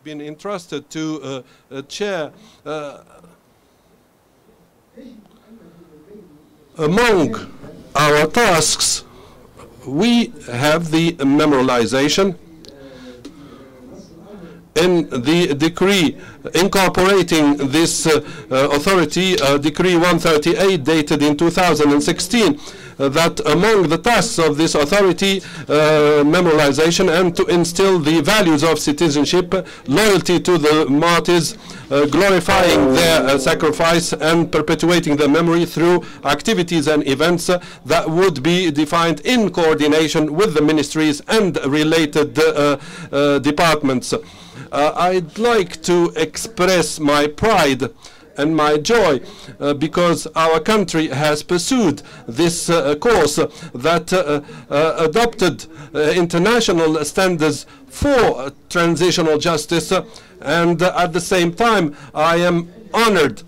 been entrusted to chair. Among our tasks, we have the memorialization. In the decree incorporating this authority, Decree 138 dated in 2016, that among the tasks of this authority, memorialization, and to instill the values of citizenship, loyalty to the martyrs, glorifying their sacrifice and perpetuating their memory through activities and events that would be defined in coordination with the ministries and related departments. I'd like to express my pride and my joy because our country has pursued this course that adopted international standards for transitional justice, and at the same time I am honored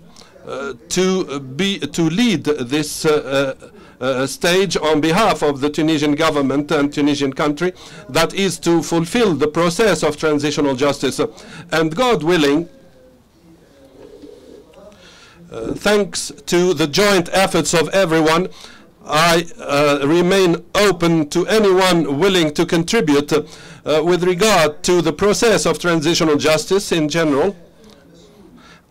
to lead this stage on behalf of the Tunisian government and Tunisian country, that is to fulfill the process of transitional justice. And God willing, thanks to the joint efforts of everyone, I remain open to anyone willing to contribute with regard to the process of transitional justice in general.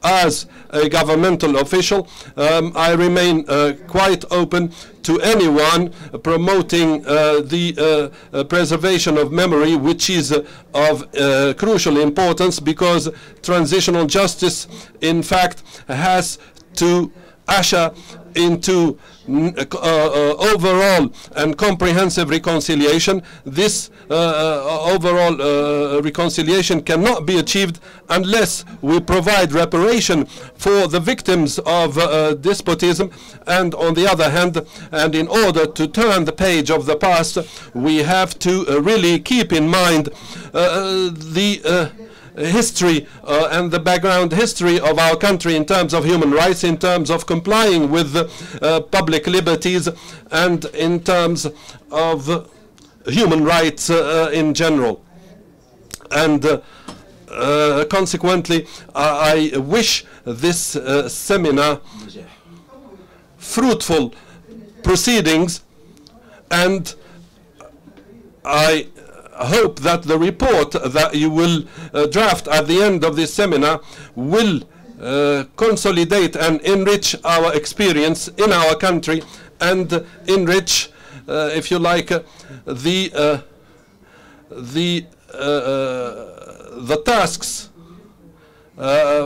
As a governmental official, I remain quite open to anyone promoting the preservation of memory, which is of crucial importance, because transitional justice, in fact, has to usher into overall and comprehensive reconciliation. This overall reconciliation cannot be achieved unless we provide reparation for the victims of despotism, and on the other hand, and in order to turn the page of the past, we have to really keep in mind the history and the background history of our country in terms of human rights, in terms of complying with public liberties, and in terms of human rights in general. And consequently, I wish this seminar fruitful proceedings, and I hope that the report that you will draft at the end of this seminar will consolidate and enrich our experience in our country, and enrich, if you like, the tasks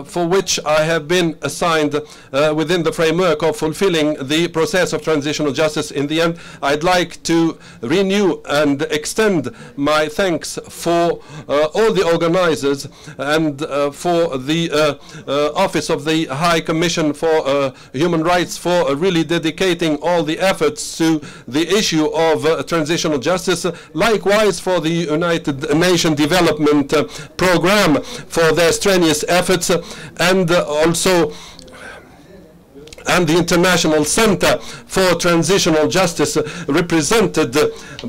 for which I have been assigned within the framework of fulfilling the process of transitional justice. In the end, I'd like to renew and extend my thanks for all the organizers and for the Office of the High Commission for Human Rights for really dedicating all the efforts to the issue of transitional justice. Likewise for the United Nations Development Program for their strenuous efforts, and also the International Center for Transitional Justice, represented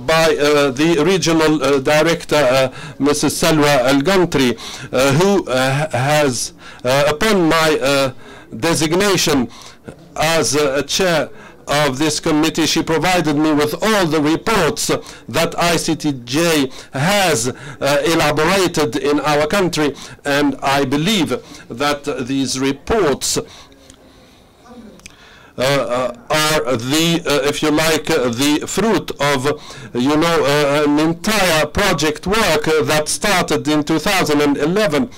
by the regional director, Mrs. Salwa Al-Gantri, who has, upon my designation as chair of this committee, she provided me with all the reports that ICTJ has elaborated in our country, and I believe that these reports are the, if you like, the fruit of, you know, an entire project work that started in 2011.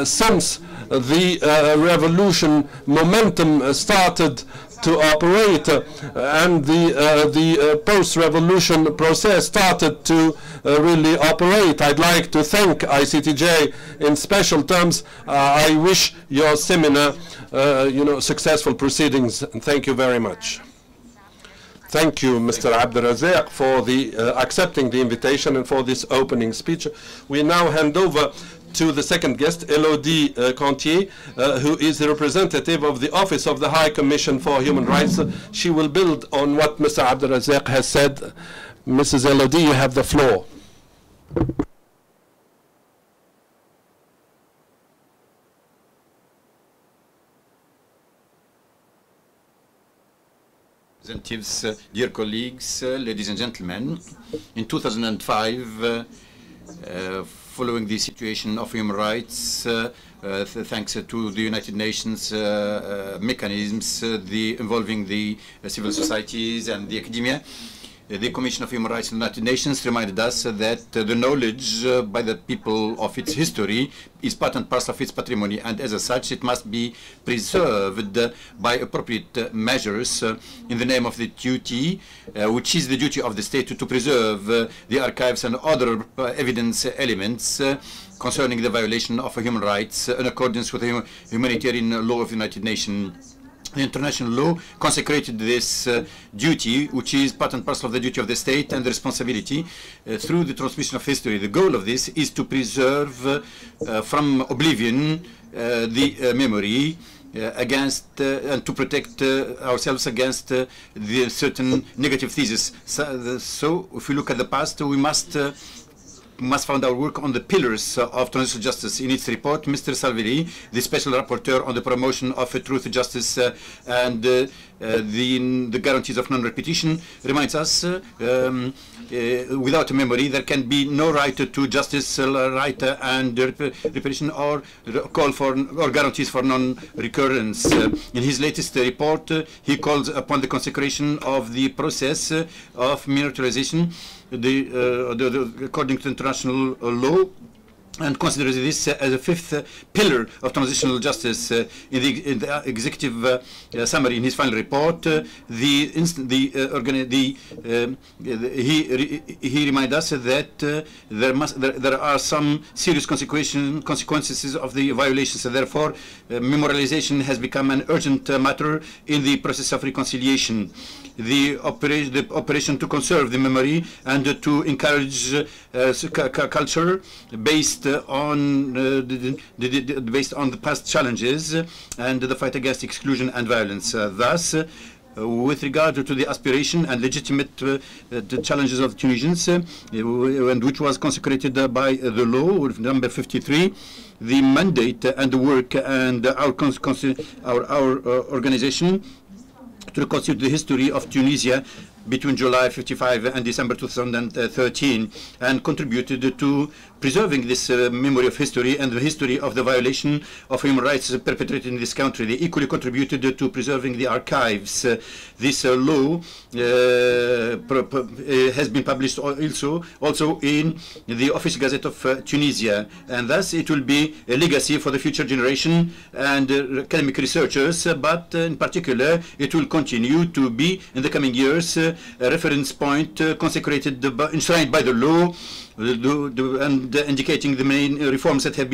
Since the revolution momentum started to operate, and the post-revolution process started to really operate. I'd like to thank ICTJ in special terms. I wish your seminar, you know, successful proceedings, and thank you very much. Thank you, Mr. Abdelrazak, for the accepting the invitation and for this opening speech. We now hand over to the second guest, Elodie Cantier, who is the representative of the Office of the High Commission for Human Rights. She will build on what Mr. Abdelrazak has said. Mrs. Elodie, you have the floor. Representatives, dear colleagues, ladies and gentlemen, in 2005, following the situation of human rights, thanks to the United Nations mechanisms involving the civil societies and the academia, the Commission of Human Rights in the United Nations reminded us that the knowledge by the people of its history is part and parcel of its patrimony, and as such it must be preserved by appropriate measures in the name of the duty, which is the duty of the state to preserve the archives and other evidence elements concerning the violation of human rights in accordance with the humanitarian law of the United Nations. The international law consecrated this duty, which is part and parcel of the duty of the state and the responsibility through the transmission of history. The goal of this is to preserve from oblivion the memory against and to protect ourselves against the certain negative thesis. So if we look at the past, we must found our work on the pillars of transitional justice. In its report, Mr. Salvini, the special rapporteur on the promotion of truth, justice, and the guarantees of non-repetition, reminds us without a memory there can be no right to justice, right and repetition, or call for or guarantees for non-recurrence. In his latest report, he calls upon the consecration of the process of memorialization according to international law, and considers this as a fifth pillar of transitional justice. In the executive summary in his final report, he reminds us that there are some serious consequences of the violations, and therefore memorialization has become an urgent matter in the process of reconciliation. The operation to conserve the memory and to encourage culture based on the past challenges and the fight against exclusion and violence. Thus, with regard to the aspiration and legitimate the challenges of the Tunisians, and which was consecrated by the law number 53, the mandate and the work and our organization to reconstitute the history of Tunisia between July 1955 and December 2013, and contributed to preserving this memory of history and the history of the violation of human rights perpetrated in this country. They equally contributed to preserving the archives. This law has been published also in the Official Gazette of Tunisia, and thus it will be a legacy for the future generation and academic researchers, but in particular it will continue to be in the coming years a reference point consecrated, enshrined by the law, and indicating the main reforms that have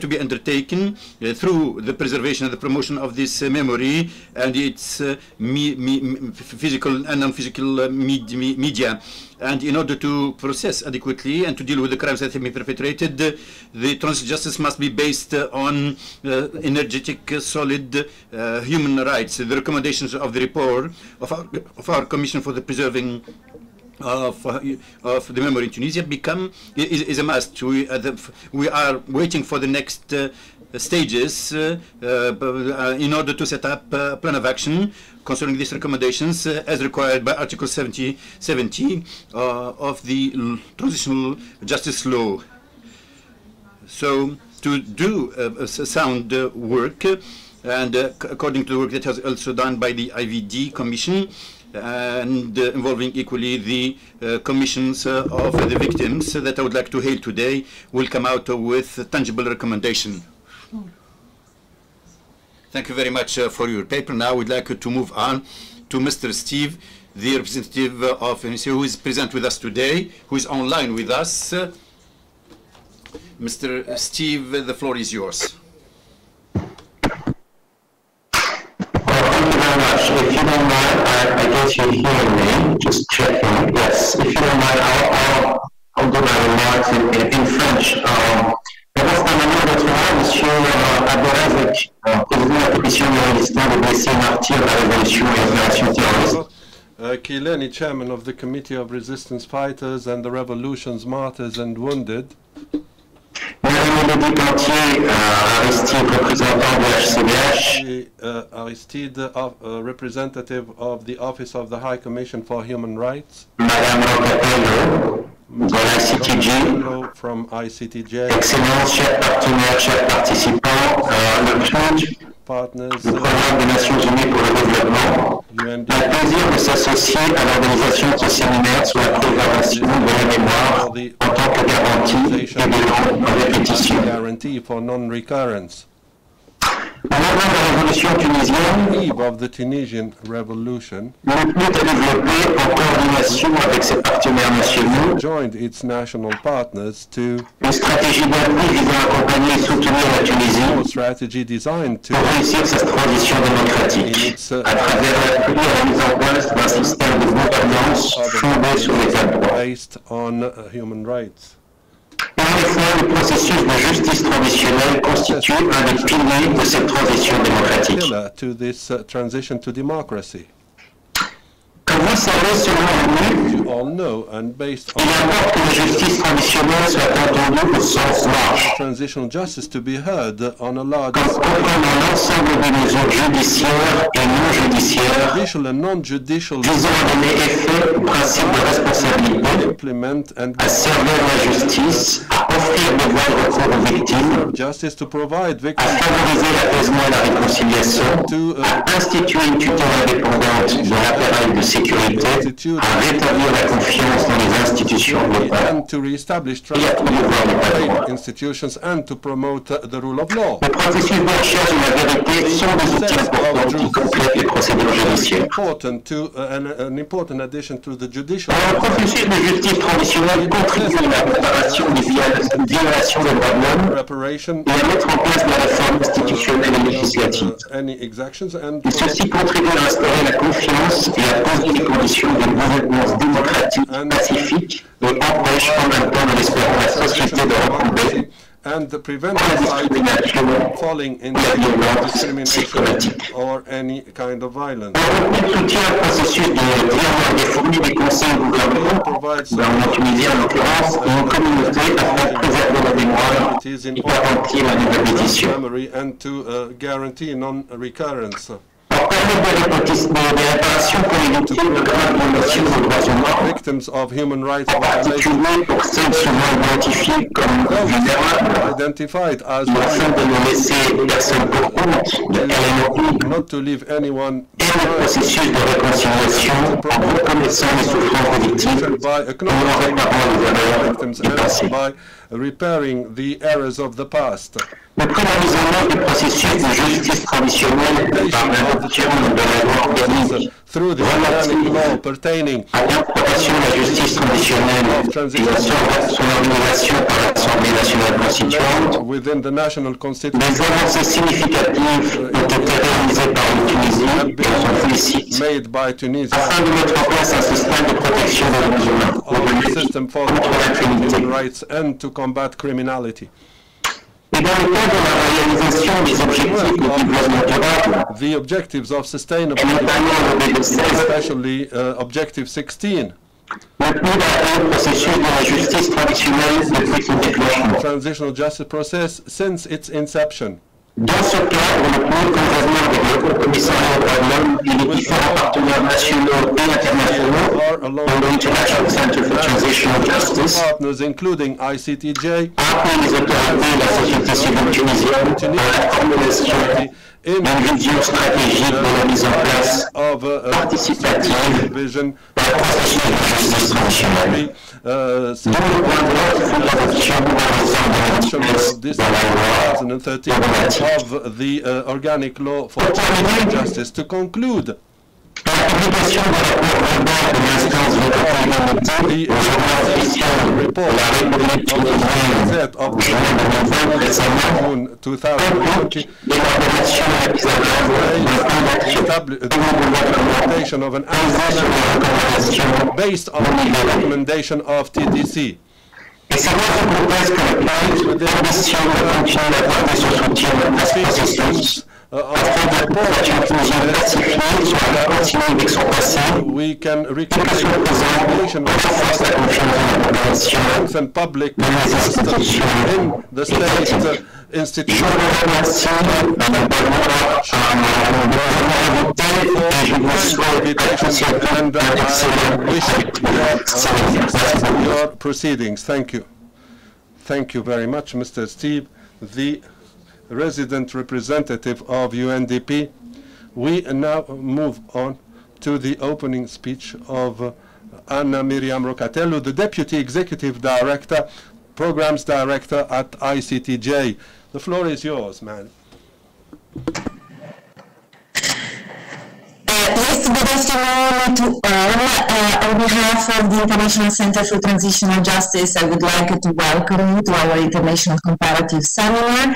to be undertaken through the preservation and the promotion of this memory and its physical and non-physical media. And in order to process adequately and to deal with the crimes that have been perpetrated, the transitional justice must be based on energetic, solid human rights. The recommendations of the report of our Commission for the Preserving of the memory in Tunisia is a must. We are waiting for the next stages in order to set up a plan of action concerning these recommendations as required by Article 70 of the Transitional Justice Law. So to do sound work, and according to the work that has also done by the IVD Commission, and involving equally the commissions of the victims that I would like to hail today, will come out with a tangible recommendation. Thank you very much for your paper. Now we'd like to move on to Mr. Steve, the representative of NCO, who is present with us today, who is online with us. Mr. Steve, the floor is yours. If you don't mind, I guess you hear me, just checking. Yes, if you don't mind, I'll do my remarks in French. D'abord, c'est un honneur d'être là, Monsieur Abderrazek, président de la commission de l'histoire des blessés martyrs de la Révolution et opérations terroristes. Kileni, chairman of the Committee of Resistance Fighters and the Revolution's Martyrs and Wounded. Madame le député Aristide, représentant de HCBH. Aristide, representative of the Office of the High Commission for Human Rights. Madame Locatello, de l'ICTJ, from ICTJ. Excellence, chers partenaires, chers participants, le PNUD, Partners, le Programme des Nations Unies pour le Développement, UNDP, a le plaisir de s'associer à l'organisation de ce séminaire sur la préservation de la mémoire en tant que garantie et de répétition. Guarantee for non-recurrence. Au moment de la révolution tunisienne, Eve of the Tunisian Revolution, le PNUD a développé en coordination avec ses partenaires nationaux joined its national partners to une stratégie d'appui visant à accompagner et soutenir la Tunisie a strategy designed to pour réussir sa transition démocratique à travers l'appui à la mise en place d'un système de gouvernance fondé sur l'état de droit. based on human rights. En effet, le processus de justice transitionnelle constitue un des piliers de cette transition démocratique. Pillar to this transition to democracy. Comme vous le savez, selon l'ONU, You all know, and based il on importe que la justice transitionnelle soit entendue au sens large, transitional justice to be heard on a large comme scale, comprenant l'ensemble des mesures judiciaires et non judiciaires judicial and non-judicial visant à donner effet au principe de responsabilité, implement and à servir la justice, à offrir des voies de recours aux victimes, justice to provide à victims favoriser l'apaisement et la réconciliation, to à instituer une tutelle indépendante de l'appareil de sécurité, à rétablir la confiance dans les institutions de l'État and to re-establish trust et à promouvoir l'état de droit. in institutions and to promote the rule of law. Le processus de recherche de la vérité sont des outils importants qui complètent les procédures judiciaires. Important to an important addition to the judicial Le processus de justice traditionnelle contribue à la réparation des violations des droits de l'homme reparation et à mettre en place des réformes institutionnelles et législatives. any exactions and Et ceci contribue à instaurer la confiance et à poser les conditions d'une gouvernance démocratique, pacifique et empêche en même temps, en espérant, la société de retomber and prevent dans la discrimination falling et into la violence discrimination systématique. or any kind of violence. Le groupe soutient le processus de dialogue et fournit des conseils au gouvernement tunisien en l'occurrence, et aux communautés afin de préserver la mémoire et garantir la non-répétition. Memory and to guarantee non-recurrence. Pour permettre des réparations pour les victimes de graves violations aux droits humains, Victims of human rights en violations particulier pour celles souvent identifiées comme vulnérables, identified as afin de ne laisser personne pour compte, de calamité, not to leave anyone et le processus de réconciliation en reconnaissant les souffrances des victimes by et en acknowledging réparant les erreurs victims du passé. and by repairing the errors of the past. Depuis la mise en œuvre du processus de justice traditionnelle par l'adoption de la loi organique Through the organic law pertaining à l'instauration de la justice traditionnelle et son organisation par l'Assemblée nationale constituante, within the national constitution, des avancées significatives ont été réalisées par la Tunisie et on s'en félicite, made by Tunisia, afin de mettre en place un système de protection des droits humains et of de the lutte system for contre l'impunité. human rights and to combat criminality. Et dans le cadre de la réalisation des objectifs de développement durable, The objectives of sustainable, et notamment le BD16, especially objective 16, le PNUD a créé le processus de la justice traditionnelle depuis son déclenchement. transitional justice process since its inception. Dans ce cadre, le PNUD, conjointement avec le Haut Commissariat aux droits de l'homme et les différents partenaires nationaux et internationaux, dont l'International Center for Transitional Justice, Partners including ICTJ, a appelé les autorités et la société civile tunisienne à la formulation d'une vision stratégique de la mise en place of participative vision d'un processus de justice traditionnelle. Dont le point de vue fut l'adoption par les this dans la loi 2013 of the organic law for justice. To conclude, la publication de rapport global de l'instance de l'humanité au journal officiel de la République tunisienne au juin 2020 récemment June 2020, l'élaboration et la mise en œuvre d'un plan d'action the implementation of an basé sur les recommandations based on the recommendation of TDC. et c'est dans ce contexte que le PNUD ambitionne de continuer d'apporter son soutien à ce processus we can recreate strengthen public trust in the state institution. And I wish your proceedings. Thank you. Thank you very much, Mr. Steve, the resident representative of UNDP. We now move on to the opening speech of Anna Miriam Rocatello, the Deputy Executive Director, Programs Director at ICTJ. The floor is yours, man. Yes, good afternoon to all. On behalf of the International Center for Transitional Justice, I would like to welcome you to our International Comparative Seminar,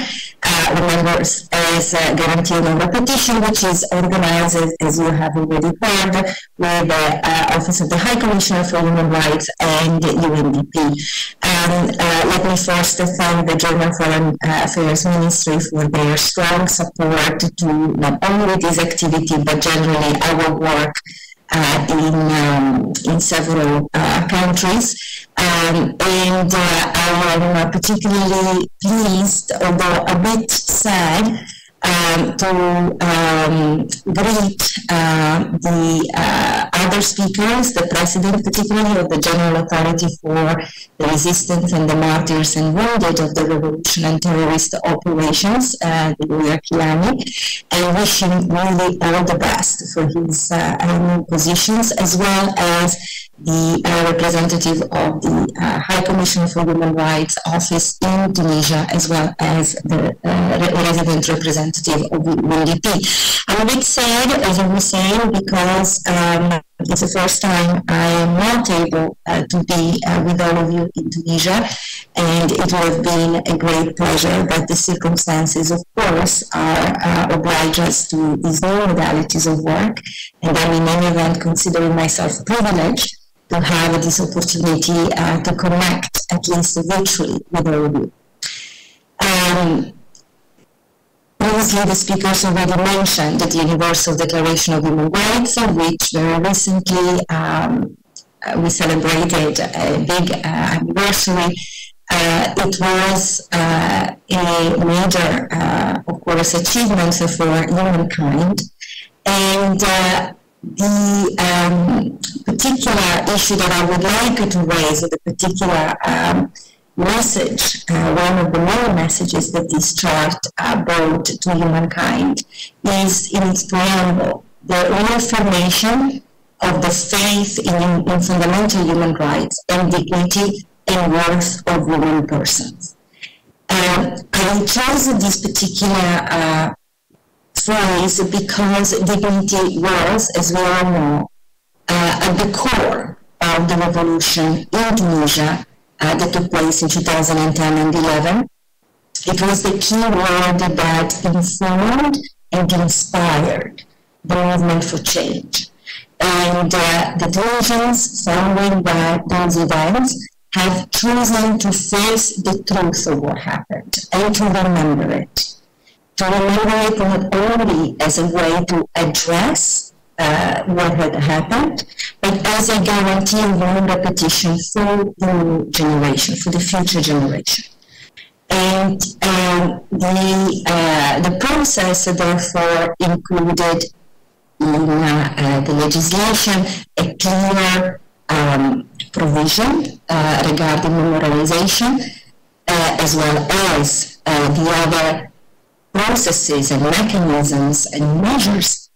remembers as Garantie on Repetition, which is organized, as you have already heard, with the Office of the High Commissioner for Human Rights and UNDP. Let me first thank the German Foreign Affairs Ministry for their strong support to not only this activity, but generally our work in several countries. And I am particularly pleased, although a bit sad, to greet the other speakers, the president particularly of the General Authority for the Resistance and the Martyrs and Wounded of the Revolution and Terrorist Operations, the lawyer Chiani, and wish him really all the best for his new positions, as well as the representative of the High Commissioner for Human Rights Office in Tunisia, as well as the resident representative of the UNDP. I'm a bit sad, as I was saying, because it's the first time I am not able to be with all of you in Tunisia, and it would have been a great pleasure, but the circumstances, of course, are oblige us to these new modalities of work, and I'm in any event considering myself privileged to have this opportunity to connect, at least virtually, with all of you. Previously, the speakers already mentioned the Universal Declaration of Human Rights, which very recently we celebrated a big anniversary. It was a major, of course, achievement for humankind, and the particular issue that I would like to raise, the particular message, one of the main messages that this chart brought to humankind, is in its preamble, the reaffirmation of the faith in fundamental human rights and dignity and worth of human persons. I chose this particular phrase because dignity was, as we all know, at the core of the revolution in Tunisia that took place in 2010 and 11. It was the key word that informed and inspired the movement for change. And the Tunisians, following those events, have chosen to face the truth of what happened and to remember it. To remember it not only as a way to address what had happened, but as a guarantee of non-repetition for the new generation, for the future generation. And the process, therefore, included in the legislation a clear provision regarding memorialization, as well as the other processes and mechanisms and measures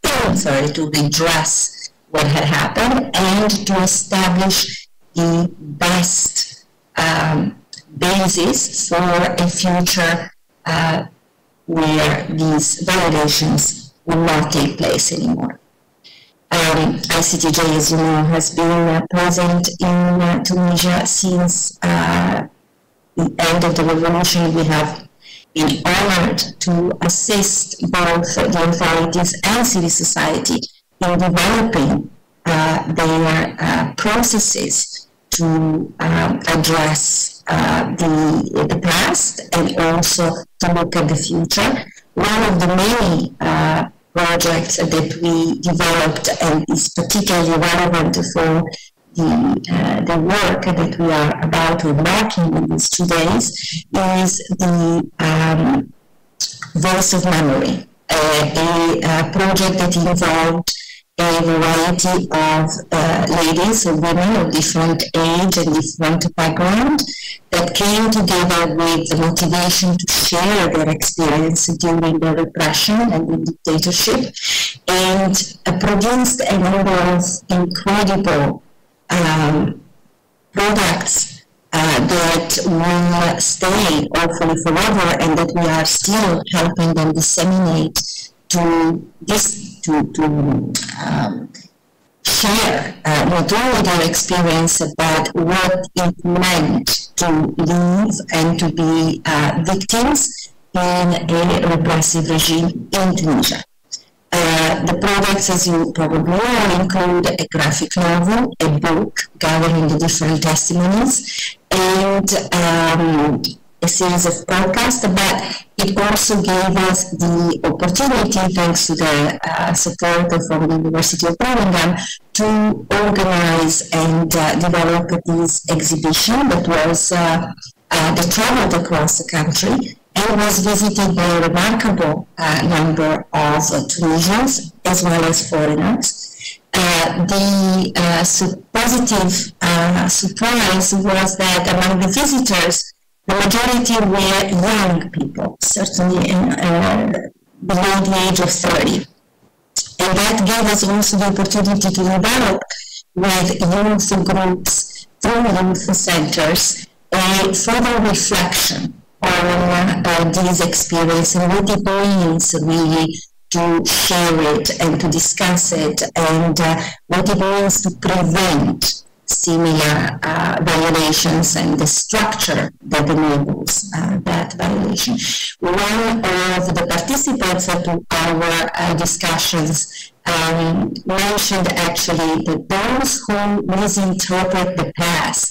to redress what had happened and to establish the best basis for a future where these violations will not take place anymore. ICTJ, as you know, has been present in Tunisia since the end of the revolution. We have been honored to assist both the authorities and civil society in developing their processes to address the past and also to look at the future. one of the many projects that we developed and is particularly relevant for the work that we are about to embark in these 2 days is the Voice of Memory, a project that involved a variety of ladies or women of different age and different background that came together with the motivation to share their experience during the repression and the dictatorship, and produced a number of incredible products that will stay hopefully forever, and that we are still helping them disseminate to share not only their experience but what it meant to live and to be victims in a repressive regime in Tunisia. The products, as you probably know, include a graphic novel, a book gathering the different testimonies, and a series of podcasts, but it also gave us the opportunity, thanks to the support from the University of Birmingham, to organize and develop this exhibition that was that traveled across the country and was visited by a remarkable number of Tunisians as well as foreigners. The positive surprise was that among the visitors, the majority were young people, certainly below the age of 30. And that gave us also the opportunity to develop with youth groups through youth centers a further reflection on these experiences and what it means really to share it and to discuss it, and what it means to prevent similar violations and the structure that enables that violation. One of the participants to our discussions mentioned actually that those who misinterpret the past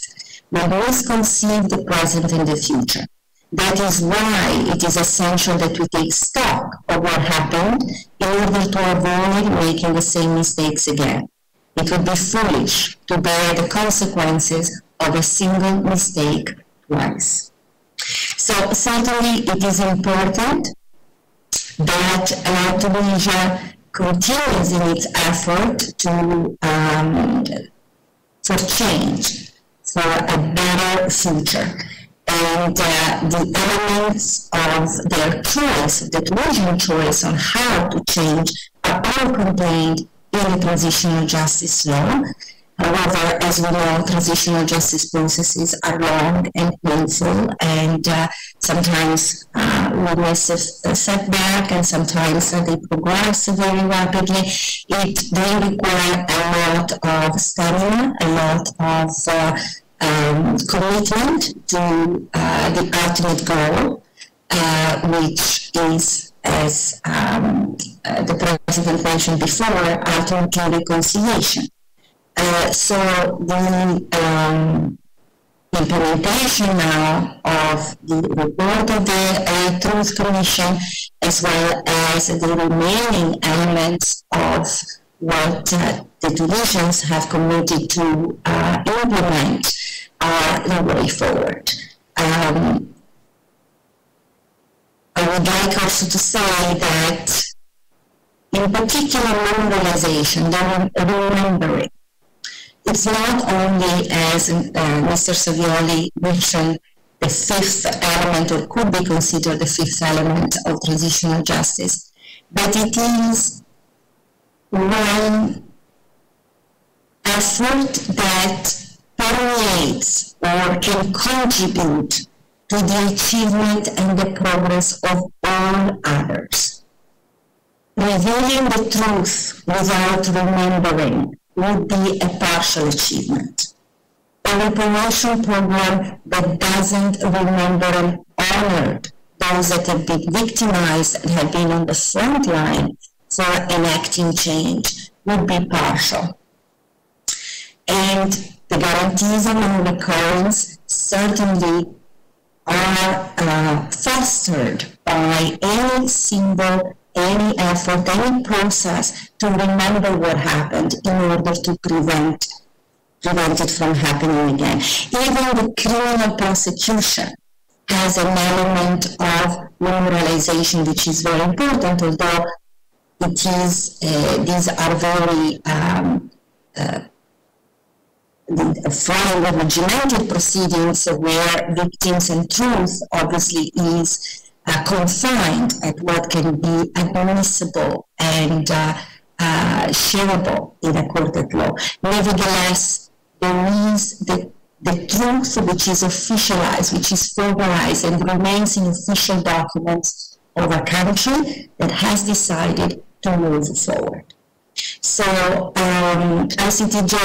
will misconceive the present and the future. That is why it is essential that we take stock of what happened in order to avoid making the same mistakes again. It would be foolish to bear the consequences of a single mistake twice. So certainly it is important that Tunisia continues in its effort to for change, for a better future. And the elements of their choice, the Tunisian choice on how to change, are all contained in the transitional justice law. However, as we know, transitional justice processes are long and painful, and sometimes we miss a setback, and sometimes they progress very rapidly. They require a lot of stamina, a lot of commitment to the ultimate goal, which is, as the President mentioned before, ultimately reconciliation. So the implementation now of the report of the Truth Commission, as well as the remaining elements of what the Tunisians have committed to implement, are the way forward. I would like also to say that, in particular, memorialization, the remembering, it's not only, as Mr. Savioli mentioned, the fifth element, or could be considered the fifth element of transitional justice, but it is one effort that permeates or can contribute to the achievement and the progress of all others. Revealing the truth without remembering would be a partial achievement. A reparation program that doesn't remember and honor those that have been victimized and have been on the front line for enacting change would be partial. And the guarantees of non-recurrence certainly are fostered by by any symbol, any effort, any process to remember what happened in order to prevent it from happening again. Even the criminal prosecution has an element of memorialization, which is very important, although it is, these are very following the regimented proceedings where victims and truth obviously is confined at what can be admissible and shareable in a court of law. Nevertheless, there is the truth which is officialized, which is formalized and remains in official documents of a country that has decided to move forward. So ICTJ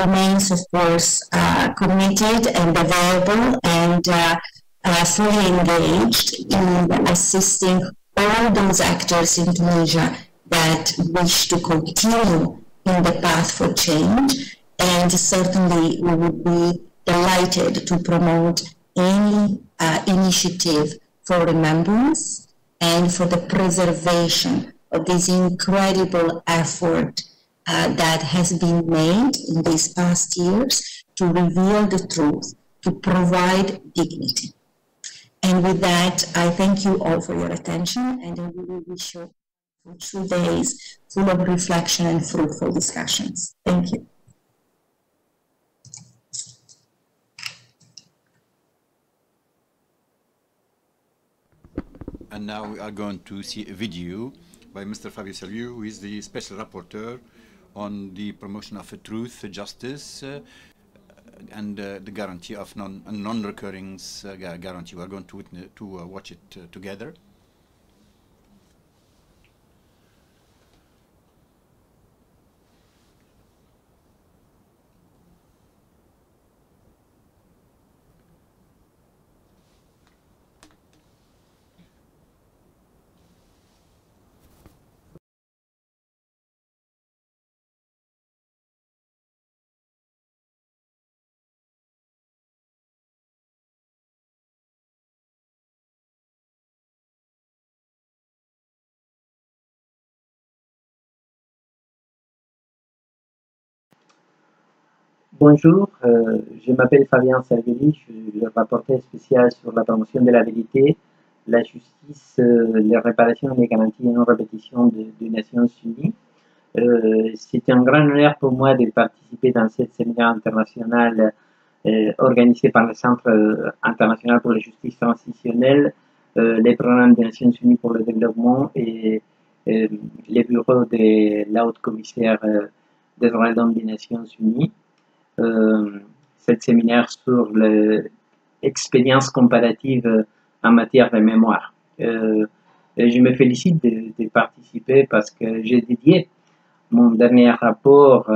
remains, of course, committed and available and fully engaged in assisting all those actors in Tunisia that wish to continue in the path for change. And certainly we would be delighted to promote any initiative for remembrance and for the preservation of this incredible effort that has been made in these past years to reveal the truth, to provide dignity. And with that, I thank you all for your attention, and I really wish you 2 days full of reflection and fruitful discussions. Thank you. And now we are going to see a video by Mr. Fabio Saliu, who is the Special Rapporteur on the promotion of truth, justice, and the guarantee of non-recurring guarantee. We are going to watch it together. Bonjour, je m'appelle Fabien Salveli, je suis le rapporteur spécial sur la promotion de la vérité, la justice, les réparations et les garanties et non-répétition des Nations Unies. C'est un grand honneur pour moi de participer dans cette séminaire international organisé par le Centre international pour la justice transitionnelle, les programmes des Nations Unies pour le développement et les bureaux de la haute commissaire des droits de l'homme des Nations Unies. Cette séminaire sur l'expérience comparative en matière de mémoire. Je me félicite de participer parce que j'ai dédié mon dernier rapport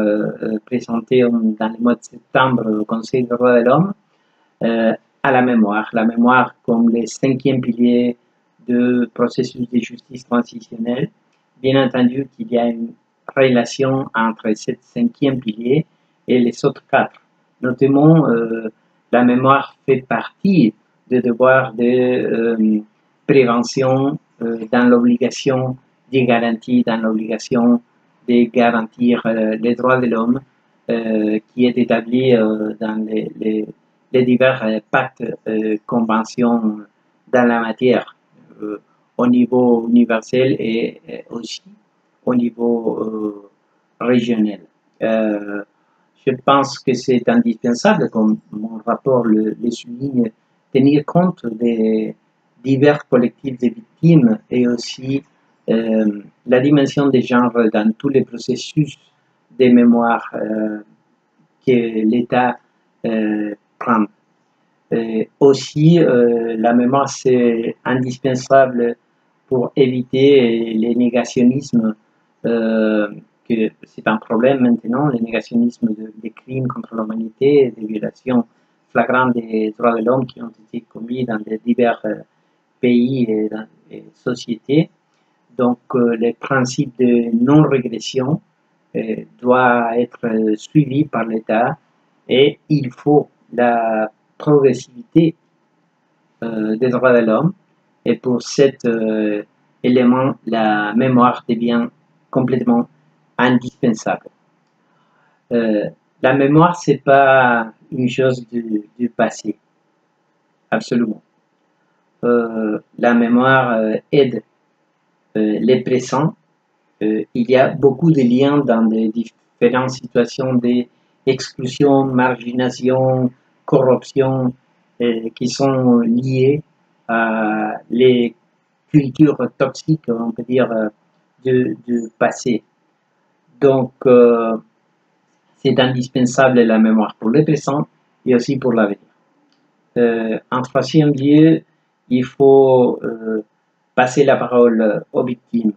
présenté dans le mois de septembre au Conseil des droits de l'homme à la mémoire comme le 5e pilier du processus de justice transitionnelle. Bien entendu qu'il y a une relation entre ce 5e pilier et les autres 4. Notamment, la mémoire fait partie des devoirs de prévention, dans l'obligation des garanties, dans l'obligation de garantir les droits de l'homme qui est établi dans les divers pactes, conventions dans la matière, au niveau universel et aussi au niveau régional. Je pense que c'est indispensable, comme mon rapport le souligne, tenir compte des divers collectifs de victimes et aussi la dimension des genres dans tous les processus de mémoire que l'État prend. Aussi, la mémoire, c'est indispensable pour éviter les négationnismes que c'est un problème maintenant, le négationnisme des crimes contre l'humanité, des violations flagrantes des droits de l'homme qui ont été commis dans les divers pays et dans les sociétés. Donc, le principe de non-régression doit être suivi par l'État et il faut la progressivité des droits de l'homme Et pour cet élément, la mémoire devient complètement indispensable. La mémoire, c'est pas une chose du passé, absolument. La mémoire aide les présents. Il y a beaucoup de liens dans des différentes situations d'exclusion, marginalisation, corruption qui sont liées à les cultures toxiques, on peut dire, du passé. Donc, c'est indispensable la mémoire pour le présent et aussi pour l'avenir. En troisième lieu, il faut passer la parole aux victimes.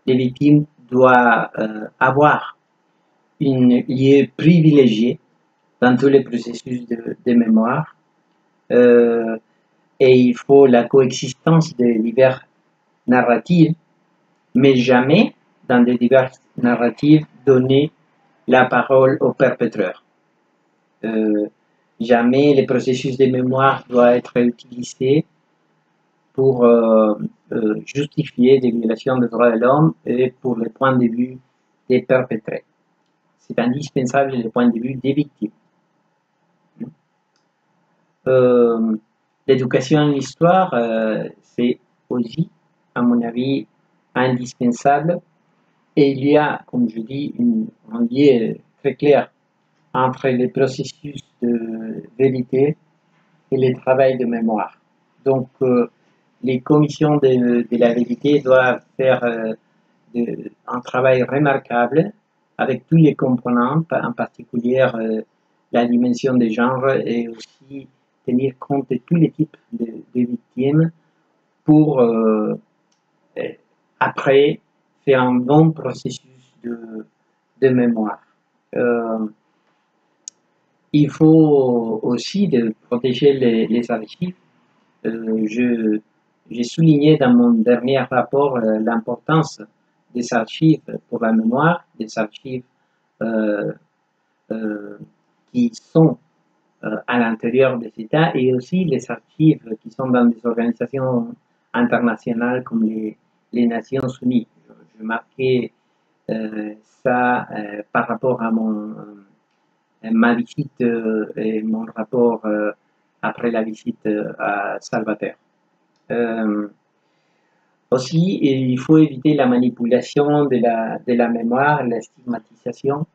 Les victimes doivent avoir un lieu privilégié dans tous les processus de mémoire et il faut la coexistence de divers narratives, mais jamais dans des diverses narratives donner la parole au perpétrateur. Jamais les processus de mémoire doivent être utilisés pour justifier des violations des droits de l'homme et pour le point de vue des perpétrés. C'est indispensable le point de vue des victimes. L'éducation en histoire, c'est aussi, à mon avis, indispensable. Et il y a, comme je dis, un lien très clair entre les processus de vérité et le travail de mémoire. Donc, les commissions de la vérité doivent faire un travail remarquable avec tous les components, en particulier la dimension des genres et aussi tenir compte de tous les types de victimes pour après faire un bon processus de mémoire. Il faut aussi de protéger les archives. J'ai souligné dans mon dernier rapport l'importance des archives pour la mémoire, des archives qui sont à l'intérieur des États et aussi les archives qui sont dans des organisations internationales comme les Nations Unies. Je marquais ça par rapport à ma visite et mon rapport après la visite à Salvatore. Aussi, il faut éviter la manipulation de la mémoire, la stigmatisation,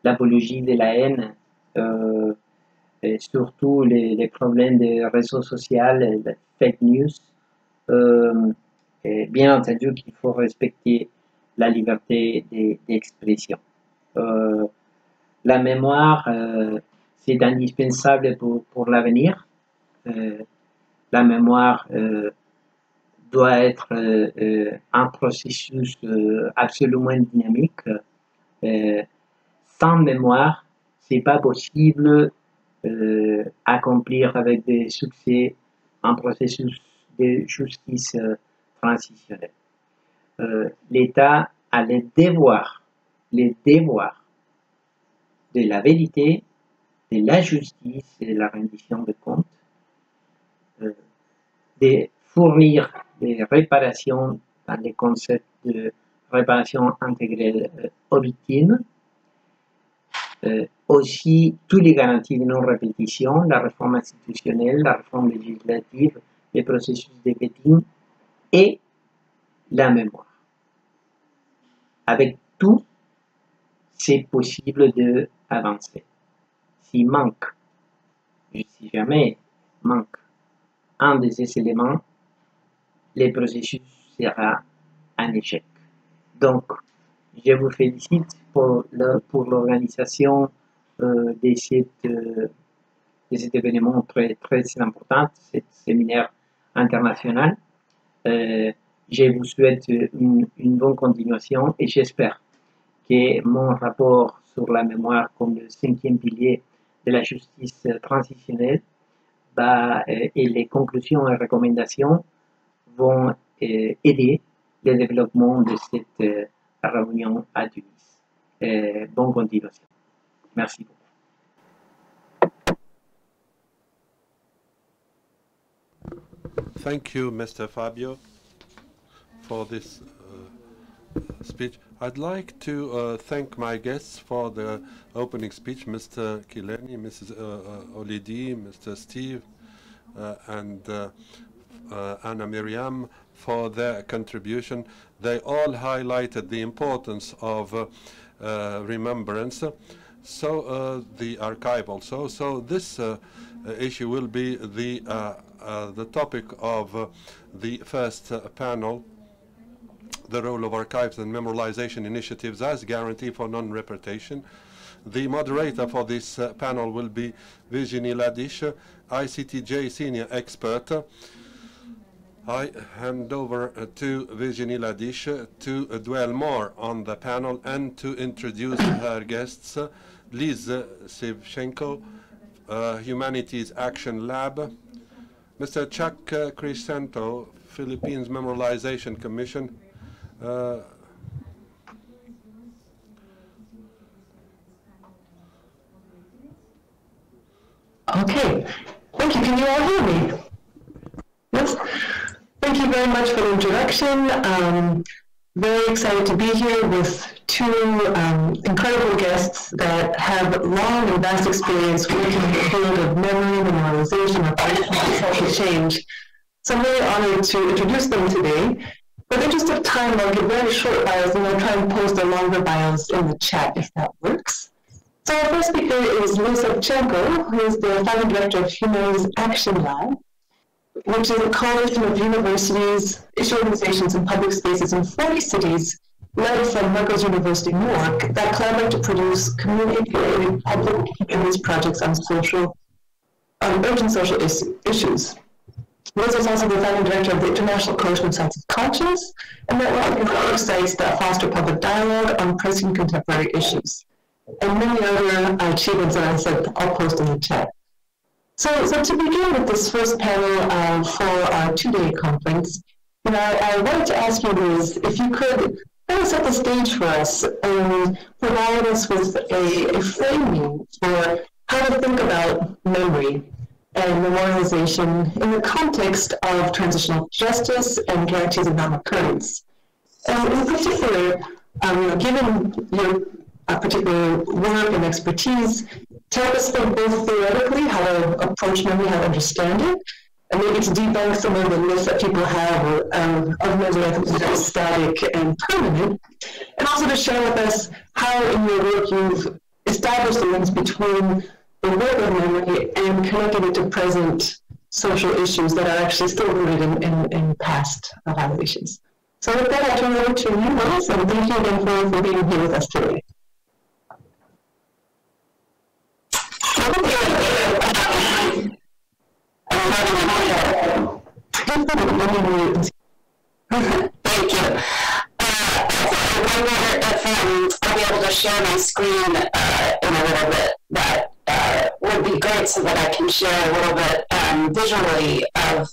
l'apologie de la haine, et surtout les problèmes des réseaux sociaux, les fake news. Et bien entendu qu'il faut respecter la liberté d'expression. La mémoire, c'est indispensable pour l'avenir. La mémoire doit être un processus absolument dynamique. Sans mémoire, c'est pas possible accomplir avec des succès un processus de justice transitionnelle. L'État a les devoirs de la vérité, de la justice et de la rendition de comptes, de fournir des réparations dans les concepts de réparation intégrée aux victimes, aussi toutes les garanties de non-répétition, la réforme institutionnelle, la réforme législative, les processus de vetting et la mémoire. Avec tout, c'est possible d'avancer. Si jamais manque un de ces éléments, le processus sera un échec. Donc, je vous félicite pour l'organisation de cet événement très, très important, ce séminaire international. Je vous souhaite une bonne continuation et j'espère que mon rapport sur la mémoire comme le 5e pilier de la justice transitionnelle et les conclusions et recommandations vont aider le développement de cette réunion à Tunis. Bonne continuation. Merci beaucoup. Thank you, Mr. Fabio, for this speech. I'd like to thank my guests for the opening speech, Mr. Kileni, Mrs. Olidi, Mr. Steve, and Anna Miriam for their contribution. They all highlighted the importance of remembrance. So the archive also. So this issue will be the topic of the first panel, the role of archives and memorialization initiatives as guarantee for non-repetition. The moderator for this panel will be Virginie Ladish, ICTJ senior expert. I hand over to Virginie Ladish to dwell more on the panel and to introduce her guests. Liz Sivchenko, Humanities Action Lab, Mr. Chuck Crisanto, Philippines Memorialization Commission, Okay, thank you. Can you all hear me? Yes. Thank you very much for the introduction. Very excited to be here with two incredible guests that have long and vast experience working in the field of memory, memorialization, and social change. So I'm really honored to introduce them today. For the interest of time, I'll give very short bios and I'll try and post the longer bios in the chat if that works. So our first speaker is Liz Sivchenko, who is the founding director of Humanities Action Lab, which is a coalition of universities, issue organizations, and public spaces in 40 cities, led from Rutgers University, New York, that collaborate to produce community-created public humanities projects on urgent social issues. Liz is also the founding director of the International Coalition of Science of Conscience, and network of websites that foster public dialogue on pressing contemporary issues. And many other achievements that I said I'll post in the chat. So to begin with this first panel for our two-day conference, I wanted to ask you, Liz, if you could kind of set the stage for us and provide us with a framing for how to think about memory and memorialization in the context of transitional justice and guarantees of non-occurrence. And in particular, given your particular work and expertise, to help us think both theoretically how to approach memory, how to understand it, and maybe to debunk some of the myths that people have of memory as static and permanent, and also to share with us how in your work you've established the links between the work of memory and connecting it to present social issues that are actually still rooted in past violations. So with that, I turn it over to you, Liz, and thank you again for being here with us today. Thank you. I wonder if I'll be able to share my screen in a little bit. That would be great so that I can share a little bit visually of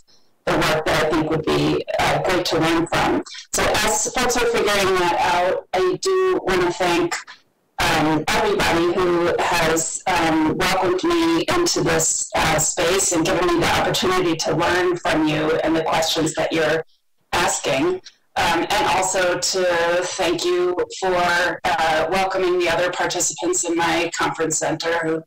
the work that I think would be great to learn from. So as folks are figuring that out, I do want to thank everybody who has welcomed me into this space and given me the opportunity to learn from you and the questions that you're asking. And also to thank you for welcoming the other participants in my conference center, who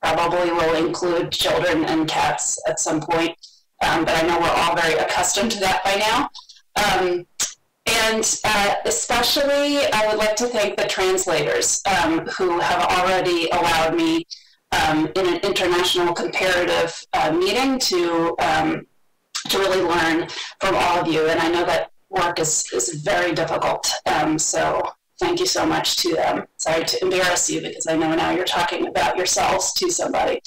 probably will include children and cats at some point. But I know we're all very accustomed to that by now. And especially, I would like to thank the translators who have already allowed me in an international comparative meeting to really learn from all of you. And I know that work is very difficult. So thank you so much to them. Sorry to embarrass you, because I know now you're talking about yourselves to somebody,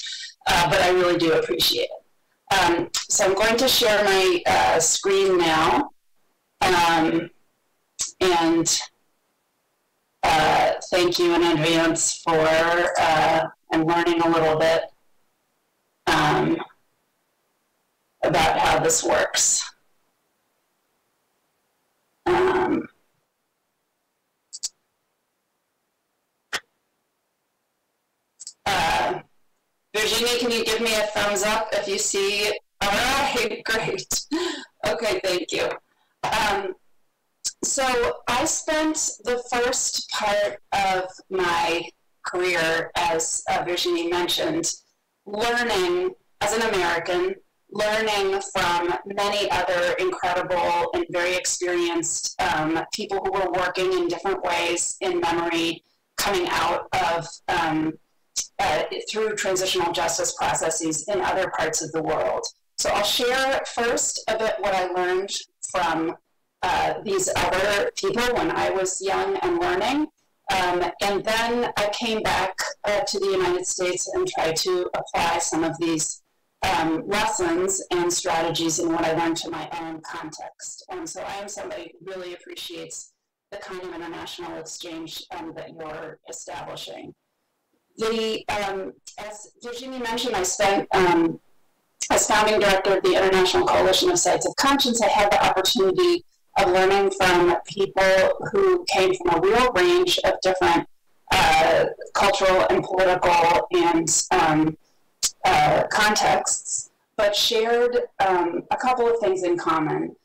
but I really do appreciate it. So I'm going to share my screen now. And thank you in advance for and learning a little bit about how this works. Virginie, can you give me a thumbs up if you see? All right. Okay, great. Okay, thank you. So I spent the first part of my career, as Virginie mentioned, learning as an American, learning from many other incredible and very experienced people who were working in different ways in memory, coming out of through transitional justice processes in other parts of the world. So I'll share first a bit what I learned from these other people when I was young and learning. And then I came back to the United States and tried to apply some of these lessons and strategies in what I learned to my own context. So I am somebody who really appreciates the kind of international exchange that you're establishing. As Virginie mentioned, I spent as founding director of the International Coalition of Sites of Conscience. I had the opportunity of learning from people who came from a real range of different cultural and political and contexts, but shared a couple of things in common.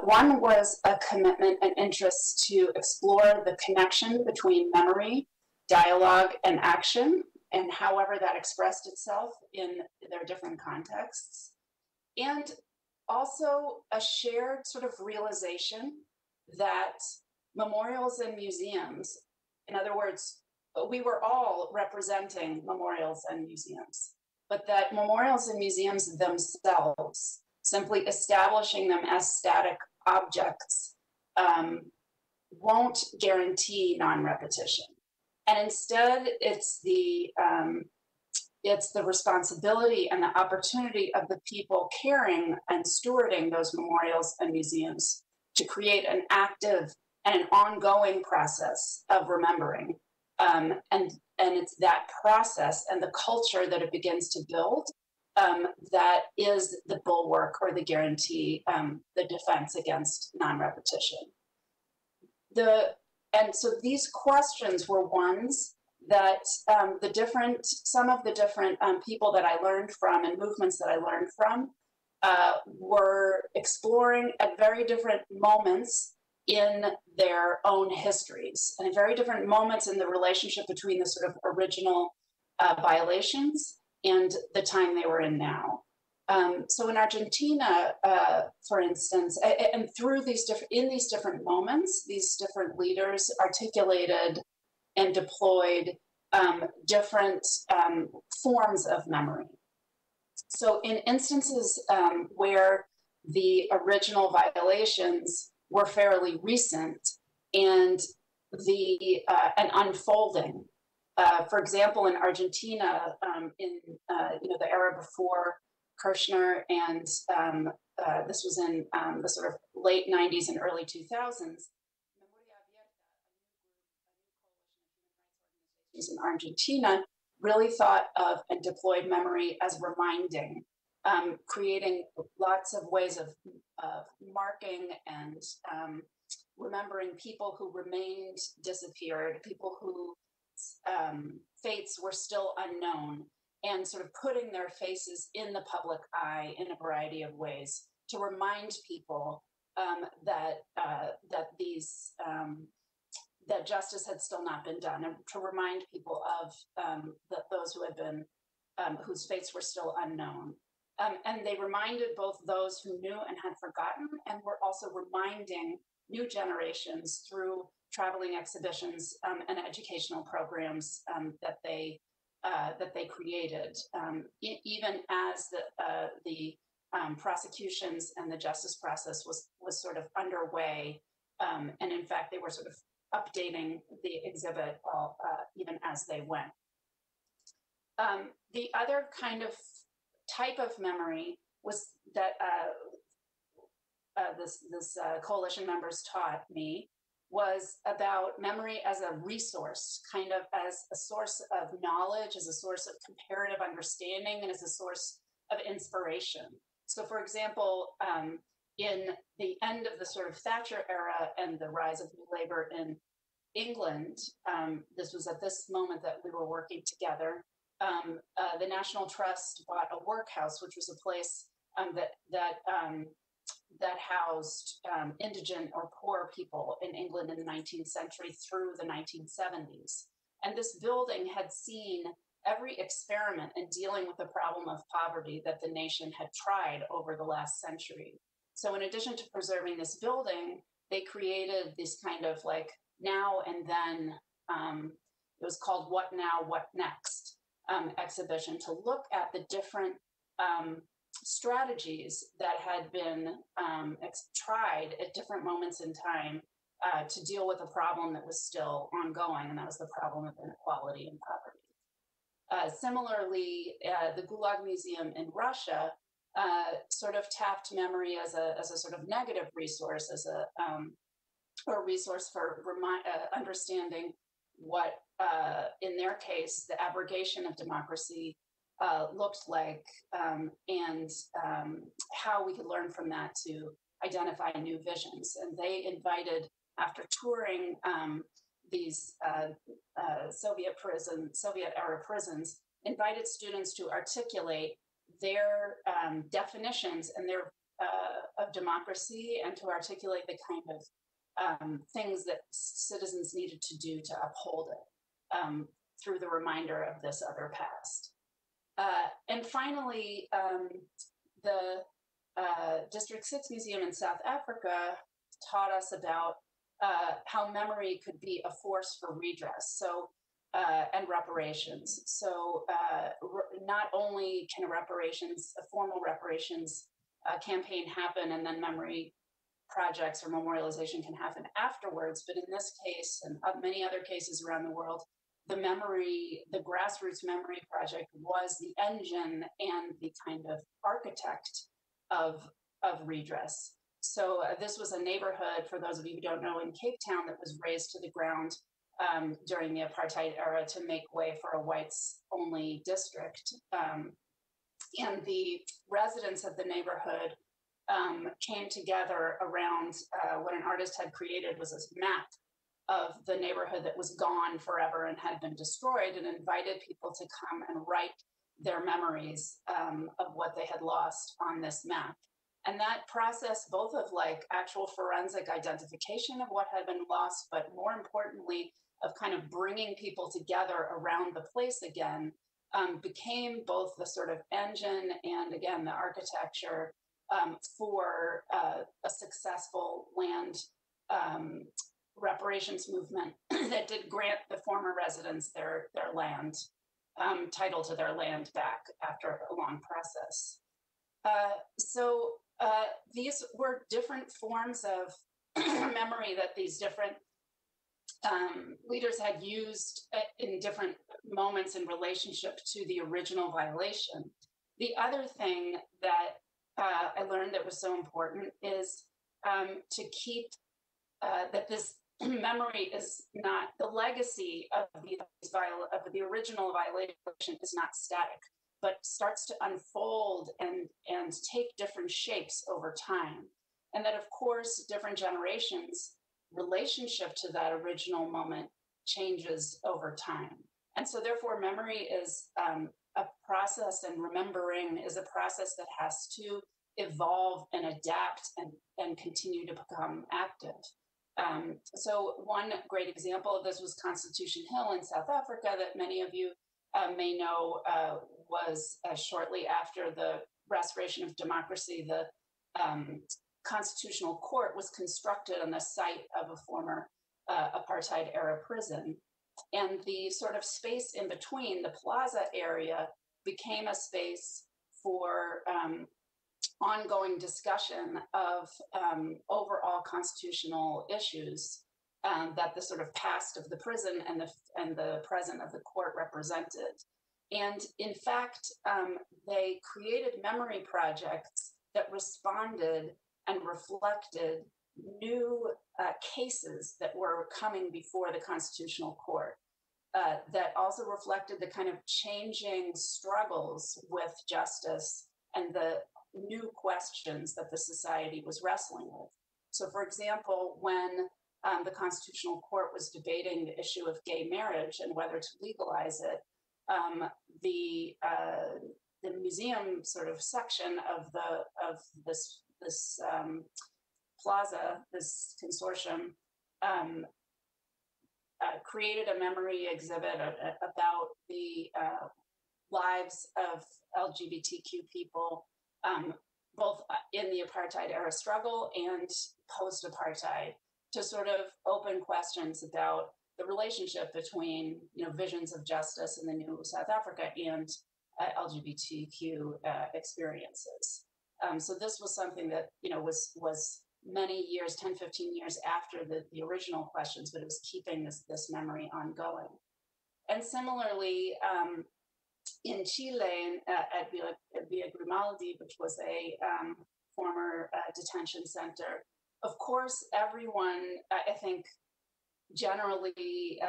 One was a commitment and interest to explore the connection between memory, dialogue, and action, and however that expressed itself in their different contexts. And also a shared sort of realization that memorials and museums, in other words, we were all representing memorials and museums, but that memorials and museums themselves, simply establishing them as static objects, won't guarantee non-repetition. And instead, it's the responsibility and the opportunity of the people caring and stewarding those memorials and museums to create an active and an ongoing process of remembering. And it's that process and the culture that it begins to build that is the bulwark or the guarantee, the defense against non-repetition. And so these questions were ones that some of the different people that I learned from and movements that I learned from were exploring at very different moments in their own histories and at very different moments in the relationship between the sort of original violations and the time they were in now. So in Argentina, for instance, and through these different moments, these different leaders articulated and deployed different forms of memory. So in instances where the original violations were fairly recent and an unfolding, for example, in Argentina, in the era before Kirchner, and this was in the sort of late 90s and early 2000s, in Argentina really thought of and deployed memory as reminding, creating lots of ways of marking and remembering people who remained disappeared, people who fates were still unknown, and sort of putting their faces in the public eye in a variety of ways to remind people that justice had still not been done, and to remind people of those who had been, whose fates were still unknown. And they reminded both those who knew and had forgotten, and were also reminding new generations through traveling exhibitions and educational programs that they created, even as the prosecutions and the justice process was sort of underway, and in fact they were sort of updating the exhibit even as they went. The other kind of type of memory was that this coalition members taught me was about memory as a resource, kind of as a source of knowledge, as a source of comparative understanding, and as a source of inspiration. So for example, in the end of the sort of Thatcher era and the rise of New Labour in England, this was at this moment that we were working together, the National Trust bought a workhouse, which was a place that housed indigent or poor people in England in the 19th century through the 1970s. And this building had seen every experiment in dealing with the problem of poverty that the nation had tried over the last century. So in addition to preserving this building, they created this kind of like now and then, it was called What Now, What Next exhibition to look at the different strategies that had been tried at different moments in time to deal with a problem that was still ongoing, and that was the problem of inequality and poverty. Similarly, the Gulag Museum in Russia sort of tapped memory as a sort of negative resource, as a resource for understanding what, in their case, the abrogation of democracy looked like, and how we could learn from that to identify new visions. And they invited, after touring these Soviet-era prisons, invited students to articulate their definitions and their of democracy, and to articulate the kind of things that citizens needed to do to uphold it through the reminder of this other past. And finally, the District 6 Museum in South Africa taught us about how memory could be a force for redress, so and reparations. So not only can a formal reparations campaign happen, and then memory projects or memorialization can happen afterwards, but in this case and many other cases around the world, the grassroots memory project was the engine and the kind of architect of redress. So this was a neighborhood, for those of you who don't know, in Cape Town, that was razed to the ground during the apartheid era to make way for a whites-only district. And the residents of the neighborhood came together around what an artist had created was this map of the neighborhood that was gone forever and had been destroyed, and invited people to come and write their memories of what they had lost on this map. And that process, both of like actual forensic identification of what had been lost, but more importantly, of kind of bringing people together around the place again, became both the sort of engine and, again, the architecture for a successful land reparations movement that did grant the former residents their land, title to their land back after a long process. So these were different forms of memory that these different leaders had used in different moments in relationship to the original violation. The other thing that I learned that was so important is to keep that this memory is not, the legacy of the original violation is not static, but starts to unfold and take different shapes over time. And that, of course, different generations' relationship to that original moment changes over time. And so therefore, memory is a process, and remembering is a process that has to evolve and adapt and continue to become active. So one great example of this was Constitution Hill in South Africa that many of you may know was shortly after the restoration of democracy, the Constitutional Court was constructed on the site of a former apartheid era prison. And the sort of space in between, the plaza area, became a space for ongoing discussion of overall constitutional issues that the sort of past of the prison and the present of the court represented. And in fact, they created memory projects that responded and reflected new cases that were coming before the Constitutional Court, that also reflected the kind of changing struggles with justice and the new questions that the society was wrestling with. So, for example, when the Constitutional Court was debating the issue of gay marriage and whether to legalize it, the museum sort of section of this plaza, this consortium, created a memory exhibit about the lives of LGBTQ people, both in the apartheid era struggle and post-apartheid, to sort of open questions about the relationship between, visions of justice in the new South Africa and LGBTQ experiences. So this was something that, was many years, 10, 15 years after the original questions, but it was keeping this memory ongoing. And similarly, in Chile, at Villa Grimaldi, which was a former detention center, of course, everyone, I think, generally,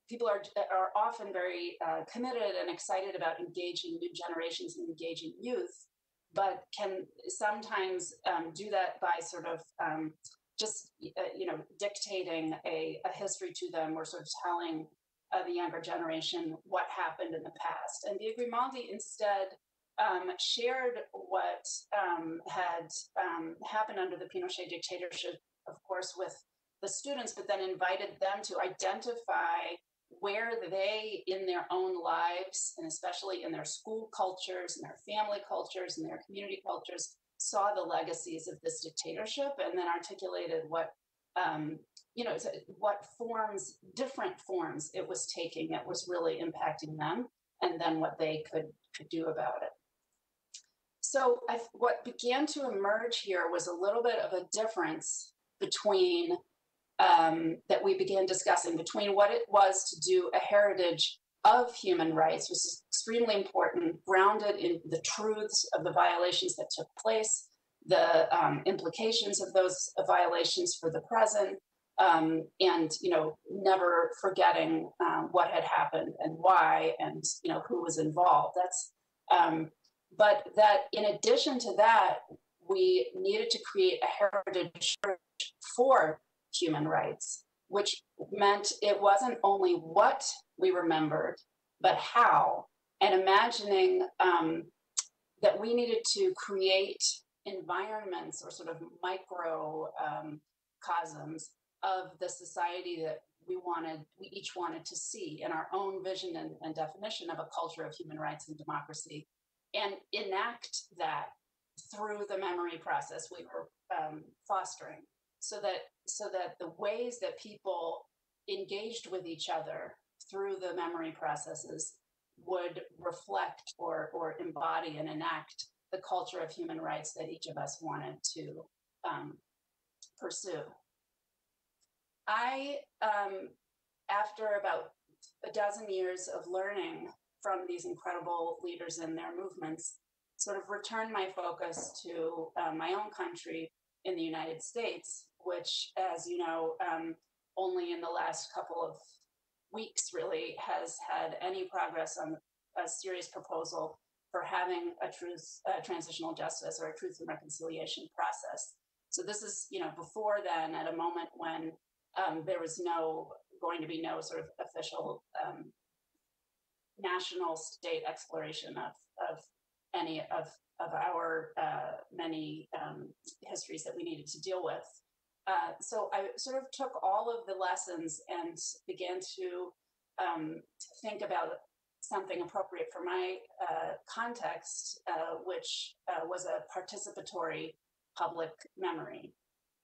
people are often very committed and excited about engaging new generations and engaging youth, but can sometimes do that by sort of just dictating a history to them, or sort of telling the younger generation what happened in the past. And Villa Grimaldi instead shared what had happened under the Pinochet dictatorship, of course, with the students, but then invited them to identify where they, in their own lives, and especially in their school cultures, and their family cultures, and their community cultures, saw the legacies of this dictatorship, and then articulated what, what forms, different forms it was taking that was really impacting them, and then what they could do about it. So what began to emerge here was a little bit of a difference between that we began discussing between what it was to do a heritage of human rights, which is extremely important, grounded in the truths of the violations that took place, the implications of those violations for the present, and never forgetting what had happened and why, and who was involved. That's but that in addition to that, we needed to create a heritage for human rights, which meant it wasn't only what we remembered, but how, and imagining that we needed to create environments, or sort of microcosms of the society that we each wanted to see in our own vision and definition of a culture of human rights and democracy, and enact that through the memory process we were fostering, so that the ways that people engaged with each other through the memory processes would reflect or embody and enact the culture of human rights that each of us wanted to pursue. I, after about a dozen years of learning from these incredible leaders and their movements, sort of returned my focus to my own country in the United States, which, as you know, only in the last couple of weeks really has had any progress on a serious proposal for having a transitional justice or a truth and reconciliation process. So this is, before then, at a moment when there was going to be no sort of official national state exploration of any of our many histories that we needed to deal with. So I sort of took all of the lessons and began to think about something appropriate for my context, which was a participatory public memory.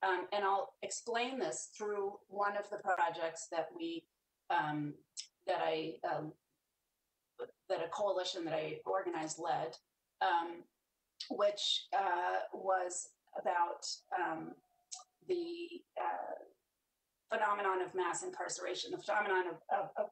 And I'll explain this through one of the projects that that a coalition that I organized led, which was about the phenomenon of mass incarceration, the phenomenon of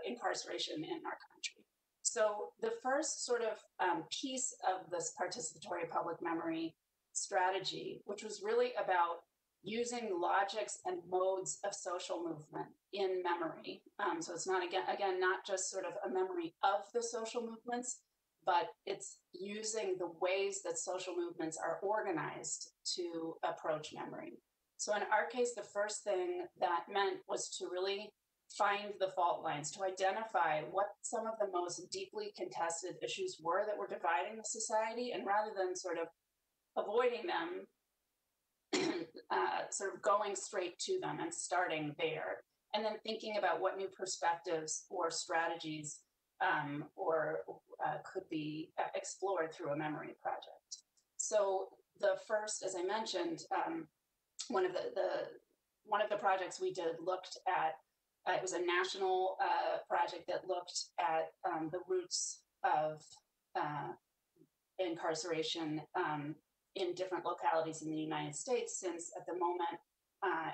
incarceration in our country. So the first sort of piece of this participatory public memory strategy, which was really about using logics and modes of social movement in memory. So it's not, again, not just sort of a memory of the social movements, but it's using the ways that social movements are organized to approach memory. So in our case, the first thing that meant was to really find the fault lines, to identify what some of the most deeply contested issues were that were dividing the society, and rather than sort of avoiding them, sort of going straight to them and starting there, and then thinking about what new perspectives or strategies could be explored through a memory project. So the first, as I mentioned, one of the projects we did looked at, it was a national project that looked at the roots of incarceration in different localities in the United States, since at the moment,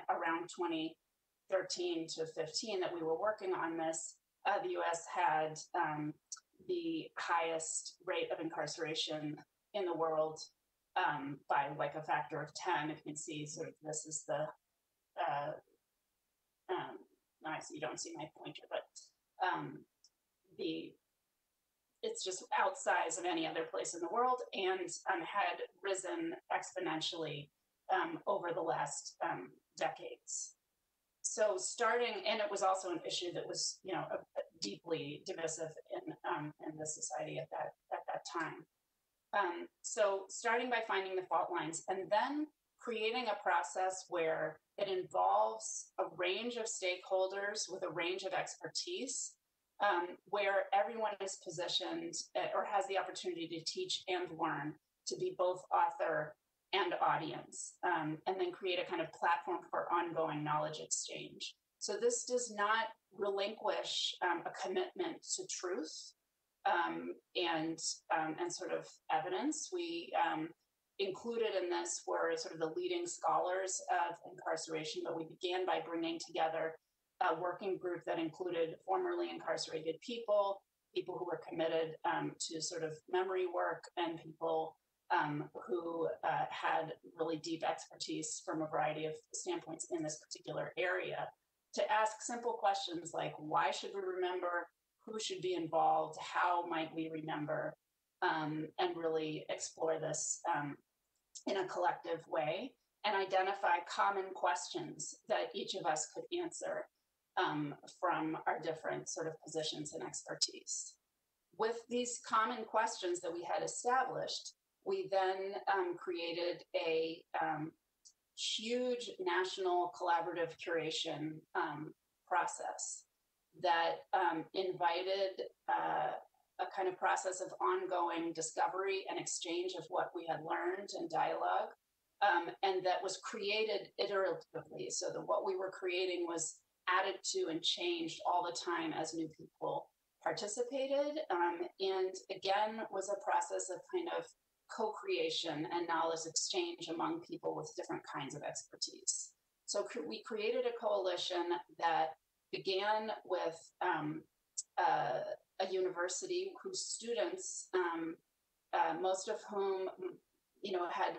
around 2013 to 15 that we were working on this, the US had the highest rate of incarceration in the world by like a factor of 10. If you can see, sort of this is the, you don't see my pointer, but it's just outsized of any other place in the world, and had risen exponentially over the last decades. So starting, and it was also an issue that was, you know, deeply divisive in the society at that time. So starting by finding the fault lines, and then creating a process where it involves a range of stakeholders with a range of expertise, where everyone is positioned or has the opportunity to teach and learn, to be both author and audience, and then create a kind of platform for ongoing knowledge exchange. So this does not relinquish a commitment to truth and sort of evidence. We included in this were sort of the leading scholars of incarceration, but we began by bringing together a working group that included formerly incarcerated people, people who were committed to sort of memory work, and people who had really deep expertise from a variety of standpoints in this particular area, to ask simple questions like, why should we remember? Who should be involved? How might we remember? And really explore this in a collective way, and identify common questions that each of us could answer from our different sort of positions and expertise. With these common questions that we had established, we then created a huge national collaborative curation process that invited a kind of process of ongoing discovery and exchange of what we had learned and dialogue, and that was created iteratively, so that what we were creating was added to and changed all the time as new people participated, and again was a process of kind of co-creation and knowledge exchange among people with different kinds of expertise. So we created a coalition that began with a university whose students, most of whom, you know, had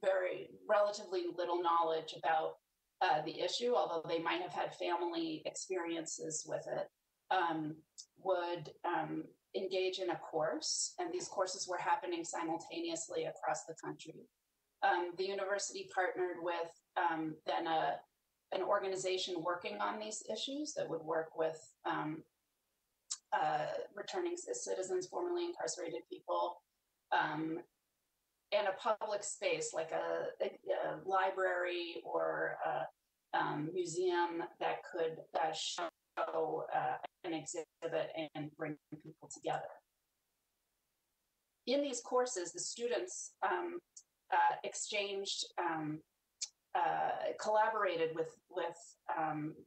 very relatively little knowledge about the issue, although they might have had family experiences with it, would engage in a course, and these courses were happening simultaneously across the country. The university partnered with then an organization working on these issues that would work with returning citizens, formerly incarcerated people, and a public space like a library or a museum that could show an exhibit and bring people together. In these courses, the students exchanged, collaborated with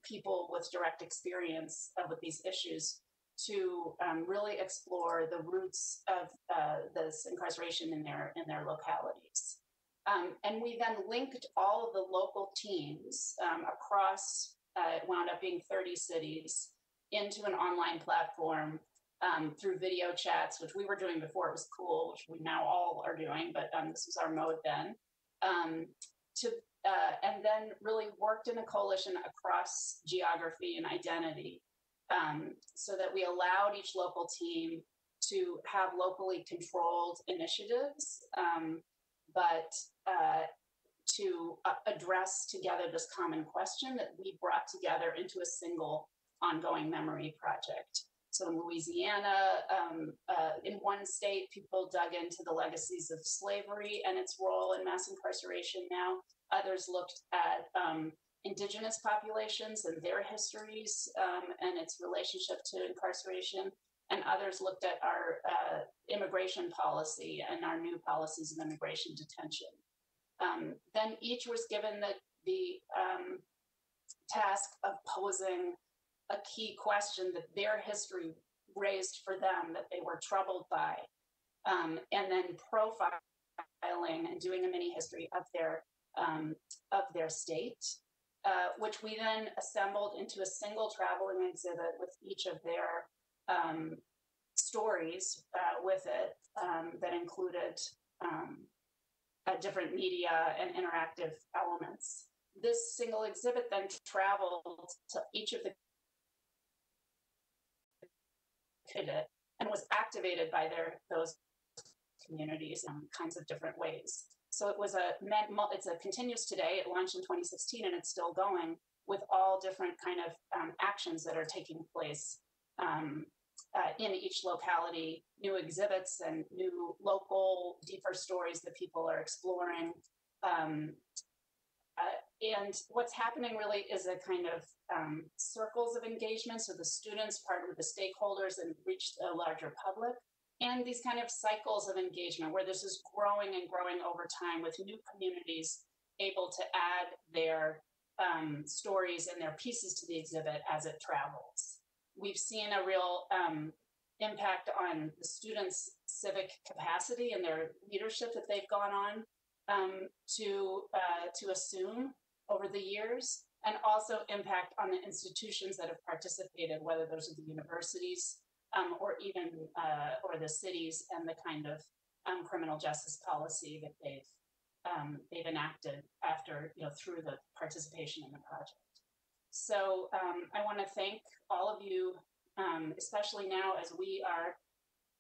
people with direct experience with these issues to really explore the roots of this incarceration in their localities. And we then linked all of the local teams across, it wound up being 30 cities, into an online platform through video chats, which we were doing before it was cool, which we now all are doing, but this was our mode then. And then really worked in a coalition across geography and identity, so that we allowed each local team to have locally controlled initiatives, but to address together this common question that we brought together into a single ongoing memory project. So in Louisiana, in one state, people dug into the legacies of slavery and its role in mass incarceration now. Others looked at indigenous populations and their histories and its relationship to incarceration. And others looked at our immigration policy and our new policies of immigration detention. Then each was given the task of posing a key question that their history raised for them, that they were troubled by, and then profiling and doing a mini history of their state, which we then assembled into a single traveling exhibit with each of their stories with it that included different media and interactive elements. This single exhibit then traveled to each of the and was activated by those communities in kinds of different ways. So it was it's a continues today. It launched in 2016 and it's still going with all different kind of actions that are taking place in each locality, new exhibits and new local deeper stories that people are exploring. And what's happening really is a kind of circles of engagement. So the students partner with the stakeholders and reach a larger public. And these kind of cycles of engagement where this is growing and growing over time with new communities able to add their stories and their pieces to the exhibit as it travels. We've seen a real impact on the students' civic capacity and their leadership that they've gone on to assume over the years, and also impact on the institutions that have participated, whether those are the universities or even or the cities, and the kind of criminal justice policy that they've enacted after, through the participation in the project. So I want to thank all of you, especially now as we are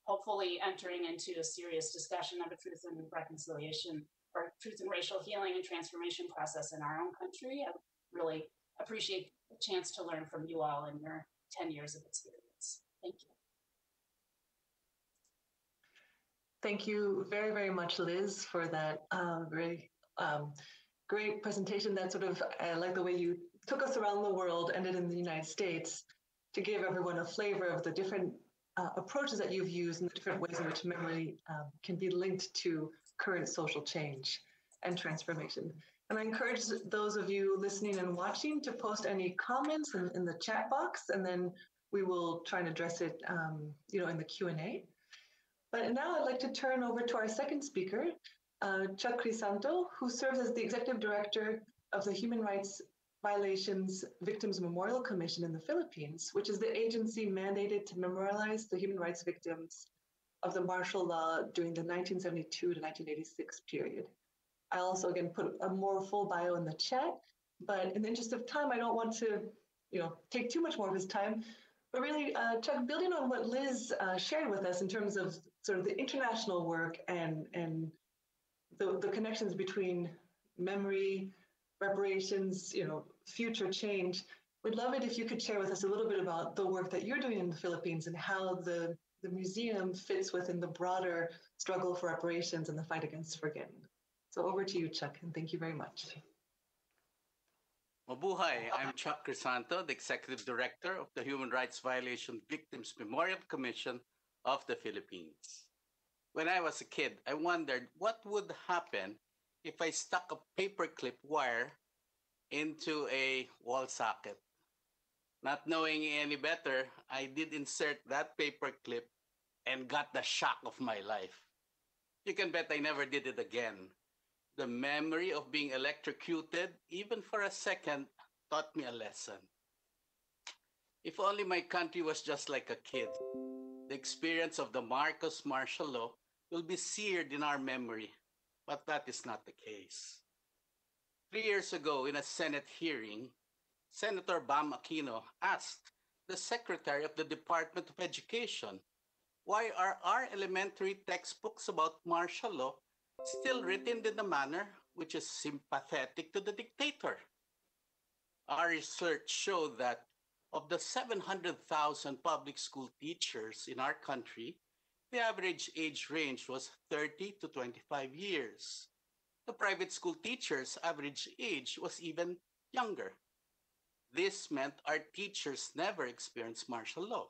hopefully entering into a serious discussion of a truth and reconciliation, or truth and racial healing and transformation process in our own country. I really appreciate the chance to learn from you all in your 10 years of experience. Thank you. Thank you very, very much, Liz, for that very great presentation. That sort of, I like the way you took us around the world, ended in the United States, to give everyone a flavor of the different approaches that you've used and the different ways in which memory can be linked to current social change and transformation. And I encourage those of you listening and watching to post any comments in the chat box, and then we will try and address it in the Q&A. But now I'd like to turn over to our second speaker, Chuck Crisanto, who serves as the Executive Director of the Human Rights Violations Victims Memorial Commission in the Philippines, which is the agency mandated to memorialize the human rights victims of the martial law during the 1972 to 1986 period. I'll also again put a more full bio in the chat, but in the interest of time, I don't want to take too much more of his time. But really, Chuck, building on what Liz shared with us in terms of sort of the international work and the connections between memory, reparations, future change, we'd love it if you could share with us a little bit about the work that you're doing in the Philippines and how the museum fits within the broader struggle for reparations and the fight against forgetting. So over to you, Chuck, and thank you very much. Mabuhay, I'm Chuck Crisanto, the Executive Director of the Human Rights Violation Victims Memorial Commission of the Philippines. When I was a kid, I wondered what would happen if I stuck a paperclip wire into a wall socket. Not knowing any better, I did insert that paperclip and got the shock of my life. You can bet I never did it again. The memory of being electrocuted, even for a second, taught me a lesson. If only my country was just like a kid. The experience of the Marcos martial law will be seared in our memory, but that is not the case. 3 years ago, in a Senate hearing, Senator Bam Aquino asked the Secretary of the Department of Education, why are our elementary textbooks about martial law still written in the manner which is sympathetic to the dictator. Our research showed that of the 700,000 public school teachers in our country, the average age range was 30 to 25 years. The private school teachers' average age was even younger. This meant our teachers never experienced martial law.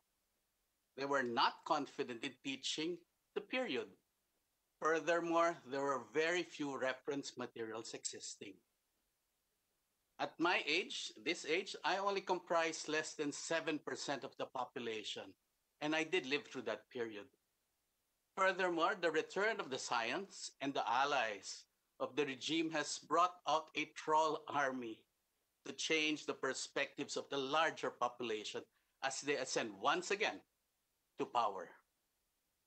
They were not confident in teaching the period. Furthermore, there were very few reference materials existing. At my age, this age, I only comprised less than 7% of the population, and I did live through that period. Furthermore, the return of the science and the allies of the regime has brought out a troll army to change the perspectives of the larger population as they ascend once again to power.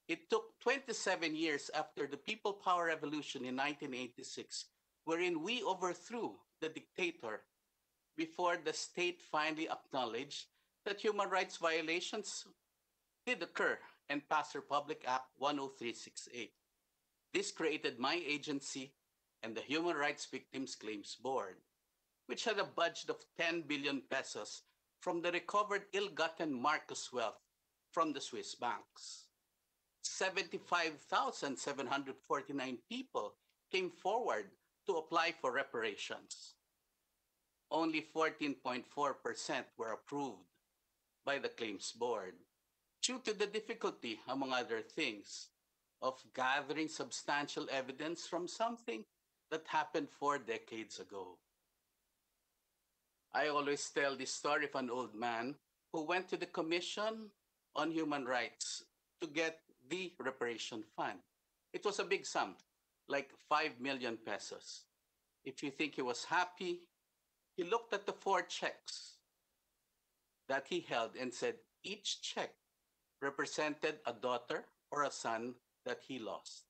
It took 27 years after the People Power Revolution in 1986, wherein we overthrew the dictator, before the state finally acknowledged that human rights violations did occur and passed Republic Act 10368. This created my agency and the Human Rights Victims Claims Board, which had a budget of 10 billion pesos from the recovered ill-gotten Marcos wealth from the Swiss banks. 75,749 people came forward to apply for reparations. Only 14.4% were approved by the Claims Board due to the difficulty, among other things, of gathering substantial evidence from something that happened 4 decades ago. I always tell this story of an old man who went to the Commission on Human Rights to get the reparation fund. It was a big sum, like 5 million pesos. If you think he was happy, he looked at the 4 checks that he held and said each check represented a daughter or a son that he lost.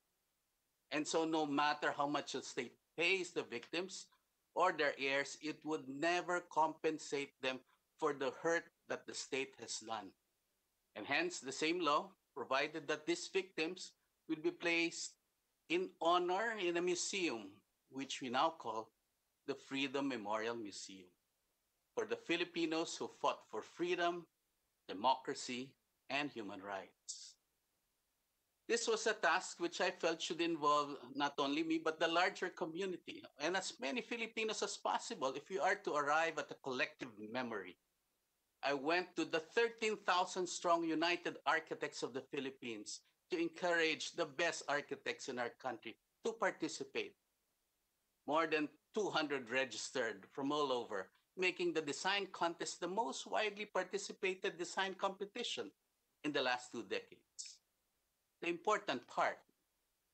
And so no matter how much the state pays the victims or their heirs, it would never compensate them for the hurt that the state has done. And hence, the same law provided that these victims will be placed in honor in a museum, which we now call the Freedom Memorial Museum, for the Filipinos who fought for freedom, democracy, and human rights. This was a task which I felt should involve not only me, but the larger community, and as many Filipinos as possible if we are to arrive at a collective memory. I went to the 13,000-strong United Architects of the Philippines to encourage the best architects in our country to participate. More than 200 registered from all over, making the design contest the most widely participated design competition in the last 2 decades. The important part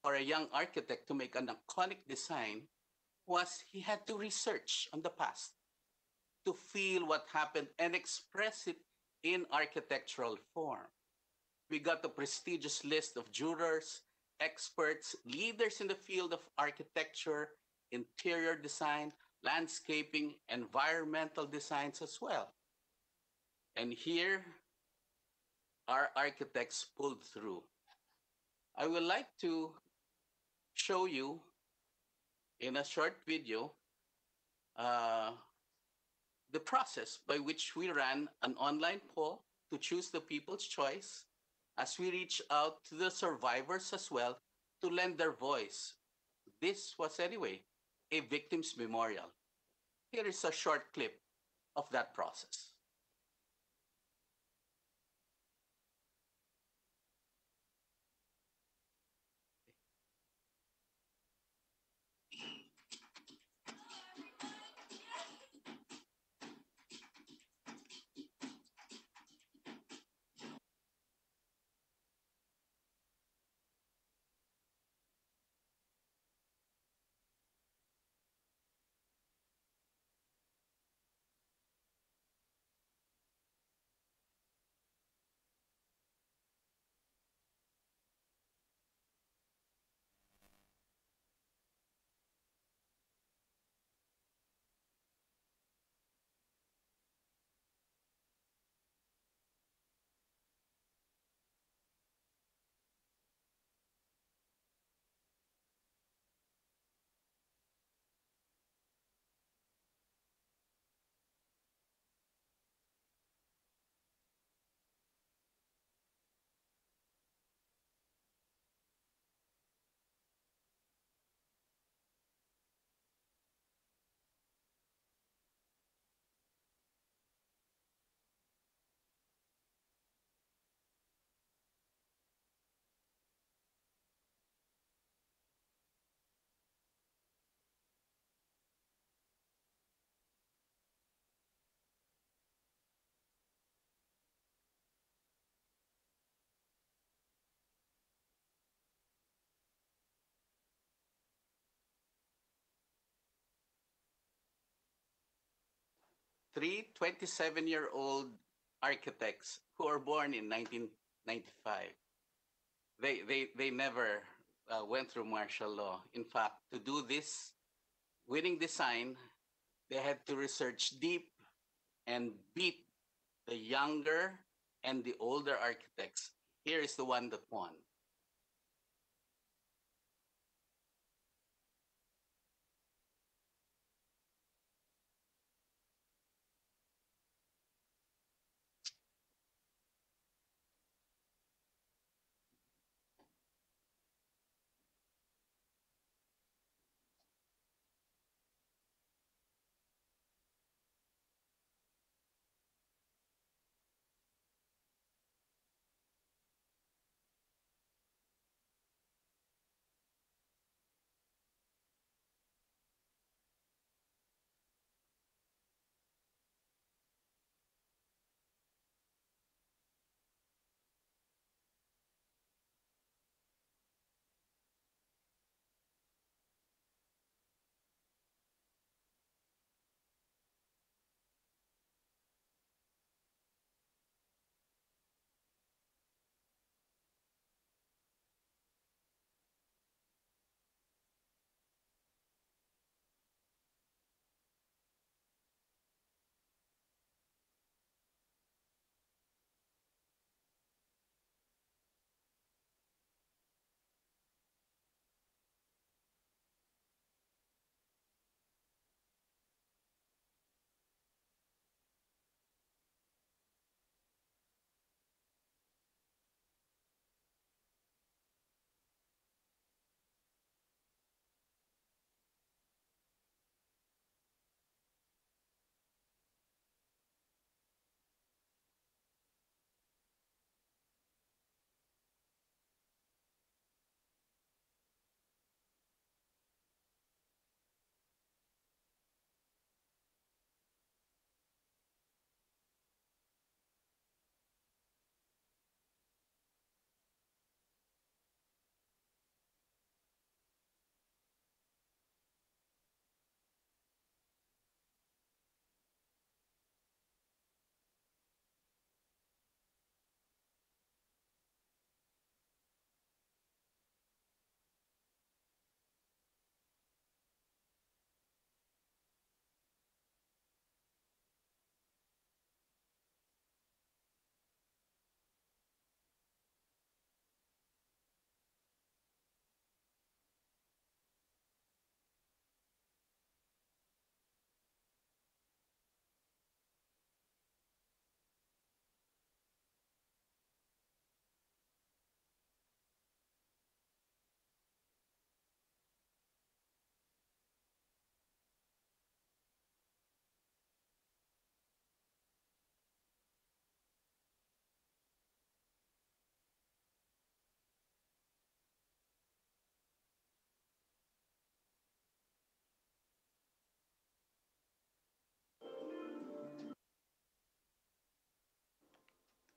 for a young architect to make an iconic design was he had to research on the past, to feel what happened and express it in architectural form. We got a prestigious list of jurors, experts, leaders in the field of architecture, interior design, landscaping, environmental designs as well. And here, our architects pulled through. I would like to show you in a short video the process by which we ran an online poll to choose the people's choice, as we reach out to the survivors as well to lend their voice. This was anyway a victim's memorial. Here is a short clip of that process. three 27-year-old architects who were born in 1995. They never went through martial law. In fact, to do this winning design, they had to research deep and beat the younger and the older architects. Here is the one that won.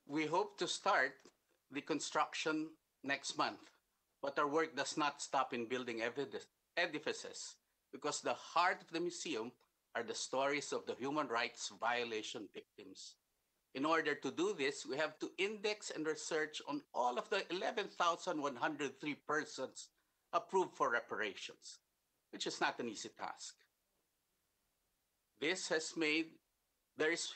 We hope to start the construction next month, but our work does not stop in building edifices because the heart of the museum are the stories of the human rights violation victims. In order to do this, we have to index and research on all of the 11,103 persons approved for reparations, which is not an easy task. This has made,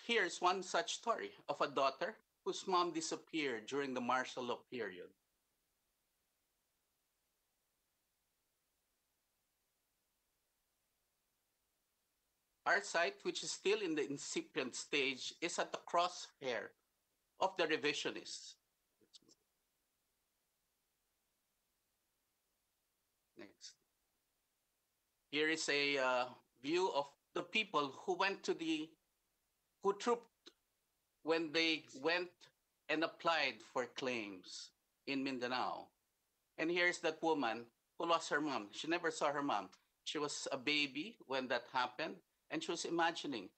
here's one such story of a daughter whose mom disappeared during the martial law period. Our site, which is still in the incipient stage, is at the crosshair of the revisionists. Next. Here is a view of the people who trooped when they went and applied for claims in Mindanao. And here's that woman who lost her mom. She never saw her mom. She was a baby when that happened, and she was imagining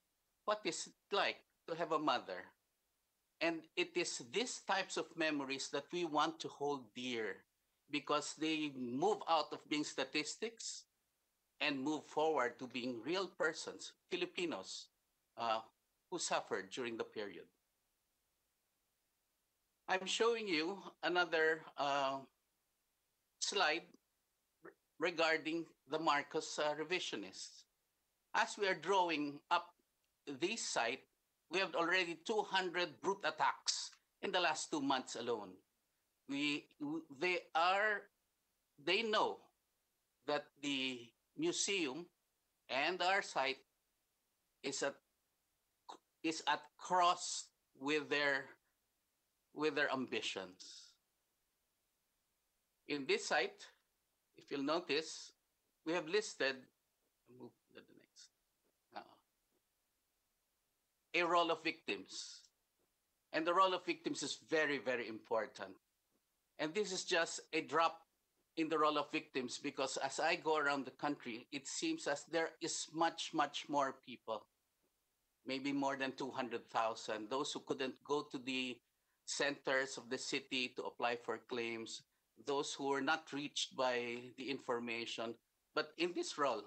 what is it like to have a mother. And it is these types of memories that we want to hold dear because they move out of being statistics and move forward to being real persons, Filipinos, who suffered during the period. I'm showing you another slide regarding the Marcos revisionists. As we are drawing up this site, we have already 200 brute attacks in the last 2 months alone. They know that the museum and our site is at cross with their ambitions. In this site, if you'll notice, we have listed, move to the next, a role of victims. And the role of victims is very, very important. And this is just a drop in the role of victims, because as I go around the country, it seems as there is much, much more people, maybe more than 200,000, those who couldn't go to the centers of the city to apply for claims, those who were not reached by the information. But in this role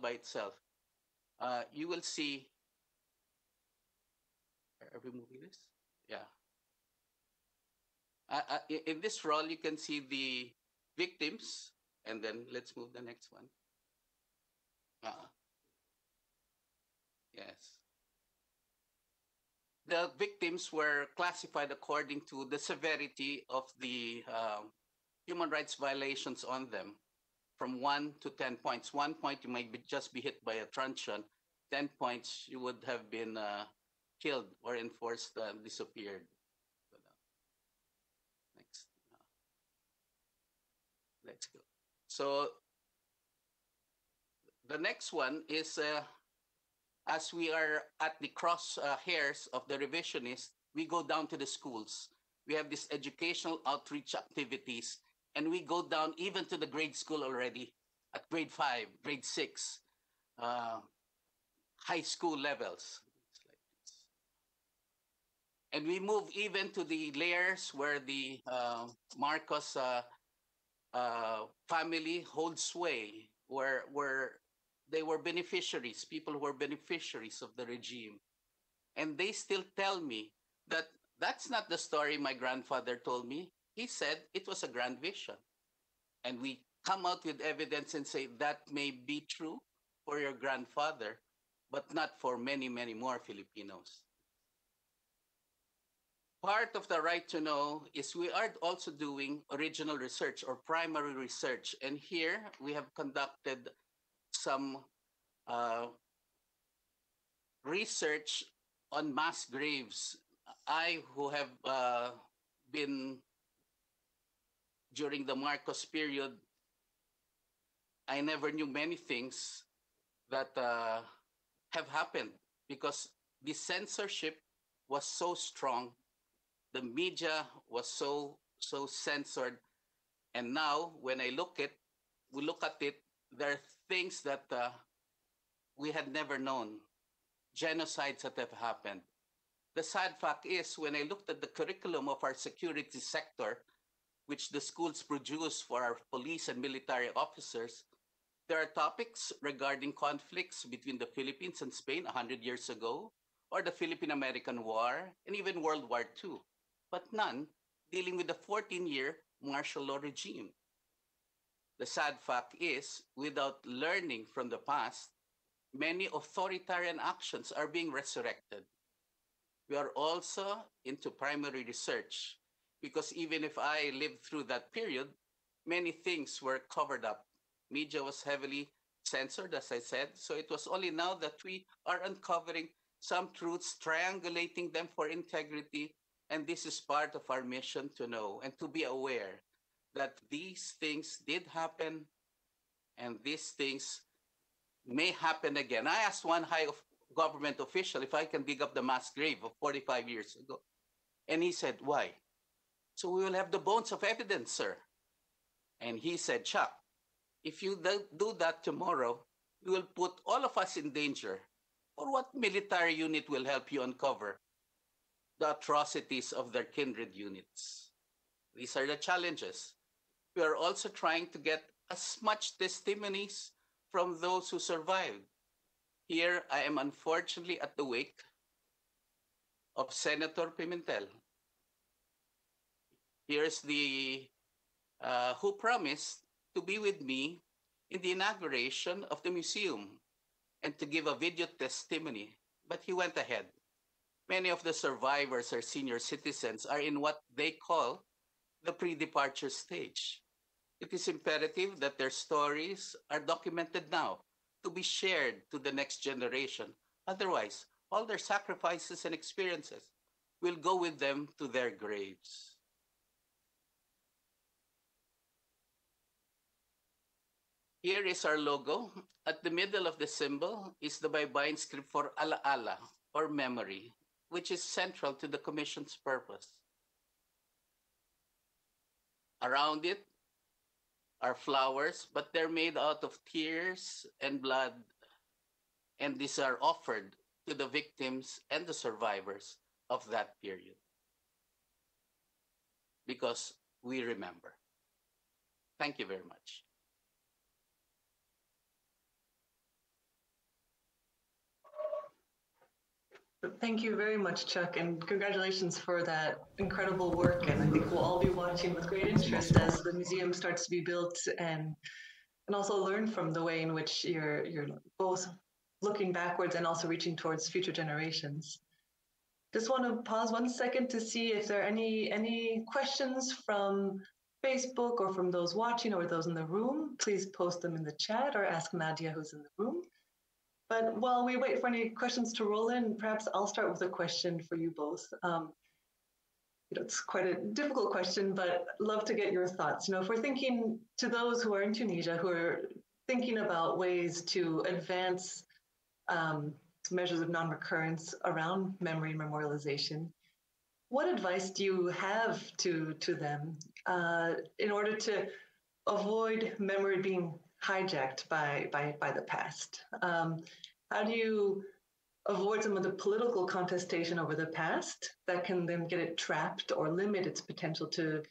by itself, you will see, are we moving this? Yeah. In this role, you can see the victims, and then let's move the next one. Yes. The victims were classified according to the severity of the human rights violations on them, from 1 to 10 points. 1 point, you might just be hit by a truncheon. 10 points, you would have been killed or enforced disappeared. Next. Let's go. So the next one is, as we are at the crosshairs of the revisionists, we go down to the schools. We have these educational outreach activities, and we go down even to the grade school already, at grade 5, grade 6, high school levels. And we move even to the layers where the Marcos family holds sway, where they were beneficiaries, people who were beneficiaries of the regime. And they still tell me that that's not the story my grandfather told me. He said it was a grand vision. And we come out with evidence and say that may be true for your grandfather, but not for many, many more Filipinos. Part of the right to know is we are also doing original research or primary research. And here we have conducted some research on mass graves. I, who have been during the Marcos period, I never knew many things that have happened because the censorship was so strong. The media was so censored. And now when we look at it, there are things that we had never known, genocides that have happened. The sad fact is, when I looked at the curriculum of our security sector, which the schools produce for our police and military officers, there are topics regarding conflicts between the Philippines and Spain 100 years ago, or the Philippine-American War, and even World War II, but none dealing with the 14-year martial law regime. The sad fact is, without learning from the past, many authoritarian actions are being resurrected. We are also into primary research because even if I lived through that period, many things were covered up. Media was heavily censored, as I said, so it was only now that we are uncovering some truths, triangulating them for integrity, and this is part of our mission to know and to be aware that these things did happen and these things may happen again. I asked one high government official if I can dig up the mass grave of 45 years ago. And he said, why? So we will have the bones of evidence, sir. And he said, Chuck, if you do that tomorrow, you will put all of us in danger. Or what military unit will help you uncover the atrocities of their kindred units? These are the challenges. We are also trying to get as much testimonies from those who survived. Here, I am unfortunately at the wake of Senator Pimentel. Here's the who promised to be with me in the inauguration of the museum and to give a video testimony, but he went ahead. Many of the survivors or senior citizens are in what they call the pre-departure stage. It is imperative that their stories are documented now to be shared to the next generation. Otherwise, all their sacrifices and experiences will go with them to their graves. Here is our logo. At the middle of the symbol is the Baybayin script for alaala, or memory, which is central to the Commission's purpose. Around it are flowers, but they're made out of tears and blood, and these are offered to the victims and the survivors of that period, because we remember. Thank you very much. Thank you very much, Chuck, and congratulations for that incredible work. And I think we'll all be watching with great interest as the museum starts to be built, and also learn from the way in which you're both looking backwards and also reaching towards future generations. Just want to pause 1 second to see if there are any questions from Facebook or from those watching or those in the room. Please post them in the chat or ask Nadia, who's in the room. But while we wait for any questions to roll in, perhaps I'll start with a question for you both. It's quite a difficult question, but love to get your thoughts. If we're thinking to those who are in Tunisia, who are thinking about ways to advance measures of non-recurrence around memory and memorialization, what advice do you have to them in order to avoid memory being hijacked by the past? How do you avoid some of the political contestation over the past that can then get it trapped or limit its potential to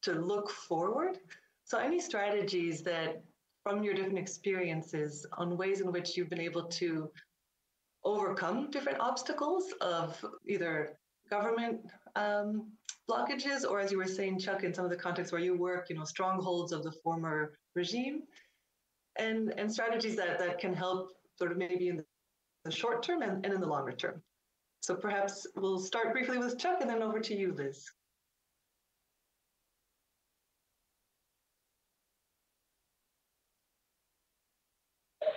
look forward? So any strategies that, from your different experiences, on ways in which you've been able to overcome different obstacles of either government blockages, or, as you were saying, Chuck, in some of the contexts where you work, strongholds of the former regime, and strategies that can help sort of maybe in the short term and in the longer term. So perhaps we'll start briefly with Chuck and then over to you, Liz.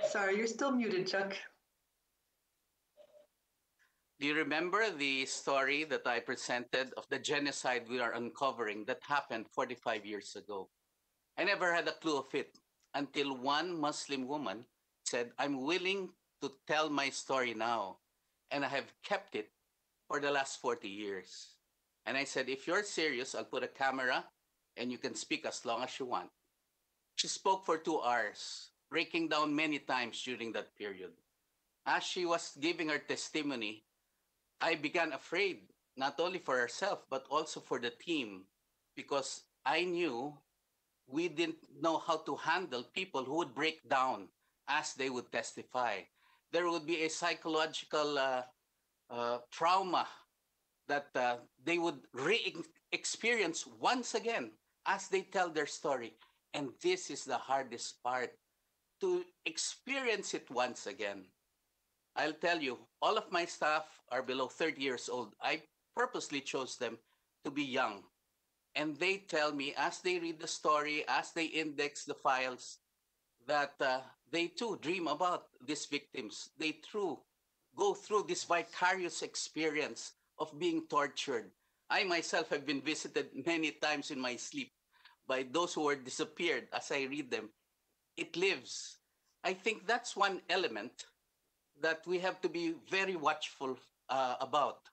Sorry, you're still muted, Chuck. Do you remember the story that I presented of the genocide we are uncovering that happened 45 years ago? I never had a clue of it until one Muslim woman said, "I'm willing to tell my story now, and I have kept it for the last 40 years. And I said, "If you're serious, I'll put a camera and you can speak as long as you want." She spoke for 2 hours, breaking down many times during that period. As she was giving her testimony, I began afraid, not only for herself, but also for the team, because I knew we didn't know how to handle people who would break down as they would testify. There would be a psychological trauma that they would re-experience once again as they tell their story. And this is the hardest part, to experience it once again. I'll tell you, all of my staff are below 30 years old. I purposely chose them to be young. And they tell me, as they read the story, as they index the files, that they too dream about these victims. They too go through this vicarious experience of being tortured. I myself have been visited many times in my sleep by those who were disappeared. As I read them, it lives. I think that's one element that we have to be very watchful about.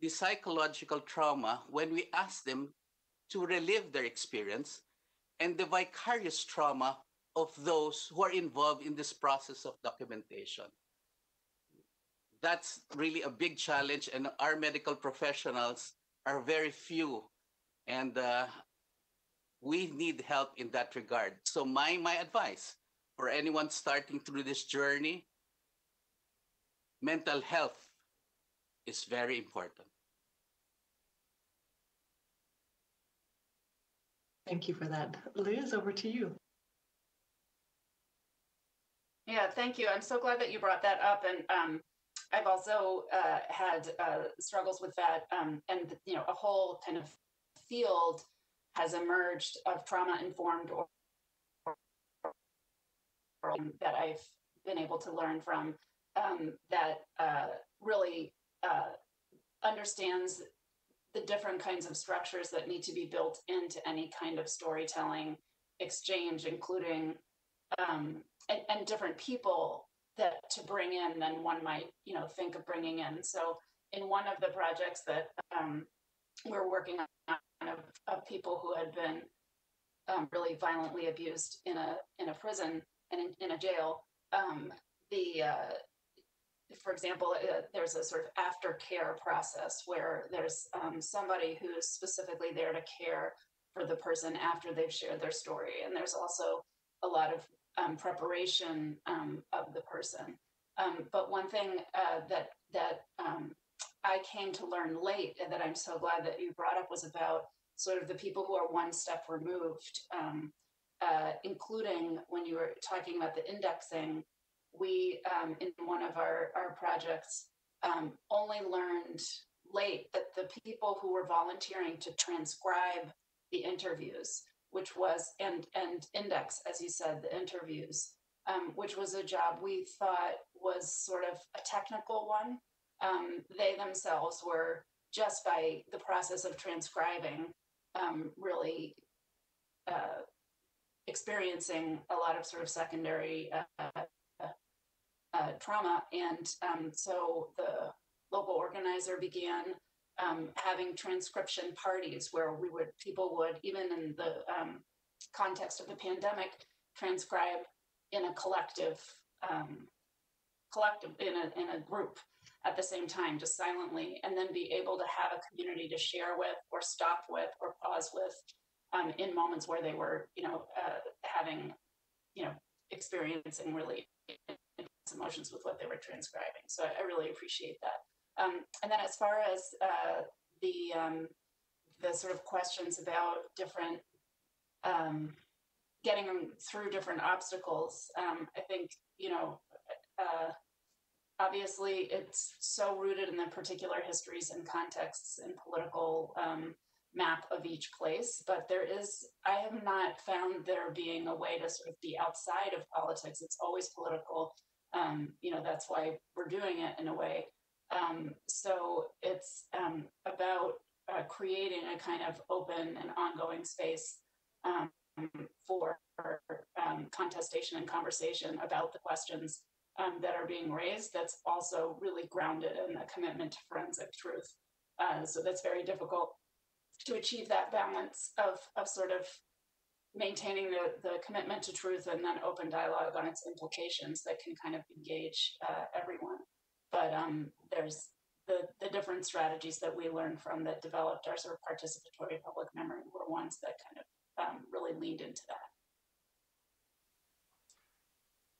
The psychological trauma when we ask them to relive their experience, and the vicarious trauma of those who are involved in this process of documentation. That's really a big challenge, and our medical professionals are very few, and we need help in that regard. So my advice for anyone starting through this journey, mental health is very important. Thank you for that. Liz, over to you. Yeah, thank you. I'm so glad that you brought that up. And I've also had struggles with that. And, you know, a whole kind of field has emerged of trauma-informed or that I've been able to learn from that really understands the different kinds of structures that need to be built into any kind of storytelling exchange, including and different people that to bring in than one might, you know, think of bringing in. So in one of the projects that we're working on of people who had been really violently abused in a prison and in a jail, for example, there's a sort of aftercare process where there's somebody who's specifically there to care for the person after they've shared their story. And there's also a lot of preparation of the person. But one thing that I came to learn late and that I'm so glad that you brought up was about sort of the people who are one step removed, including when you were talking about the indexing. We, in one of our projects, only learned late that the people who were volunteering to transcribe the interviews, which was, and index, as you said, the interviews, which was a job we thought was sort of a technical one. They themselves were, just by the process of transcribing, really experiencing a lot of sort of secondary trauma. And so the local organizer began having transcription parties where people would, even in the context of the pandemic, transcribe in a collective, in a group at the same time, just silently, and then be able to have a community to share with or stop with or pause with in moments where they were, you know, having, you know, experiencing really emotions with what they were transcribing. So I really appreciate that. And then as far as the sort of questions about different, getting them through different obstacles, I think, you know, obviously it's so rooted in the particular histories and contexts and political map of each place, but I have not found there being a way to sort of be outside of politics. It's always political. You know, that's why we're doing it in a way. So it's about creating a kind of open and ongoing space for contestation and conversation about the questions that are being raised, that's also really grounded in a commitment to forensic truth. So that's very difficult to achieve that balance of sort of maintaining the commitment to truth and then open dialogue on its implications that can kind of engage everyone. But there's the different strategies that we learned from that developed our sort of participatory public memory were ones that kind of really leaned into that.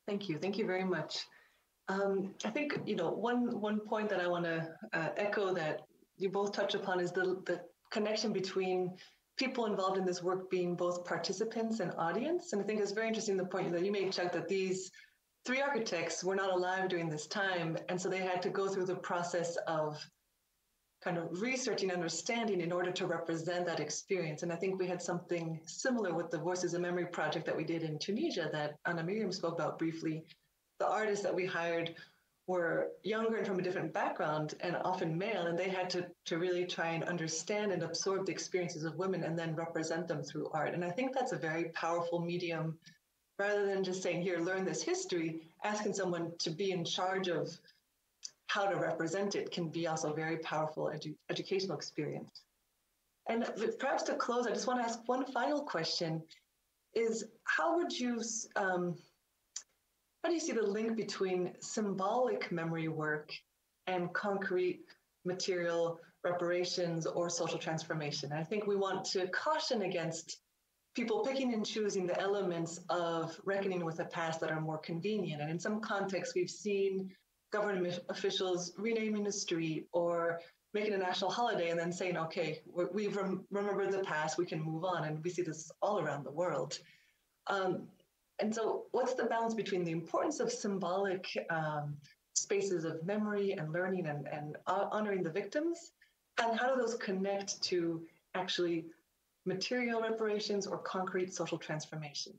Thank you. Thank you very much. I think, you know, one point that I want to echo that you both touch upon is the connection between people involved in this work being both participants and audience. And I think it's very interesting the point that you made, Chuck, that these three architects were not alive during this time. And so they had to go through the process of kind of researching, understanding in order to represent that experience. And I think we had something similar with the Voices of Memory project that we did in Tunisia that Anna Miriam spoke about briefly. The artists that we hired were younger and from a different background and often male, and they had to really try and understand and absorb the experiences of women and then represent them through art. And I think that's a very powerful medium, rather than just saying, here, learn this history, asking someone to be in charge of how to represent it can be also a very powerful educational experience. And perhaps to close, I just want to ask one final question, is how do you see the link between symbolic memory work and concrete material reparations or social transformation? And I think we want to caution against people picking and choosing the elements of reckoning with the past that are more convenient. And in some contexts, we've seen government officials renaming a street or making a national holiday and then saying, okay, we've remembered the past, we can move on. And we see this all around the world. And so what's the balance between the importance of symbolic spaces of memory and learning and honoring the victims? And how do those connect to actually material reparations or concrete social transformation?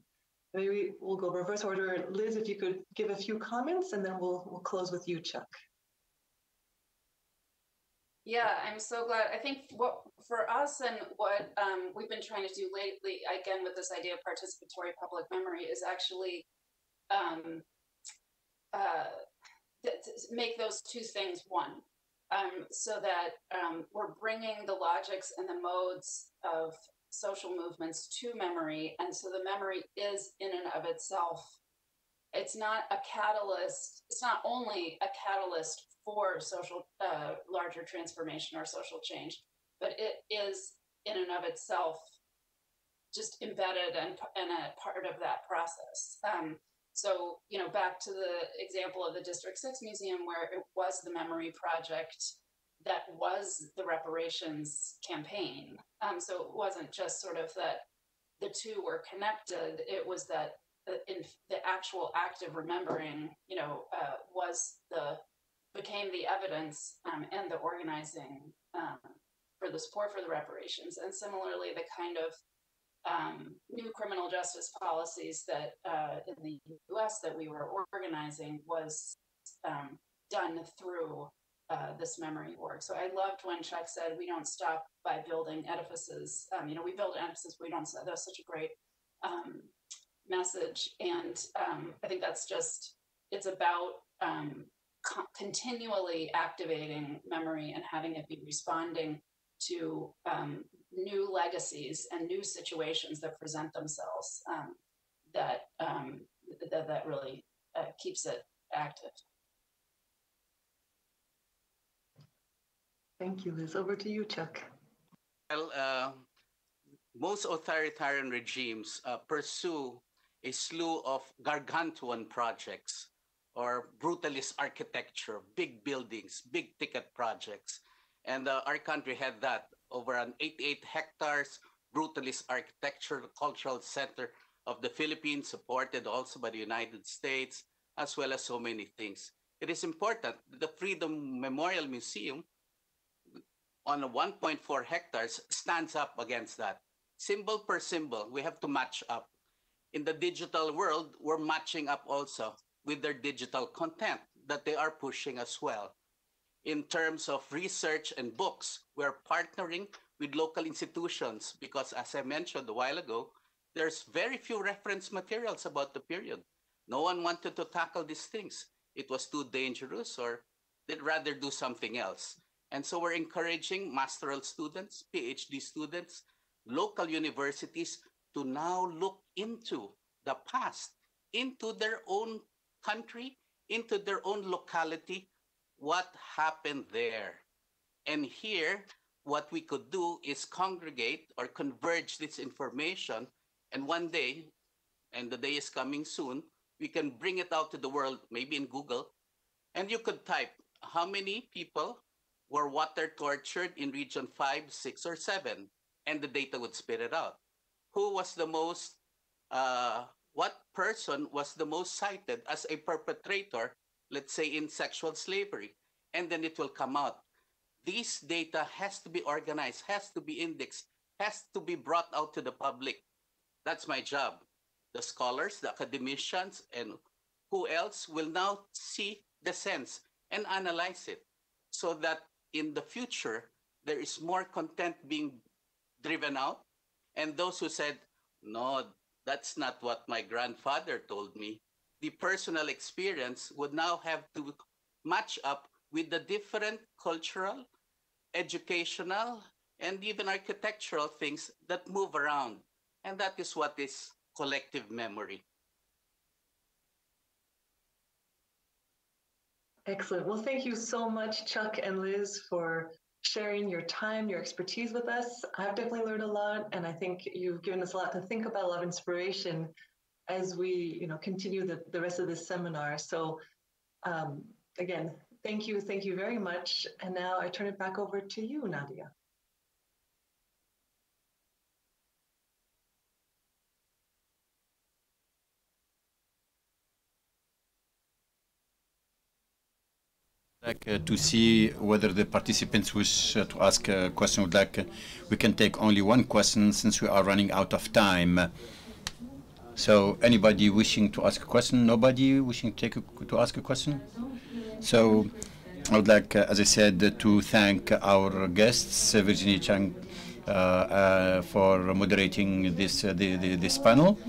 Maybe we'll go reverse order. Liz, if you could give a few comments, and then we'll close with you, Chuck. Yeah, I'm so glad. I think what for us and what we've been trying to do lately, again, with this idea of participatory public memory, is actually make those two things one, so that we're bringing the logics and the modes of social movements to memory. And so the memory is in and of itself, it's not a catalyst, it's not only a catalyst for social, larger transformation or social change, but it is in and of itself just embedded and a part of that process. So, you know, back to the example of the District 6 Museum, where it was the memory project that was the reparations campaign. So it wasn't just sort of that the two were connected, it was that in the actual act of remembering, you know, became the evidence and the organizing for the support for the reparations. And similarly, the kind of new criminal justice policies that in the US that we were organizing was done through this memory work. So I loved when Chuck said, we don't stop by building edifices. You know, we build edifices, we don't stop. That's such a great message. And I think that's just, it's about continually activating memory and having it be responding to new legacies and new situations that present themselves that really keeps it active. Thank you, Liz. Over to you, Chuck. Well, most authoritarian regimes pursue a slew of gargantuan projects or brutalist architecture, big buildings, big ticket projects. And our country had that over an 88 hectares brutalist architecture, cultural center of the Philippines, supported also by the United States, as well as so many things. It is important. The Freedom Memorial Museum on 1.4 hectares stands up against that. Symbol per symbol, we have to match up. In the digital world, we're matching up also with their digital content that they are pushing as well. In terms of research and books, we're partnering with local institutions because, as I mentioned a while ago, there's very few reference materials about the period. No one wanted to tackle these things. It was too dangerous, or they'd rather do something else. And so we're encouraging master's students, PhD students, local universities to now look into the past, into their own country, into their own locality, what happened there. And here, what we could do is congregate or converge this information, and one day, and the day is coming soon, we can bring it out to the world, maybe in Google, and you could type how many people were water tortured in region 5, 6, or 7, and the data would spit it out. Who was the most, what person was the most cited as a perpetrator, let's say in sexual slavery, and then it will come out. This data has to be organized, has to be indexed, has to be brought out to the public. That's my job. The scholars, the academicians, and who else will now see the sense and analyze it so that in the future, there is more content being driven out. And those who said, no, that's not what my grandfather told me, the personal experience would now have to match up with the different cultural, educational, and even architectural things that move around. And that is what is collective memory. Excellent. Well, thank you so much, Chuck and Liz, for sharing your time, your expertise with us. I've definitely learned a lot, and I think you've given us a lot to think about, a lot of inspiration as we, continue the rest of this seminar. So again, thank you very much. And now I turn it back over to you, Nadia. To see whether the participants wish to ask a question. We can take only one question since we are running out of time. So anybody wishing to ask a question? Nobody wishing to ask a question? So I would like, as I said, to thank our guests, Virginie Chang, for moderating this panel.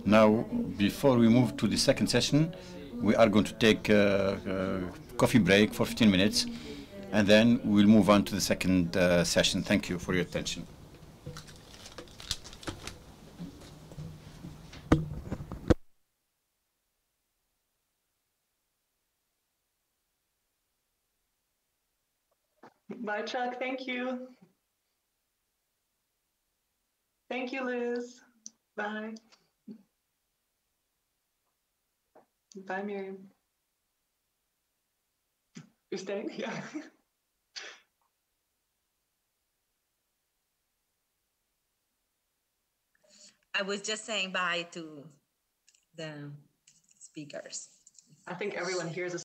Now, before we move to the second session, we are going to take a coffee break for 15 minutes, and then we'll move on to the second session. Thank you for your attention. Bye, Chuck. Thank you. Thank you, Liz. Bye. Bye, Miriam. You're staying? Yeah. I was just saying bye to the speakers. I think everyone hears us.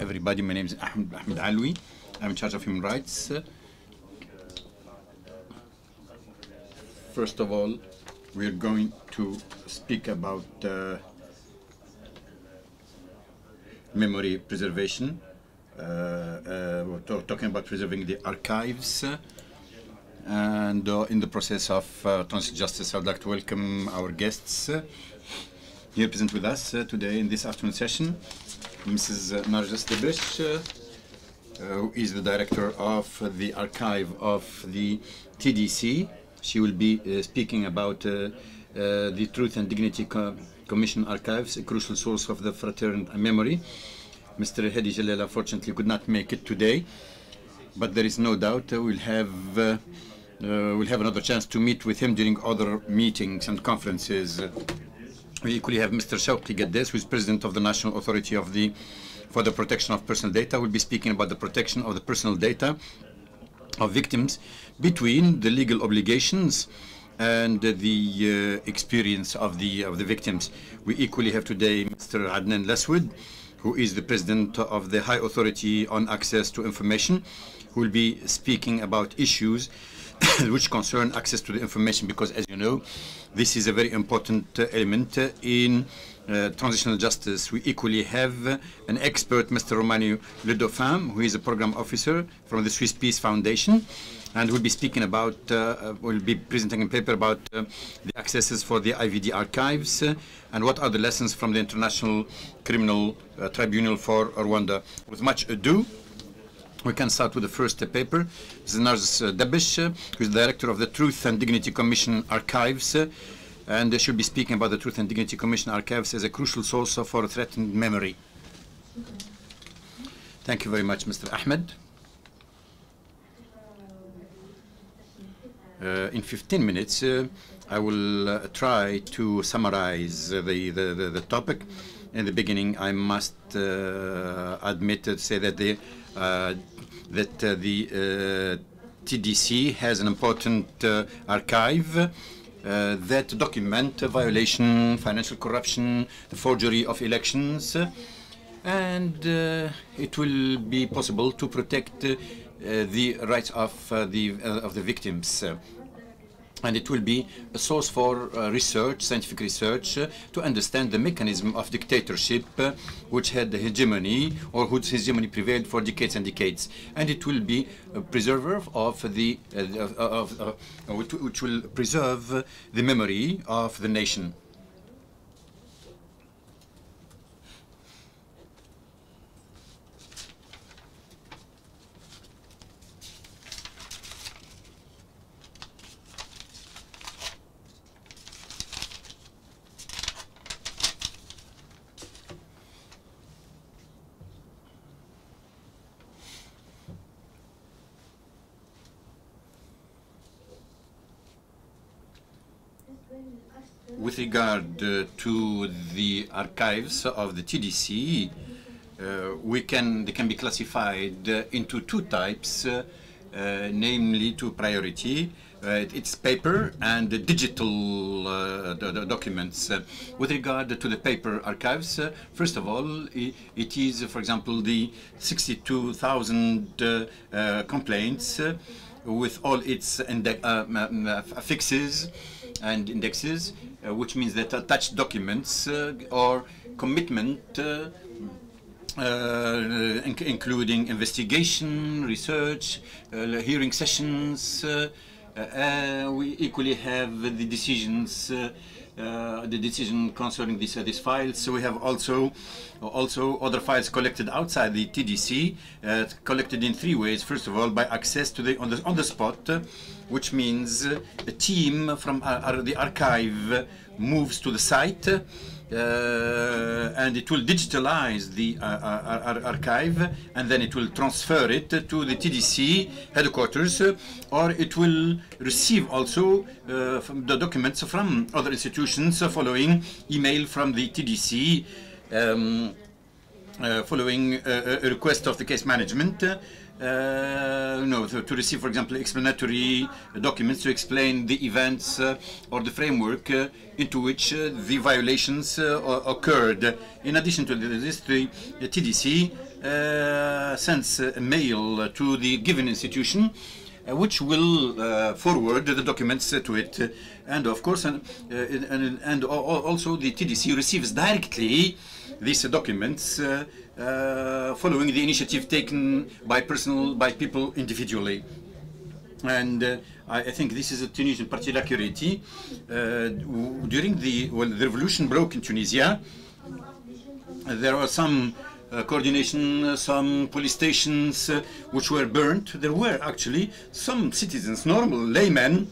everybody. My name is Ahmed Alwi. I'm in charge of human rights. First of all, we're going to speak about memory preservation. We're talking about preserving the archives. And in the process of transitional justice, I would like to welcome our guests here present with us today in this afternoon session. Mrs. Narges Debish, who is the director of the archive of the TDC. She will be speaking about the Truth and Dignity Commission archives, a crucial source of the fraternal memory. Mr. Hedi Jalal unfortunately could not make it today, but there is no doubt we'll have another chance to meet with him during other meetings and conferences. We equally have Mr. Shawqi Gaddes, who is president of the National Authority for the Protection of Personal Data. We'll be speaking about the protection of the personal data of victims between the legal obligations and the experience of the victims. We equally have today Mr. Adnan Laswood, who is the president of the High Authority on Access to Information, who will be speaking about issues which concern access to the information, because, as you know, this is a very important element in transitional justice. We equally have an expert, Mr. Romano Le Dauphin, who is a program officer from the Swiss Peace Foundation, and will be speaking about, will be presenting a paper about the accesses for the IVD archives and what are the lessons from the International Criminal Tribunal for Rwanda. With much ado, we can start with the first paper. This is Narges Debish, who is the director of the Truth and Dignity Commission archives, and they should be speaking about the Truth and Dignity Commission archives as a crucial source for threatened memory. Thank you very much, Mr. Ahmed. In 15 minutes, I will try to summarize the topic. In the beginning, I must admit to say that the TDC has an important archive that document violation, financial corruption, the forgery of elections, and it will be possible to protect the rights of the victims. And it will be a source for research, scientific research, to understand the mechanism of dictatorship which had the hegemony, or whose hegemony prevailed for decades and decades. And it will be a preserver of which will preserve the memory of the nation. With regard to the archives of the TDC, they can be classified into two types, namely two priority. It's paper and digital documents. With regard to the paper archives, first of all, it is, for example, the 62,000 complaints with all its affixes and indexes, which means that attached documents or commitment, including investigation, research, hearing sessions. We equally have the decisions, the decision concerning these files. So we have also other files collected outside the TDC, collected in three ways. First of all, by access to on the spot, which means a team from the archive moves to the site, and it will digitalize the archive, and then it will transfer it to the TDC headquarters, or it will receive also the documents from other institutions following email from the TDC, following a request of the case management. To receive, for example, explanatory documents to explain the events or the framework into which the violations occurred. In addition to this, the TDC sends a mail to the given institution, which will forward the documents to it. And of course, and also the TDC receives directly these documents following the initiative taken by people individually. And I think this is a Tunisian particularity. During the revolution broke in Tunisia, there were some coordination, some police stations which were burnt. There were actually some citizens, normal laymen,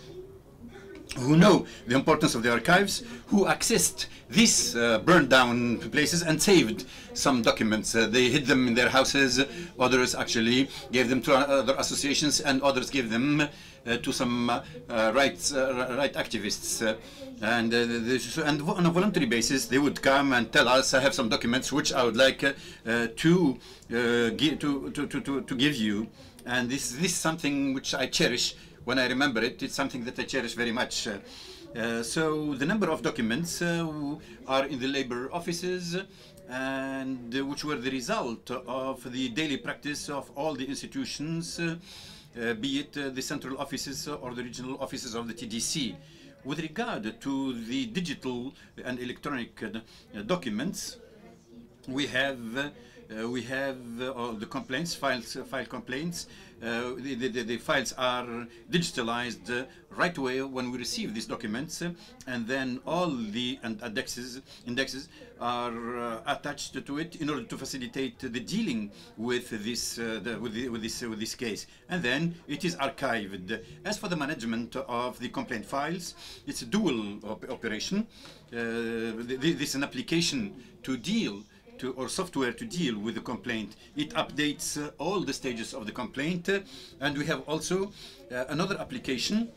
who know the importance of the archives, who accessed these burned down places and saved some documents. They hid them in their houses, others actually gave them to other associations, and others gave them to some right activists. And on a voluntary basis, they would come and tell us, I have some documents which I would like to give you. And this is something which I cherish. When I remember it, it's something that I cherish very much. So the number of documents are in the labor offices, and which were the result of the daily practice of all the institutions, be it the central offices or the regional offices of the TDC. With regard to the digital and electronic documents, we have all the complaints, file complaints. The files are digitalized right away when we receive these documents, and then all the indexes are attached to it in order to facilitate the dealing with this with this case. And then it is archived. As for the management of the complaint files, it's a dual operation. This is an application to deal or software to deal with the complaint. It updates all the stages of the complaint, and we have also another application,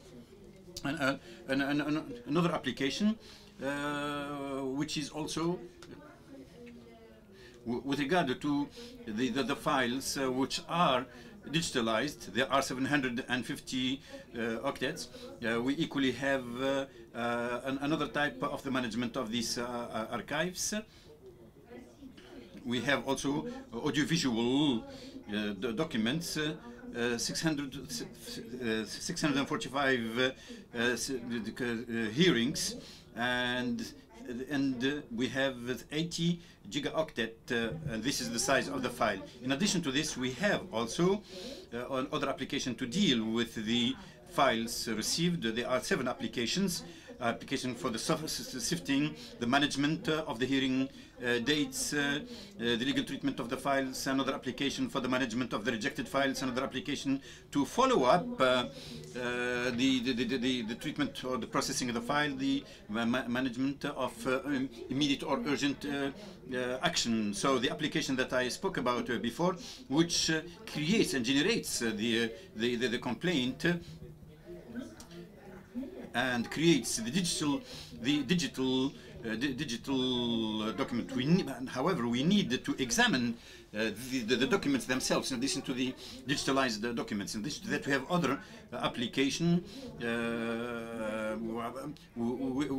which is also with regard to the files which are digitalized. There are 750 octets. We equally have another type of the management of these archives. We have also audiovisual documents, 645 hearings, and we have 80 gigaoctet, and this is the size of the file. In addition to this, we have also another application to deal with the files received. There are 7 applications. Application for the sifting, the management of the hearing dates, the legal treatment of the files, another application for the management of the rejected files, another application to follow up the treatment or the processing of the file, the management of immediate or urgent action. So the application that I spoke about before, which creates and generates the complaint, and creates the digital document. However, we need to examine the documents themselves in addition to the digitalized documents. In addition to that, we have other application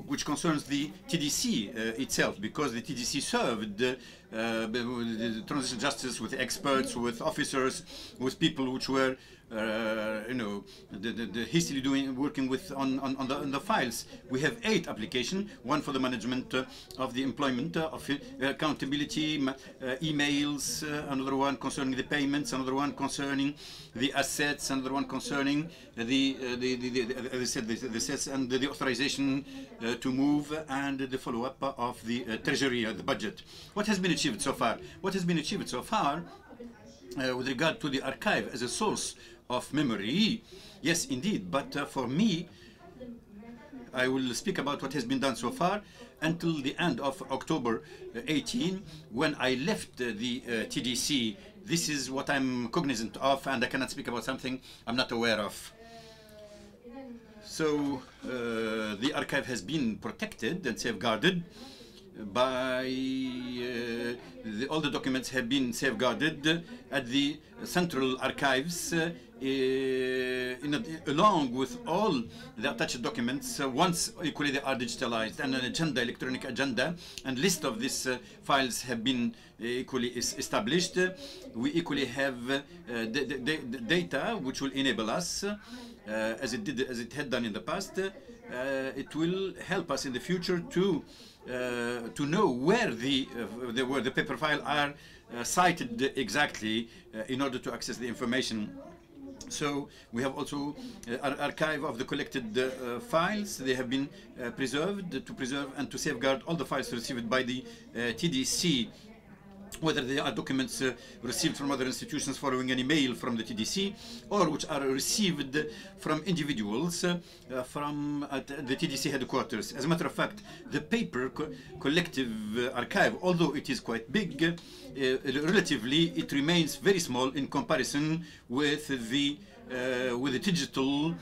which concerns the TDC itself, because the TDC served the transitional justice with experts, with officers, with people which were hastily working with on the files. We have 8 applications: one for the management of the employment, of accountability, emails, another one concerning the payments, another one concerning the assets, another one concerning the assets and the authorization to move, and the follow-up of the treasury, the budget. What has been achieved so far? What has been achieved so far with regard to the archive as a source of memory? Yes, indeed. But for me, I will speak about what has been done so far until the end of October 18, when I left the TDC. This is what I'm cognizant of, and I cannot speak about something I'm not aware of. So the archive has been protected and safeguarded by all the documents have been safeguarded at the central archives along with all the attached documents, once equally they are digitalized, and an agenda, electronic agenda, and list of these files have been equally established, we equally have the data which will enable us, as it had done in the past. It will help us in the future to know where the paper file are cited exactly in order to access the information. So we have also an archive of the collected files. They have been preserved to preserve and to safeguard all the files received by the TDC, whether they are documents received from other institutions following an email from the TDC, or which are received from individuals from the TDC headquarters. As a matter of fact, the paper collective archive, although it is quite big, relatively it remains very small in comparison with the digital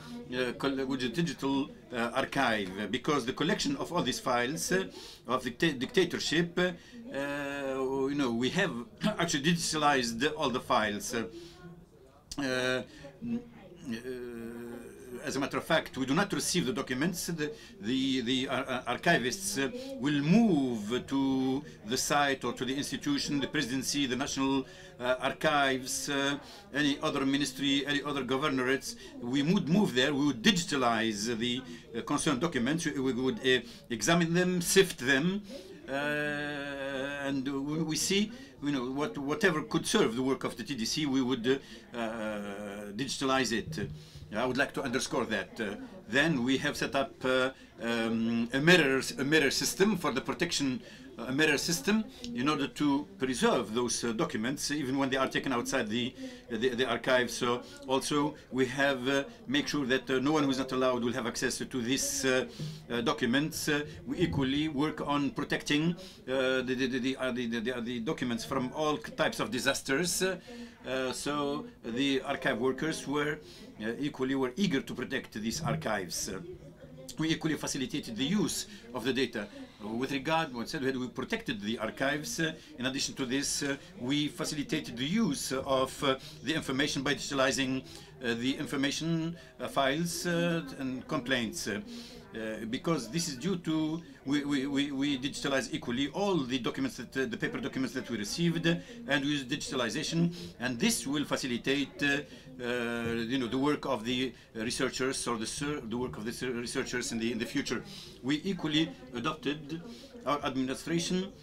archive, because the collection of all these files of the dictatorship, we have actually digitalized all the files. As a matter of fact, we do not receive the documents. The archivists will move to the site or to the institution, the presidency, the national archives, any other ministry, any other governorates. We would move there. We would digitalize the concerned documents. We would examine them, sift them, and we see, whatever could serve the work of the TDC, we would digitalize it. I would like to underscore that. Then we have set up a mirror system for the protection, a mirror system in order to preserve those documents even when they are taken outside the archive. So also we have make sure that no one who is not allowed will have access to these documents. We equally work on protecting the documents from all types of disasters. So the archive workers were eager to protect these archives. We equally facilitated the use of the data. With regard, we protected the archives. In addition to this, we facilitated the use of the information by digitalizing the information files and complaints. Because this is due to, we digitalize equally all the documents, the paper documents that we received, and we use digitalization, and this will facilitate the work of the researchers, or the work of the researchers in the future. We equally adopted our administration.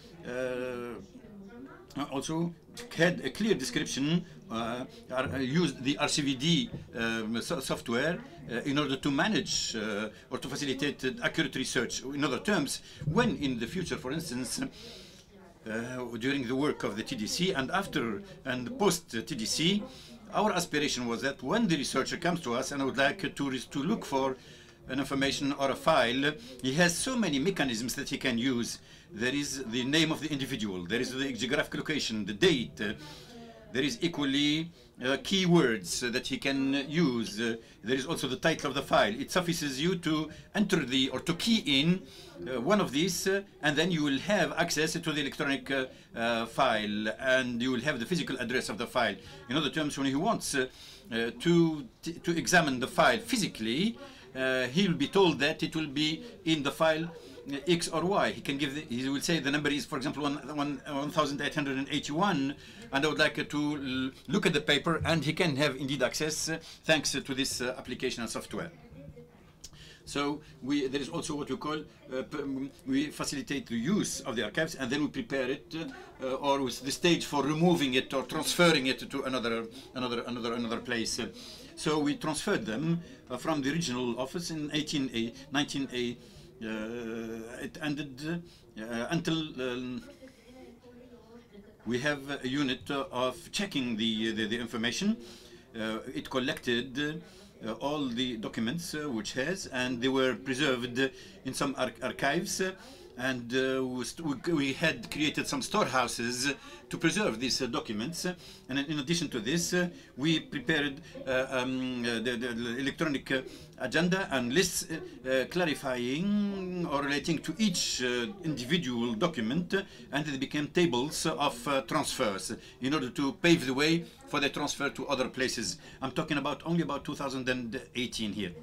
Also had a clear description, used the RCVD software in order to manage or to facilitate accurate research. In other terms, when in the future, for instance, during the work of the TDC and after and post TDC, our aspiration was that when the researcher comes to us and would like to look for an information or a file, he has so many mechanisms that he can use. There is the name of the individual, there is the geographic location, the date, there is equally keywords that he can use. There is also the title of the file. It suffices you to enter or to key in one of these, and then you will have access to the electronic file, and you will have the physical address of the file. In other terms, when he wants to examine the file physically, he will be told that it will be in the file X or Y. He can give. He will say the number is, for example, 1881, and I would like to look at the paper, and he can have indeed access thanks to this application and software. So there is also what we call we facilitate the use of the archives, and then we prepare it, or with the stage for removing it or transferring it to another place. So we transferred them from the regional office in 1980. It ended until we have a unit of checking the information. It collected all the documents which has, and they were preserved in some archives, and we had created some storehouses to preserve these documents. And in addition to this, we prepared the electronic agenda and lists clarifying or relating to each individual document, and they became tables of transfers in order to pave the way for the transfer to other places. I'm talking about only about 2018 here.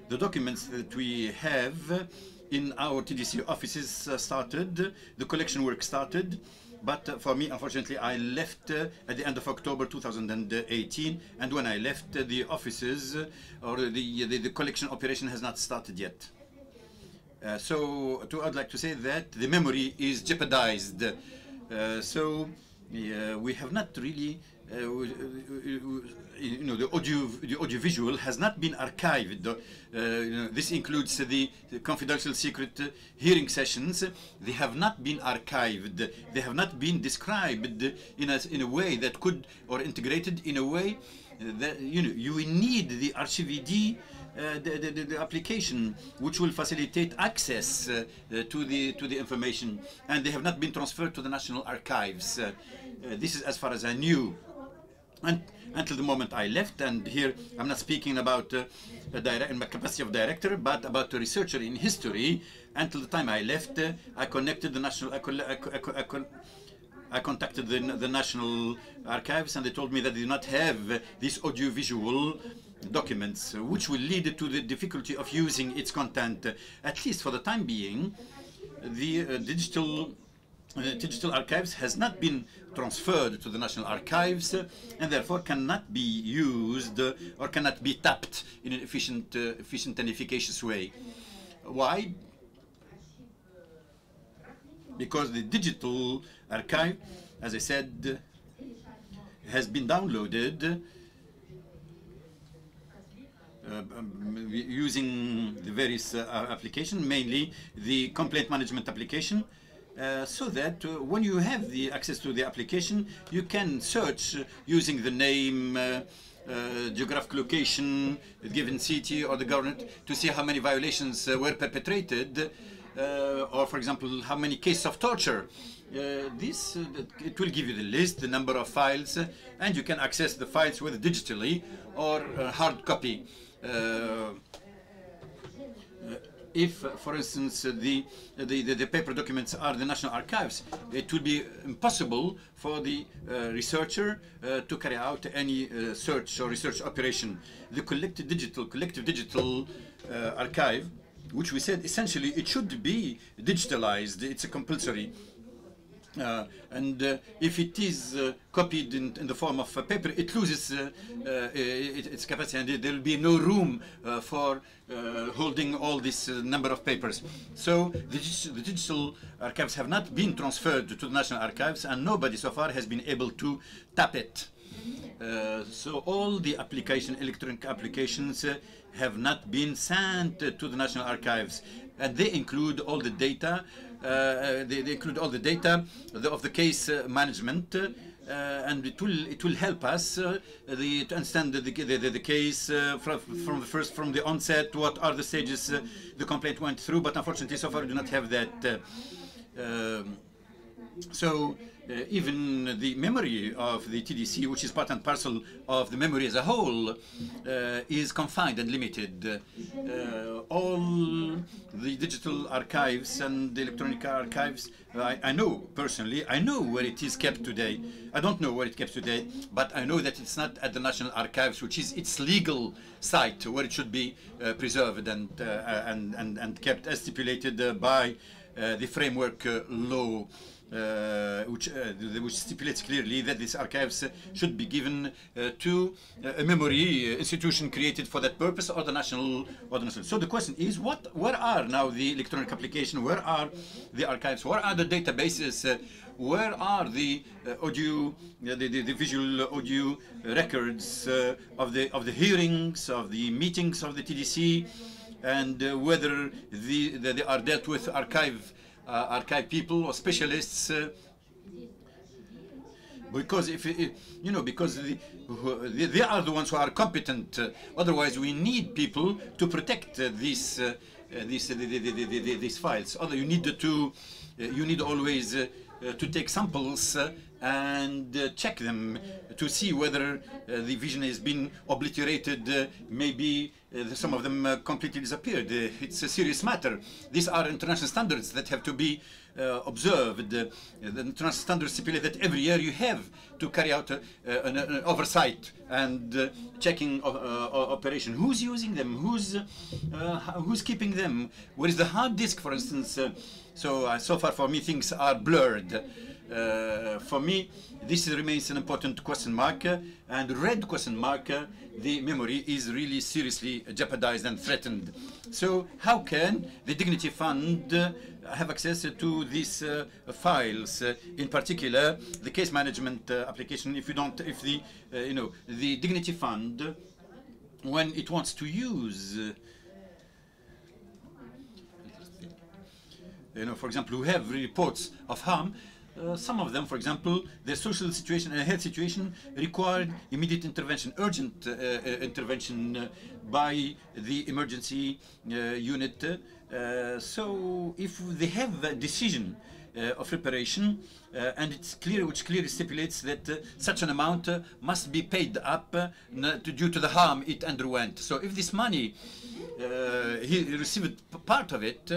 The documents that we have in our TDC offices started, the collection work started, but for me, unfortunately, I left at the end of October 2018, and when I left the offices, or the collection operation has not started yet. I'd like to say that the memory is jeopardized. We have not really, the audiovisual has not been archived. This includes the confidential secret hearing sessions. They have not been archived. They have not been described in a way that could, or integrated in a way that, you need the RCVD, the application, which will facilitate access to the information, and they have not been transferred to the National Archives. This is as far as I knew. And until the moment I left, and here I'm not speaking about in my capacity of director, but about a researcher in history. Until the time I left, I connected the national. I contacted the National Archives, and they told me that they do not have these audiovisual documents, which will lead to the difficulty of using its content. At least for the time being, the digital archives has not been transferred to the National Archives, and therefore cannot be used or cannot be tapped in an efficient and efficacious way. Why? Because the digital archive, as I said, has been downloaded using the various applications, mainly the complaint management application, so that when you have the access to the application, you can search using the name, geographical location, a given city or the government, to see how many violations were perpetrated, or for example, how many cases of torture. It will give you the list, the number of files, and you can access the files whether digitally or hard copy. If, for instance, the paper documents are the National Archives, it will be impossible for the researcher to carry out any search or research operation. The collective digital archive, which we said essentially it should be digitalized, it's a compulsory. And if it is copied in the form of paper, it loses its capacity, and there will be no room for holding all this number of papers. So the digital archives have not been transferred to the National Archives, and nobody so far has been able to tap it. So all the electronic applications have not been sent to the National Archives, and they include all the data. They include all the data of the case management, and it will help us to understand the case from the onset. What are the stages the complaint went through? But unfortunately, so far we do not have that. Even the memory of the TDC, which is part and parcel of the memory as a whole, is confined and limited. All the digital archives and the electronic archives, I know personally, I know where it is kept today. I don't know where it's kept today, but I know that it's not at the National Archives, which is its legal site where it should be preserved and kept as stipulated by the framework law. Which stipulates clearly that these archives should be given to a memory institution created for that purpose, or the national. So the question is, where are now the electronic application? Where are the archives? Where are the databases? Where are the audio, the visual audio records of the hearings, of the meetings of the TDC, and whether they are dealt with archive people or specialists, because because they are the ones who are competent. Otherwise, we need people to protect these these files. Although you need always to take samples and check them to see whether the vision has been obliterated. Maybe some of them completely disappeared. It's a serious matter. These are international standards that have to be observed. The international standards stipulate that every year you have to carry out an oversight and checking operation. Who's using them? Who's keeping them? Where is the hard disk, for instance? So far for me things are blurred. For me, this remains an important question mark, and red question mark, the memory is really seriously jeopardized and threatened. So how can the Dignity Fund have access to these files, in particular the case management application? If the the Dignity Fund, when it wants to use for example, we have reports of harm. Some of them, for example, their social situation and health situation required immediate intervention, urgent intervention by the emergency unit. So if they have a decision of reparation, and it's clear, which clearly stipulates that such an amount must be paid up due to the harm it underwent. So if this money, he received part of it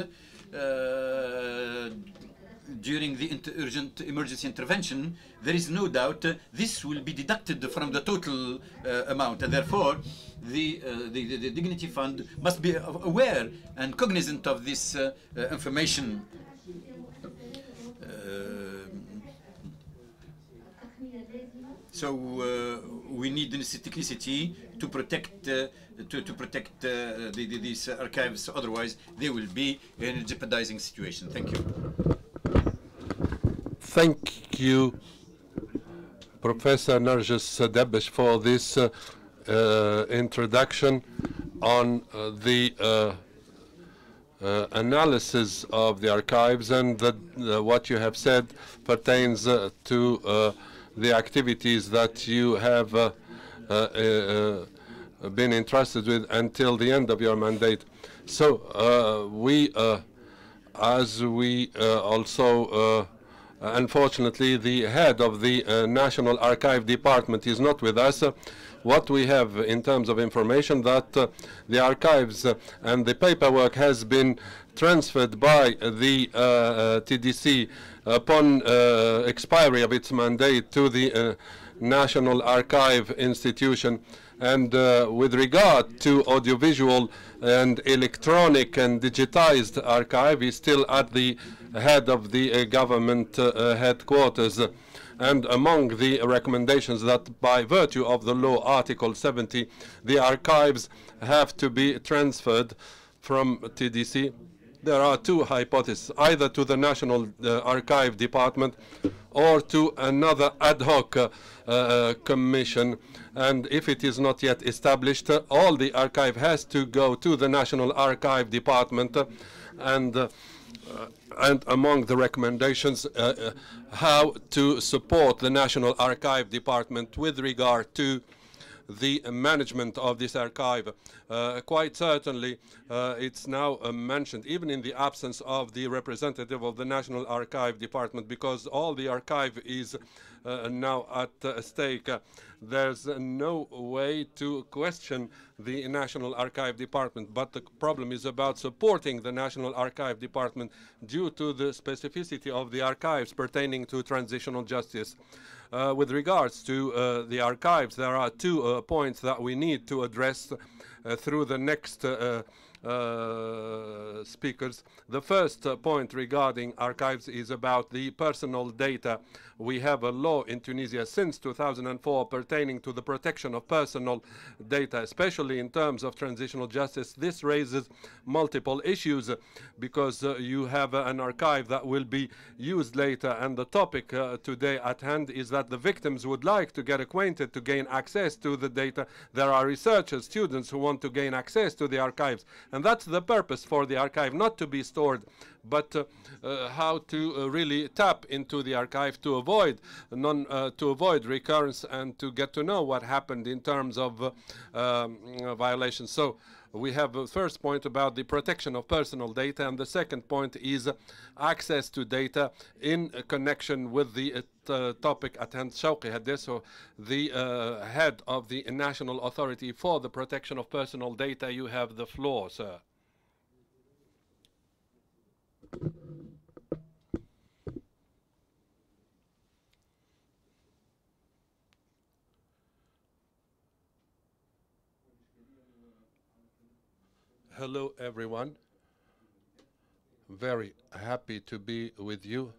during the urgent emergency intervention, there is no doubt this will be deducted from the total amount, and therefore the Dignity Fund must be aware and cognizant of this information. So we need this technicity to protect these archives. Otherwise, they will be in a jeopardizing situation. Thank you. Thank you, Professor Narges Debesh, for this introduction on the analysis of the archives, and what you have said pertains to the activities that you have been entrusted with until the end of your mandate. So as we also unfortunately, the head of the National Archive Department is not with us. What we have in terms of information, that the archives and the paperwork has been transferred by the TDC upon expiry of its mandate to the National Archive Institution. And with regard to audiovisual and electronic and digitized archive, is still at the head of the government headquarters. And among the recommendations that by virtue of the law, Article 70, the archives have to be transferred from TDC, there are two hypotheses: either to the National Archive Department or to another ad hoc commission. And if it is not yet established, all the archive has to go to the National Archive Department. And among the recommendations, how to support the National Archive Department with regard to the management of this archive. Quite certainly, it's now mentioned, even in the absence of the representative of the National Archive Department, because all the archive is now at stake. There's no way to question the National Archive Department, but the problem is about supporting the National Archive Department due to the specificity of the archives pertaining to transitional justice. With regards to the archives, there are two points that we need to address through the next speakers. The first point regarding archives is about the personal data. We have a law in Tunisia since 2004 pertaining to the protection of personal data, especially in terms of transitional justice. This raises multiple issues because you have an archive that will be used later, and the topic today at hand is that the victims would like to get acquainted to gain access to the data. There are researchers, students who want to gain access to the archives, and that's the purpose for the archive, not to be stored but how to really tap into the archive to avoid recurrence and to get to know what happened in terms of violations. So we have a first point about the protection of personal data, and the second point is access to data in connection with the topic at hand. Shawqi Hadeso, the head of the National Authority for the Protection of Personal Data. You have the floor, sir. Hello, everyone. Very happy to be with you.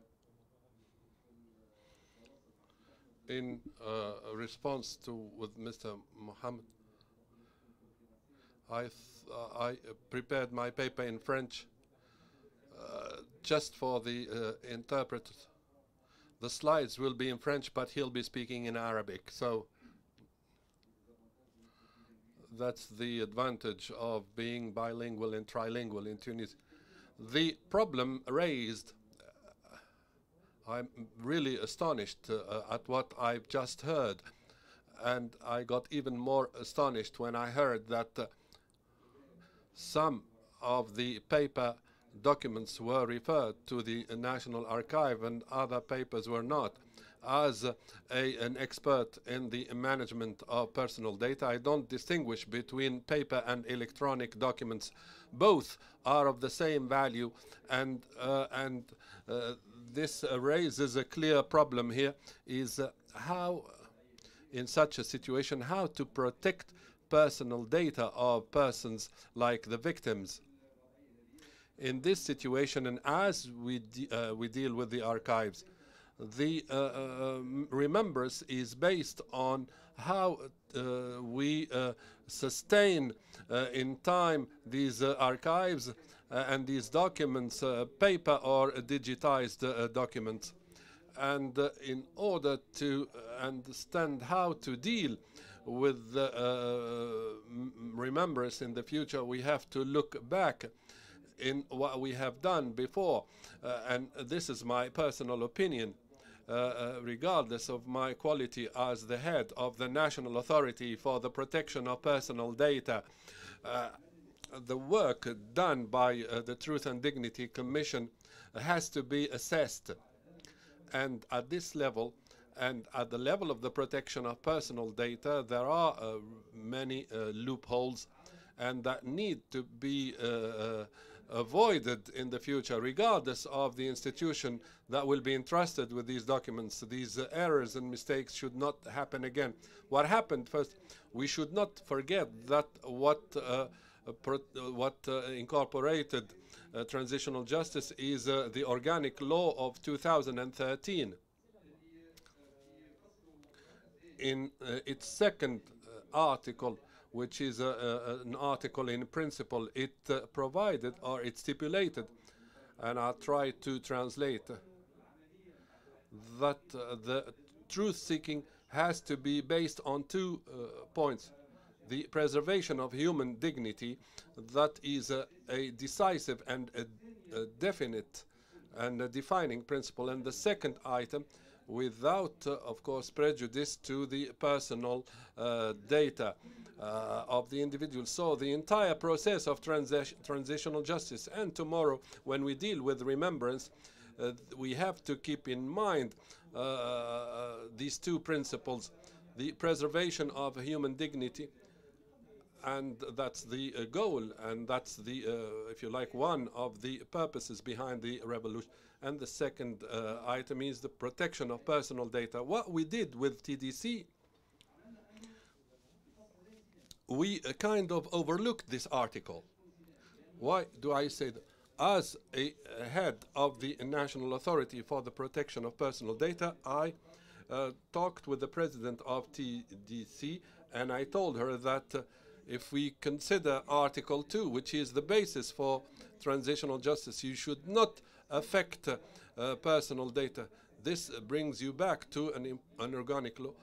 In response to with Mr. Mohammed, I prepared my paper in French just for the interpreters. The slides will be in French, but he'll be speaking in Arabic. So that's the advantage of being bilingual and trilingual in Tunis. The problem raised, I'm really astonished at what I've just heard. And I got even more astonished when I heard that some of the paper documents were referred to the National Archive and other papers were not. As an expert in the management of personal data, I don't distinguish between paper and electronic documents. Both are of the same value, and this raises a clear problem here, is how, in such a situation, how to protect personal data of persons like the victims. In this situation, and as we deal with the archives, the remembrance is based on how we sustain in time these archives and these documents, paper or digitized documents. And in order to understand how to deal with remembrance in the future, we have to look back in what we have done before. And this is my personal opinion. Regardless of my quality as the head of the National Authority for the Protection of Personal Data, the work done by the Truth and Dignity Commission has to be assessed. And at this level, and at the level of the protection of personal data, there are many loopholes, and that need to be avoided in the future, regardless of the institution that will be entrusted with these documents. These errors and mistakes should not happen again. What happened first, we should not forget that what incorporated transitional justice is the organic law of 2013. In its second article, which is an article in principle, it provided, or it stipulated, and I'll try to translate, that the truth-seeking has to be based on two points. The preservation of human dignity, that is a decisive and a definite and a defining principle. And the second item, without, of course, prejudice to the personal data of the individual. So the entire process of transitional justice, and tomorrow when we deal with remembrance, we have to keep in mind these two principles: the preservation of human dignity, and that's the goal, and that's the, if you like, one of the purposes behind the revolution. And the second item is the protection of personal data. What we did with TDC, we kind of overlooked this article. Why do I say that? As a head of the National Authority for the Protection of Personal Data, I talked with the president of TDC, and I told her that if we consider Article 2, which is the basis for transitional justice, you should not affect personal data. This brings you back to an organic law,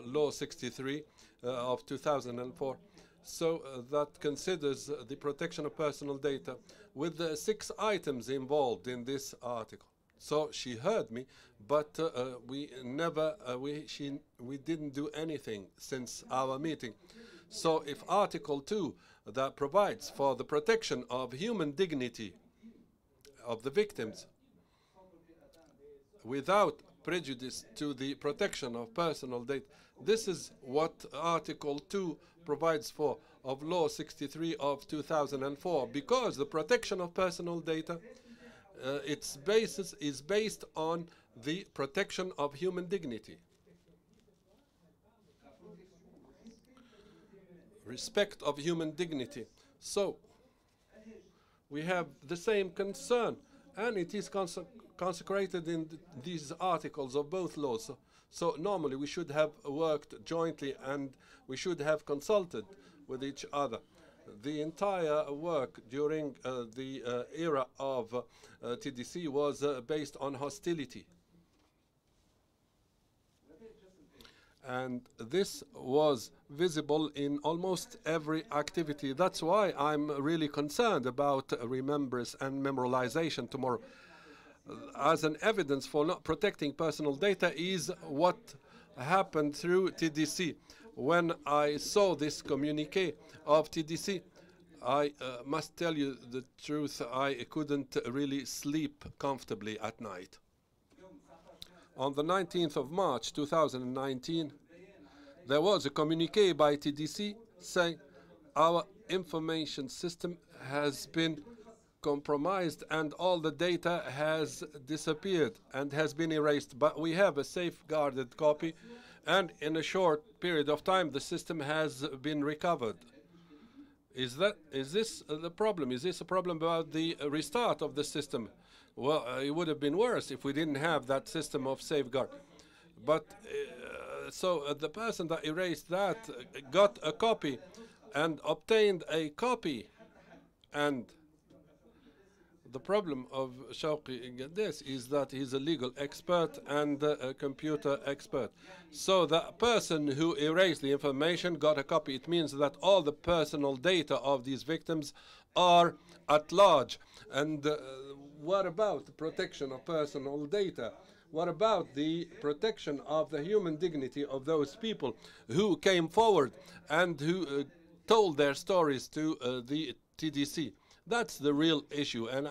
Law 63 of 2004. So that considers the protection of personal data with the 6 items involved in this article. So she heard me, but we didn't do anything since our meeting. So if Article 2 that provides for the protection of human dignity of the victims without prejudice to the protection of personal data, this is what Article 2 provides for of Law 63 of 2004, because the protection of personal data, its basis is based on the protection of human dignity. Respect of human dignity. So we have the same concern, and it is consecrated in these articles of both laws. So normally we should have worked jointly and we should have consulted with each other. The entire work during the era of TDC was based on hostility. And this was visible in almost every activity. That's why I'm really concerned about remembrance and memorialization tomorrow. As an evidence for not protecting personal data is what happened through TDC. When I saw this communique of TDC, I must tell you the truth, I couldn't really sleep comfortably at night. On the 19th of March 2019, there was a communique by TDC saying our information system has been compromised and all the data has disappeared and has been erased. But we have a safeguarded copy, and in a short period of time the system has been recovered. Is this the problem? Is this a problem about the restart of the system? Well, it would have been worse if we didn't have that system of safeguard. But so the person that erased that got a copy and obtained a copy. And the problem of Shawqi in this is that he's a legal expert and a computer expert. So the person who erased the information got a copy. It means that all the personal data of these victims are at large. And what about the protection of personal data? What about the protection of the human dignity of those people who came forward and who told their stories to the TDC? That's the real issue, and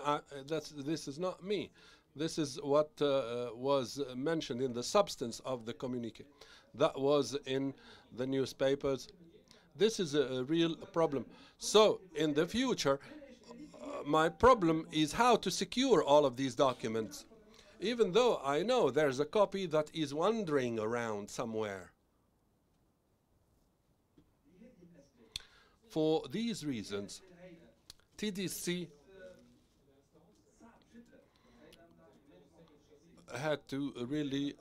this is not me. This is what was mentioned in the substance of the communique. That was in the newspapers. This is a real problem. So in the future, my problem is how to secure all of these documents, even though I know there's a copy that is wandering around somewhere. For these reasons, TDC had to really,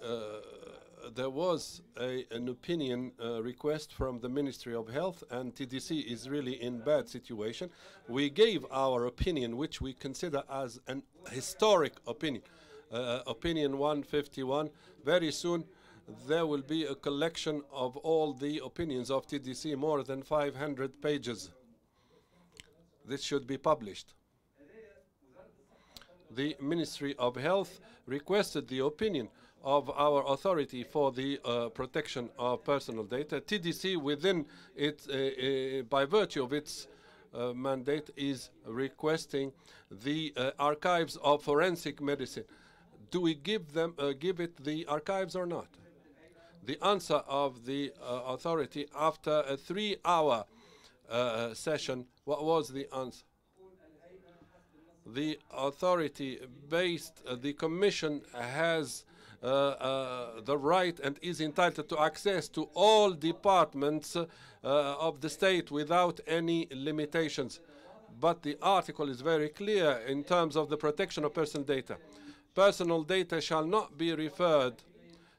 there was an opinion request from the Ministry of Health, and TDC is really in bad situation. We gave our opinion, which we consider as an historic opinion, opinion 151. Very soon there will be a collection of all the opinions of TDC, more than 500 pages. This should be published. The Ministry of Health requested the opinion of our authority for the protection of personal data. TDC, within it, by virtue of its mandate, is requesting the archives of forensic medicine. Do we give it the archives or not? The answer of the authority after a 3-hour session, what was the answer? The authority the commission has the right and is entitled to access to all departments of the state without any limitations. But the article is very clear in terms of the protection of personal data. Personal data shall not be referred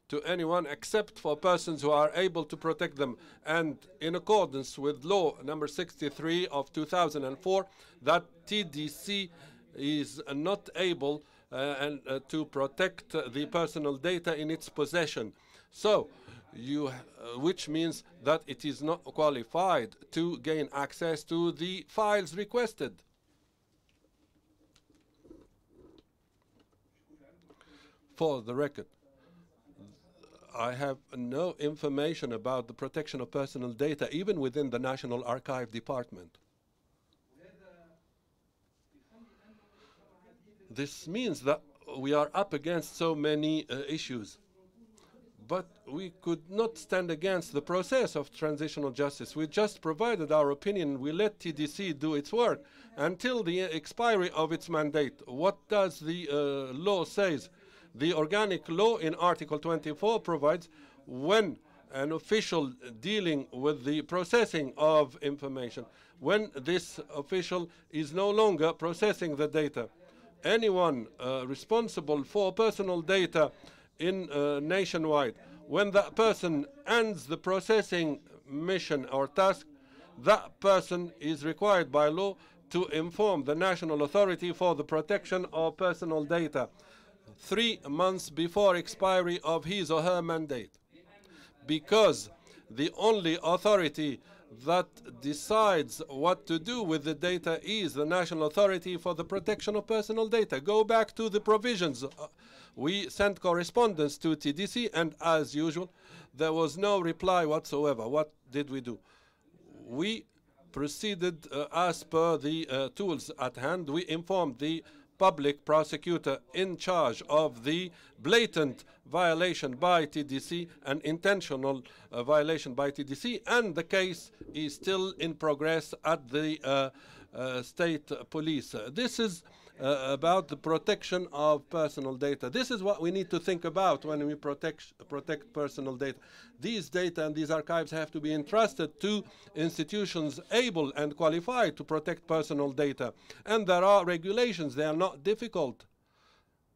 to anyone except for persons who are able to protect them, and in accordance with law number 63 of 2004, that TDC is not able to protect the personal data in its possession. So which means that it is not qualified to gain access to the files requested. For the record, I have no information about the protection of personal data, even within the National Archive Department. This means that we are up against so many issues. But we could not stand against the process of transitional justice. We just provided our opinion. We let TDC do its work until the expiry of its mandate. What does the law says? The organic law in Article 24 provides when an official dealing with the processing of information, when this official is no longer processing the data, anyone responsible for personal data in nationwide, when that person ends the processing mission or task, that person is required by law to inform the national authority for the protection of personal data 3 months before expiry of his or her mandate. Because the only authority that decides what to do with the data is the National Authority for the Protection of Personal Data. Go back to the provisions. We sent correspondence to TDC, and as usual, there was no reply whatsoever. What did we do? We proceeded as per the tools at hand. We informed the public prosecutor in charge of the blatant violation by TDC, an intentional violation by TDC, and the case is still in progress at the state police. This is about the protection of personal data. This is what we need to think about when we protect personal data. These data and these archives have to be entrusted to institutions able and qualified to protect personal data. And there are regulations. They are not difficult.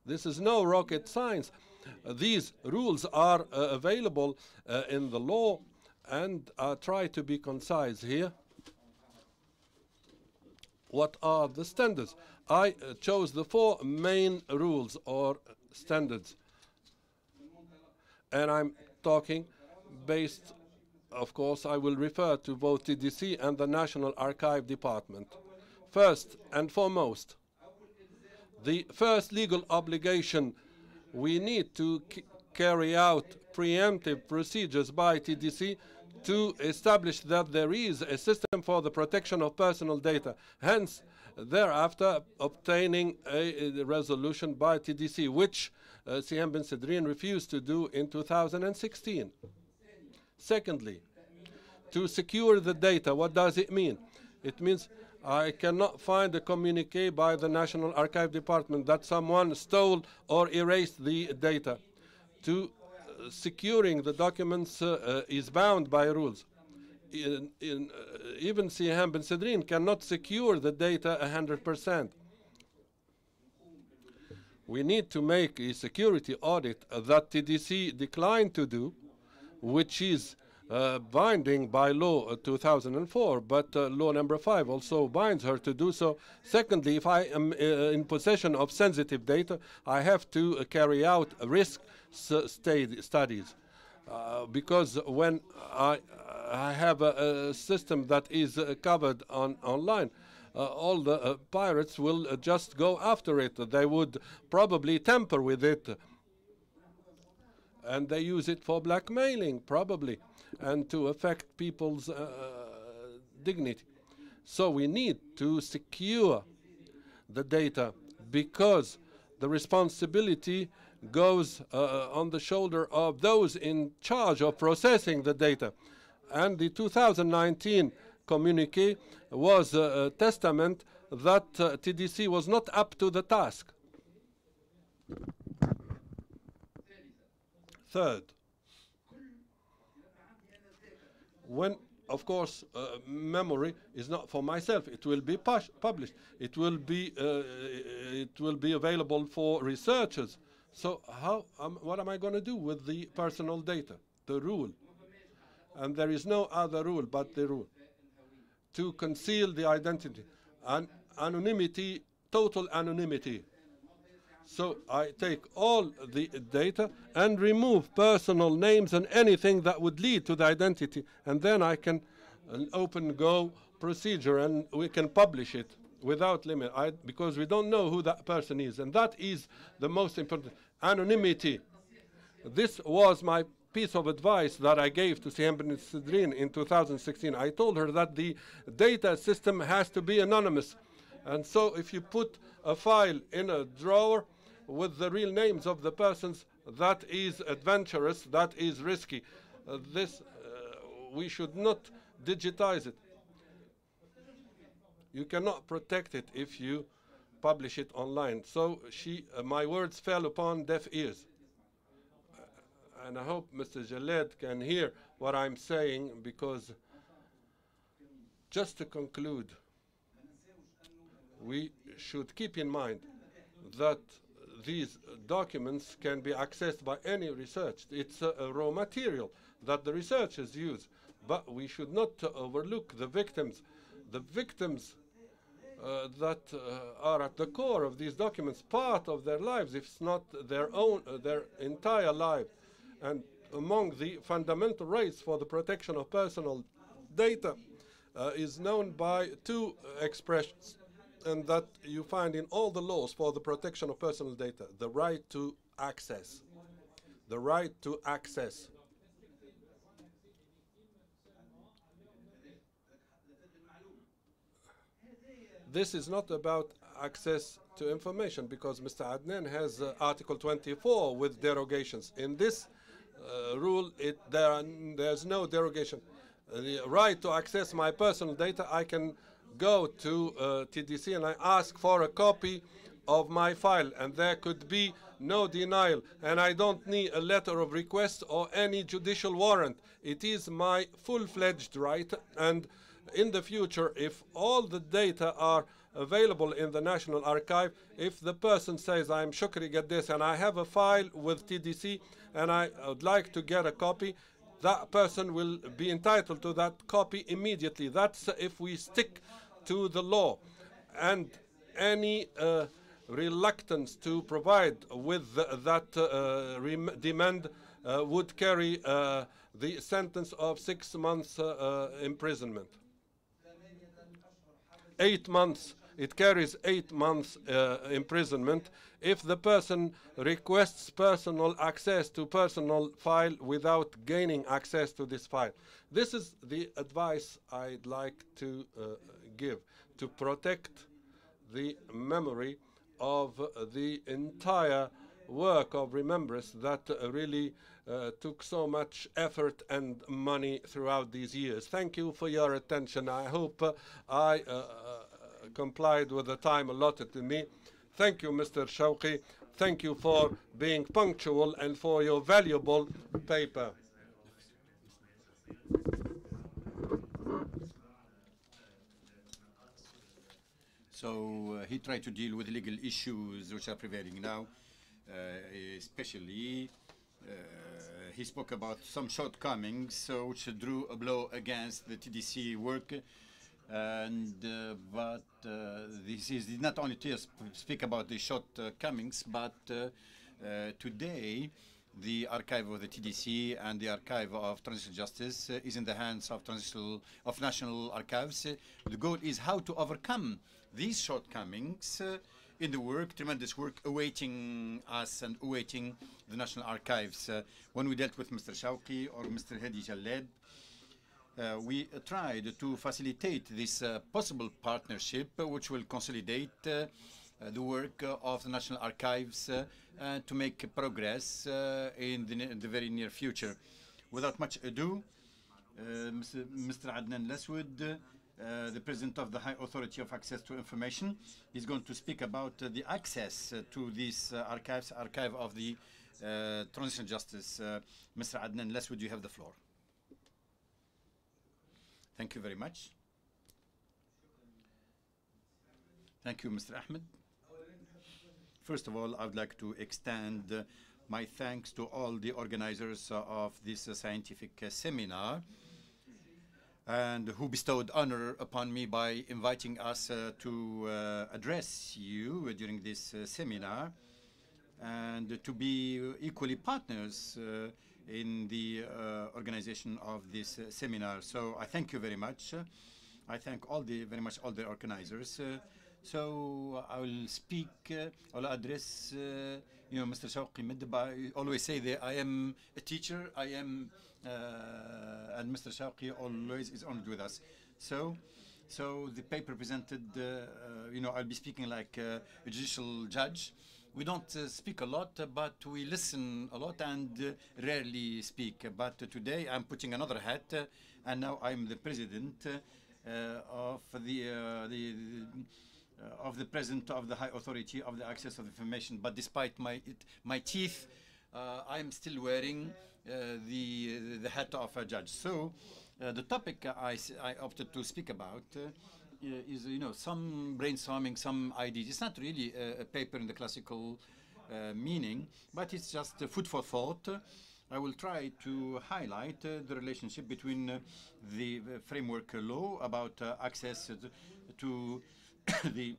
This is no rocket science. These rules are available in the law, and I'll try to be concise here. What are the standards? I chose the 4 main rules or standards. And I'm talking based, of course, I will refer to both TDC and the National Archive Department. First and foremost, the first legal obligation, we need to carry out preemptive procedures by TDC to establish that there is a system for the protection of personal data. Hence, thereafter, obtaining a resolution by TDC, which Siem Ben Sedrine refused to do in 2016. Secondly, to secure the data, what does it mean? It means I cannot find a communique by the National Archive Department that someone stole or erased the data. To securing the documents is bound by rules. Even Siem Ben Sedrine cannot secure the data 100%. We need to make a security audit that TDC declined to do, which is binding by law 2004, but law number 5 also binds her to do so. Secondly, if I am in possession of sensitive data, I have to carry out risk studies. Because when I have a system that is covered online, all the pirates will just go after it. They would probably tamper with it. And they use it for blackmailing, probably, and to affect people's dignity. So we need to secure the data because the responsibility goes on the shoulder of those in charge of processing the data. And the 2019 communique was a testament that TDC was not up to the task. Third, when, of course, memory is not for myself. It will be published. It will be available for researchers. So what am I going to do with the personal data? The rule. And there is no other rule but the rule. To conceal the identity. And anonymity, total anonymity. So I take all the data and remove personal names and anything that would lead to the identity, and then I can an open go procedure and we can publish it without limit, because we don't know who that person is, and that is the most important. Anonymity. This was my piece of advice that I gave to cembre in 2016. I told her that the data system has to be anonymous, and so if you put a file in a drawer with the real names of the persons, that is adventurous, that is risky. We should not digitize it. You cannot protect it if you publish it online. So my words fell upon deaf ears. And I hope Mr. Jaled can hear what I'm saying, because just to conclude, we should keep in mind that these documents can be accessed by any research. It's a raw material that the researchers use, but we should not overlook the victims. The victims that are at the core of these documents, part of their lives, if it's not their own, their entire life. And among the fundamental rights for the protection of personal data is known by two expressions, and that you find in all the laws for the protection of personal data: the right to access. The right to access. This is not about access to information, because Mr. Adnan has Article 24 with derogations. In this rule, there's no derogation. The right to access my personal data, I can go to Tdc and I ask for a copy of my file, and there could be no denial, and I don't need a letter of request or any judicial warrant. It is my full-fledged right, and in the future, if all the data are available in the National Archive, if the person says, I'm Shukri Gaddes and I have a file with Tdc and I would like to get a copy, that person will be entitled to that copy immediately. That's if we stick to the law. And any reluctance to provide with that demand would carry the sentence of 6 months imprisonment. 8 months. It carries 8 months imprisonment if the person requests personal access to personal file without gaining access to this file. This is the advice I'd like to give to protect the memory of the entire work of remembrance that really took so much effort and money throughout these years. Thank you for your attention. I hope I complied with the time allotted to me. Thank you, Mr. Shawqi. Thank you for being punctual and for your valuable paper. So he tried to deal with legal issues which are prevailing now, especially he spoke about some shortcomings which drew a blow against the Tdc work. And but this is not only to speak about the shortcomings, but today the archive of the Tdc and the archive of transitional justice is in the hands of national archives. The goal is how to overcome these shortcomings in the work, tremendous work awaiting us and awaiting the national archives. When we dealt with Mr. Shawqi or Mr. Hadi Jaled, we tried to facilitate this possible partnership which will consolidate the work of the National Archives to make progress in the very near future. Without much ado, Mr. Adnan Laswood, the President of the High Authority of Access to Information, is going to speak about the access to these archive of the Transitional Justice. Mr. Adnan Laswood, you have the floor. Thank you very much. Thank you, Mr. Ahmed. First of all, I would like to extend my thanks to all the organizers of this scientific seminar and who bestowed honor upon me by inviting us to address you during this seminar. and to be equally partners in the organization of this seminar. So I thank you very much. I thank very much all the organizers. So I will speak, I will address, Mr. Shawqi Midba. I always say that I am a teacher, and Mr. Shawqi always is honored with us. So the paper presented, I'll be speaking like a judicial judge. We don't speak a lot, but we listen a lot and rarely speak. But today I'm putting another hat, and now I'm the president of the president of the High Authority of the Access of Information. But despite my teeth, I'm still wearing the hat of a judge. So the topic I opted to speak about is, some brainstorming, some ideas. It's not really a paper in the classical meaning, but it's just food for thought. I will try to highlight the relationship between the framework law about access to the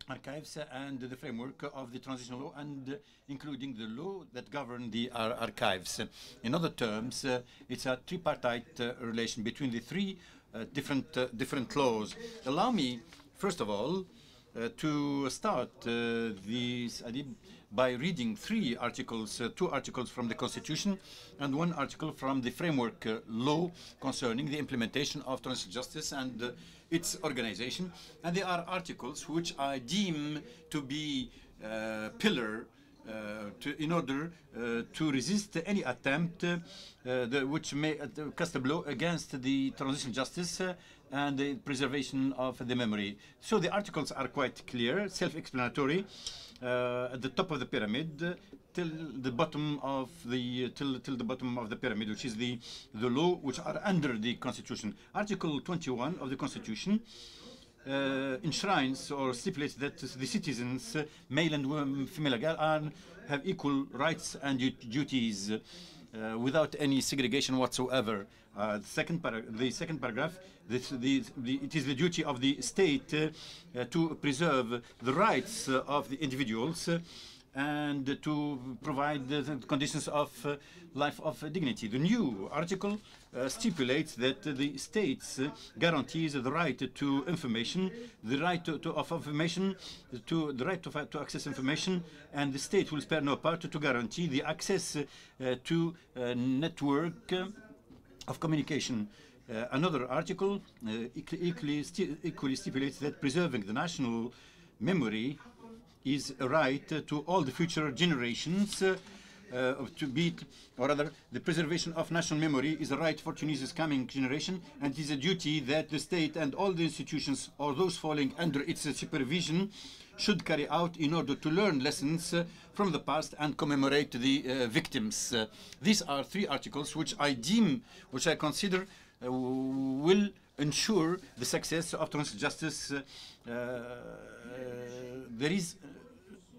archives and the framework of the transitional law, and including the law that govern the archives. In other terms, it's a tripartite relation between the three different laws. Allow me, first of all, to start this by reading three articles, two articles from the Constitution and one article from the framework law concerning the implementation of transitional justice and its organization. And they are articles which I deem to be pillar in order to resist any attempt which may cast a blow against the transitional justice and the preservation of the memory. So the articles are quite clear, self-explanatory. At the top of the pyramid, till the bottom of the bottom of the pyramid, which is the law which are under the Constitution. Article 21 of the Constitution enshrines or stipulates that the citizens, male and female, have equal rights and duties without any segregation whatsoever. The second paragraph, it is the duty of the state to preserve the rights of the individuals and to provide the conditions of life of dignity. The new article stipulates that the states guarantees the right to information, the right of information, the right to access information, and the state will spare no part to guarantee the access to network of communication. Another article equally stipulates that preserving the national memory is a right to all the future generations or rather, the preservation of national memory is a right for Tunisia's coming generation, and it is a duty that the state and all the institutions or those falling under its supervision should carry out in order to learn lessons from the past and commemorate the victims. These are three articles which I consider will ensure the success of transitional justice. There is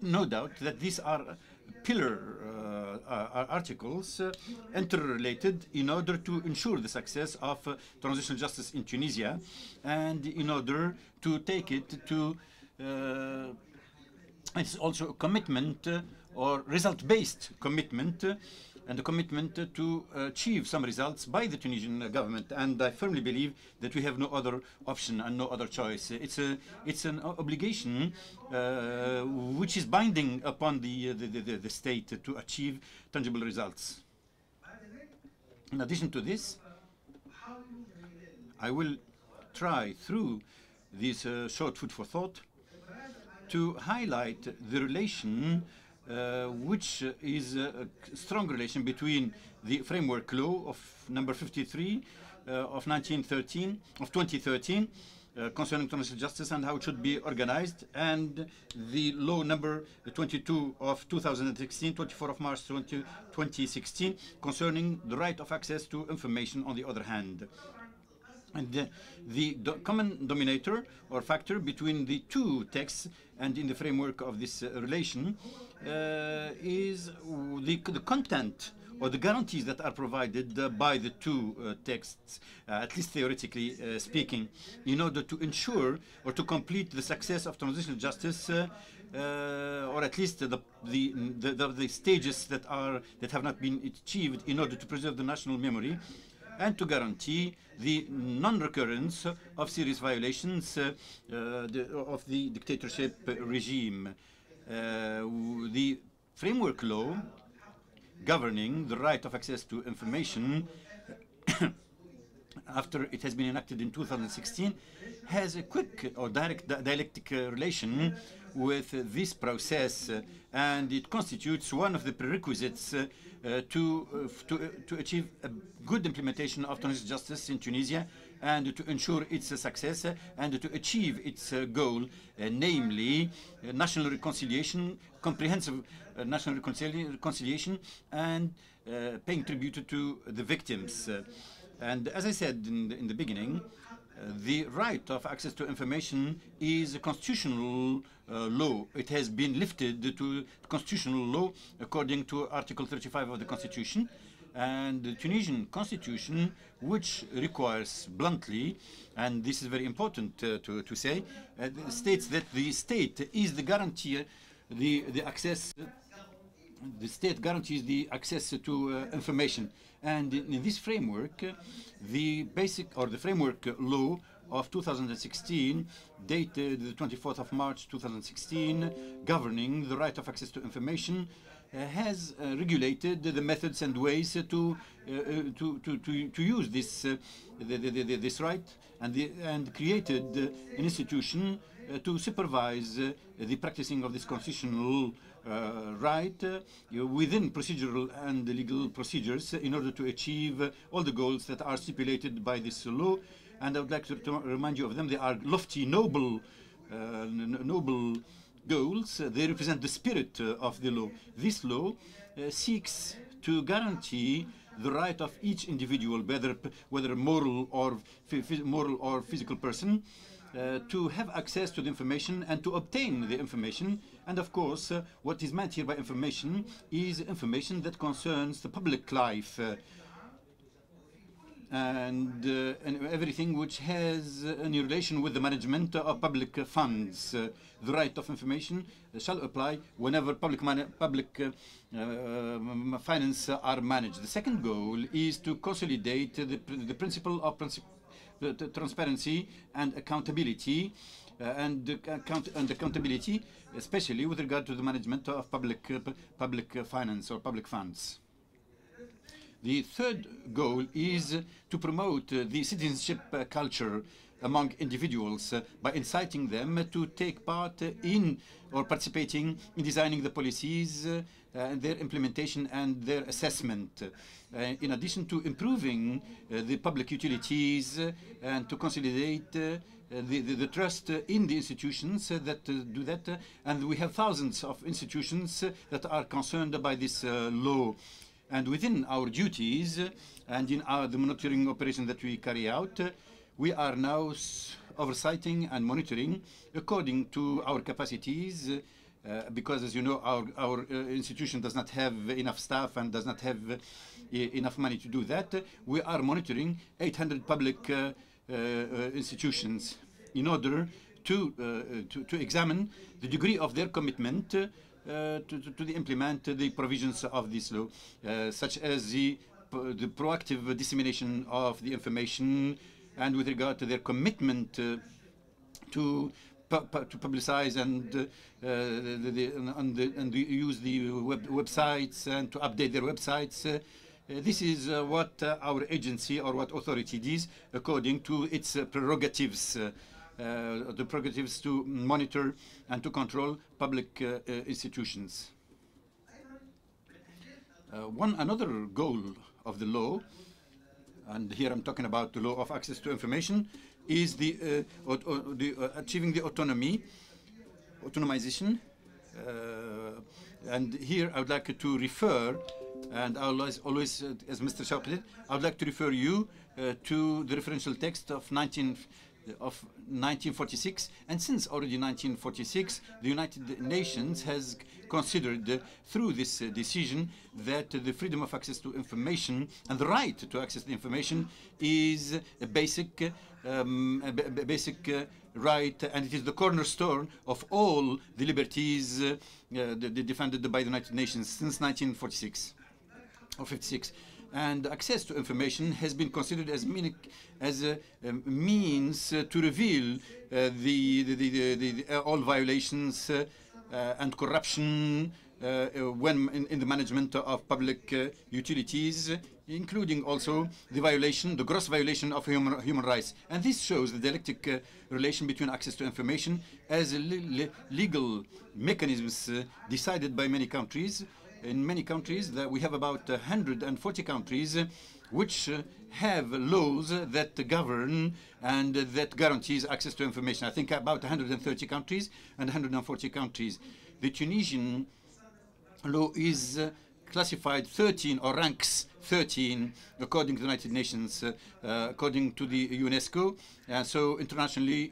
no doubt that these are pillar articles interrelated in order to ensure the success of transitional justice in Tunisia, and in order to take it to it's also a commitment or result-based commitment, and a commitment to achieve some results by the Tunisian government. And I firmly believe that we have no other option and no other choice. It's an obligation which is binding upon the state to achieve tangible results. In addition to this, I will try through this short food for thought to highlight the relation which is a strong relation between the framework law of number 53 of 2013 concerning transitional justice and how it should be organized, and the law number 22 of 2016, 24 of March 2016, concerning the right of access to information on the other hand. And the common denominator or factor between the two texts and in the framework of this relation is the content or the guarantees that are provided by the two texts, at least theoretically speaking, in order to ensure or to complete the success of transitional justice, or at least the stages that have not been achieved in order to preserve the national memory, and to guarantee the non-recurrence of serious violations of the dictatorship regime. The framework law governing the right of access to information after it has been enacted in 2016 has a quick or direct dialectic relation with this process, and it constitutes one of the prerequisites to achieve a good implementation of transitional justice in Tunisia and to ensure its success and to achieve its goal, namely national reconciliation, comprehensive national reconciliation, and paying tribute to the victims. And as I said in the beginning, the right of access to information is a constitutional law. It has been lifted to constitutional law according to Article 35 of the Constitution. And the Tunisian Constitution, which requires bluntly, and this is very important to say, states that the state is the guarantee, the access. The state guarantees the access to information, and in this framework, the basic or the framework law of 2016, dated the 24th of March 2016, governing the right of access to information, has regulated the methods and ways to use this right, and created an institution to supervise the practicing of this constitutional right within procedural and legal procedures in order to achieve all the goals that are stipulated by this law. And I would like to remind you of them. They are lofty, noble goals. They represent the spirit of the law. This law seeks to guarantee the right of each individual, whether moral or physical person, to have access to the information and to obtain the information. And of course, what is meant here by information is information that concerns the public life and everything which has any relation with the management of public funds. The right of information shall apply whenever public finance are managed. The second goal is to consolidate the principle of transparency and accountability, and accountability, especially with regard to the management of public finance or public funds. The third goal is to promote the citizenship culture among individuals by inciting them to take part in or participating in designing the policies, their implementation and their assessment. In addition to improving the public utilities and to consolidate the trust in the institutions that do that. And we have thousands of institutions that are concerned by this law. And within our duties and in the monitoring operation that we carry out, we are now oversighting and monitoring according to our capacities, because, as you know, our institution does not have enough staff and does not have enough money to do that. We are monitoring 800 public institutions in order to examine the degree of their commitment to implement the provisions of this law, such as the proactive dissemination of the information, and with regard to their commitment to publicize and use the websites and to update their websites. This is what our agency or what authority does according to its prerogatives. The prerogatives to monitor and to control public institutions. Another goal of the law, and here I'm talking about the law of access to information, is the achieving the autonomization. And here I would like to refer, and always as Mr. Shauq did, I would like to refer you to the referential text of 1946, and since already 1946, the United Nations has considered through this decision that the freedom of access to information and the right to access the information is a basic right, and it is the cornerstone of all the liberties defended by the United Nations since 1946 or 56. And access to information has been considered as a means to reveal all violations and corruption when in the management of public utilities, including also the gross violation of human rights. And this shows the dialectic relation between access to information as legal mechanisms decided by many countries. In many countries, that we have about 140 countries which have laws that govern and that guarantees access to information. I think about 130 countries and 140 countries. The Tunisian law is classified 13 or ranks 13 according to the United Nations, according to the UNESCO. So internationally,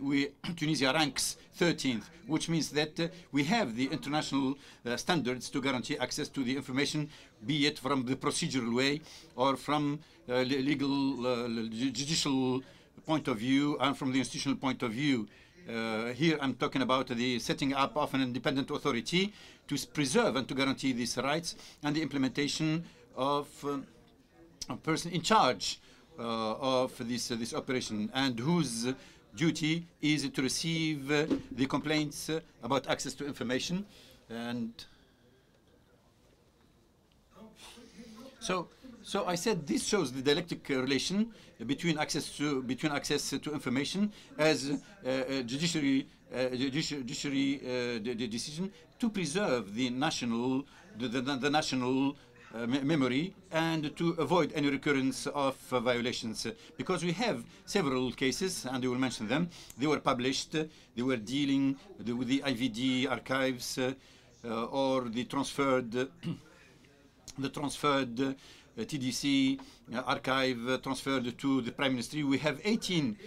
Tunisia ranks 13th, which means that we have the international standards to guarantee access to the information, be it from the procedural way or from legal, judicial point of view and from the institutional point of view. Here I'm talking about the setting up of an independent authority to preserve and to guarantee these rights and the implementation of a person in charge of this operation and whose duty is to receive the complaints about access to information. And so I said this shows the dialectic relation between access to information as a judiciary decision to preserve the national memory and to avoid any recurrence of violations. Because we have several cases, and I will mention them. They were published. They were dealing with the IVD archives or the transferred TDC archive transferred to the Prime Ministry. We have 18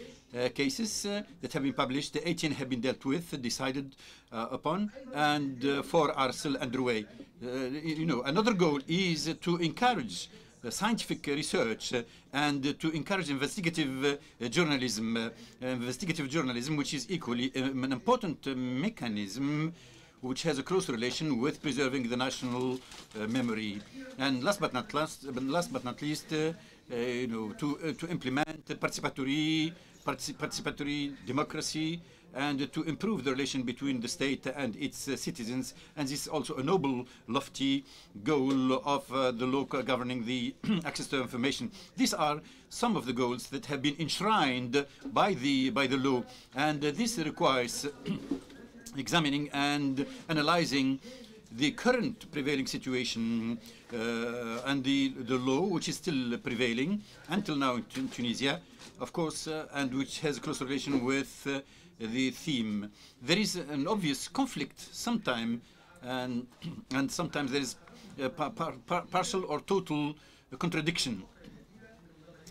cases that have been published. 18 have been dealt with, decided upon, and 4 are still underway. Another goal is to encourage scientific research and to encourage investigative journalism, which is equally an important mechanism which has a close relation with preserving the national memory. And last but not least, to implement participatory democracy and to improve the relation between the state and its citizens. And this is also a noble, lofty goal of the law governing the access to information. These are some of the goals that have been enshrined by the law, and this requires examining and analyzing the current prevailing situation and the law which is still prevailing until now in Tunisia, of course, and which has a close relation with the theme. There is an obvious conflict sometimes, and sometimes there is partial or total contradiction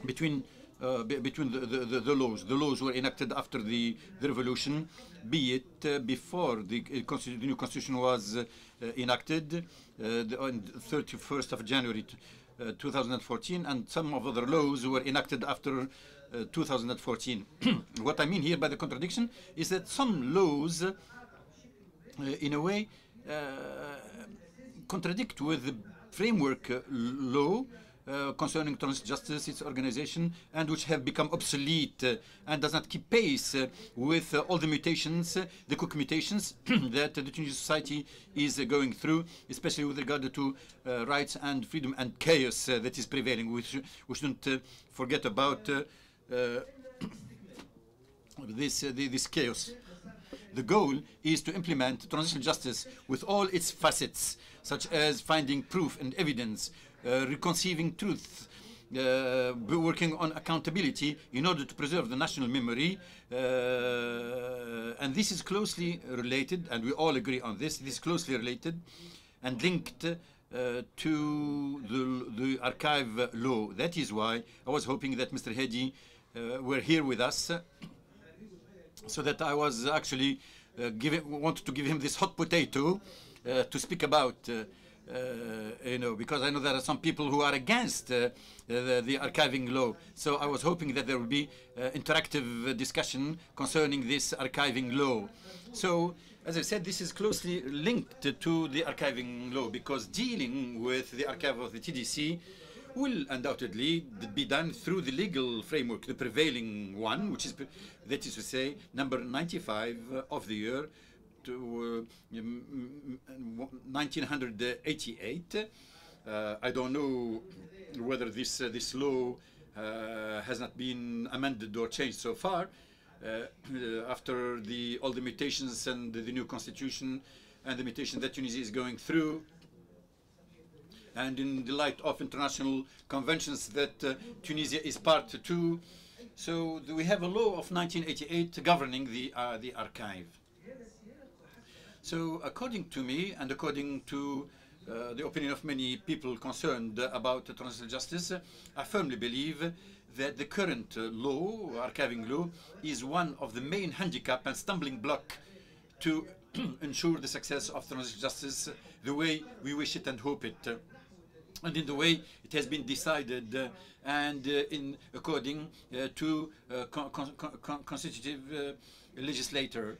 between the laws. The laws were enacted after the revolution, be it before the new constitution was enacted on 31st of January 2014, and some of other laws were enacted after 2014. What I mean here by the contradiction is that some laws, in a way, contradict with the framework law concerning transitional justice, its organization, and which have become obsolete and does not keep pace with all the mutations, the quick mutations that the Tunisian society is going through, especially with regard to rights and freedom and chaos that is prevailing. We shouldn't forget about this chaos. The goal is to implement transitional justice with all its facets, such as finding proof and evidence, reconceiving truth, working on accountability in order to preserve the national memory. And this is closely related, and we all agree on this, this is closely related and linked to the archive law. That is why I was hoping that Mr. Hedi were here with us, so that I was actually wanted to give him this hot potato to speak about, because I know there are some people who are against the archiving law. So I was hoping that there would be interactive discussion concerning this archiving law. So, as I said, this is closely linked to the archiving law, because dealing with the archive of the TDC will undoubtedly be done through the legal framework, the prevailing one, which is, that is to say, number 95 of the year to 1988. I don't know whether this law has not been amended or changed so far after all the mutations and the new constitution and the mutation that Tunisia is going through, and in the light of international conventions that Tunisia is part to. So we have a law of 1988 governing the archive. So according to me, and according to the opinion of many people concerned about transitional justice, I firmly believe that the current law, archiving law, is one of the main handicap and stumbling block to ensure the success of transitional justice the way we wish it and hope it, and in the way it has been decided, and according to constitutive legislator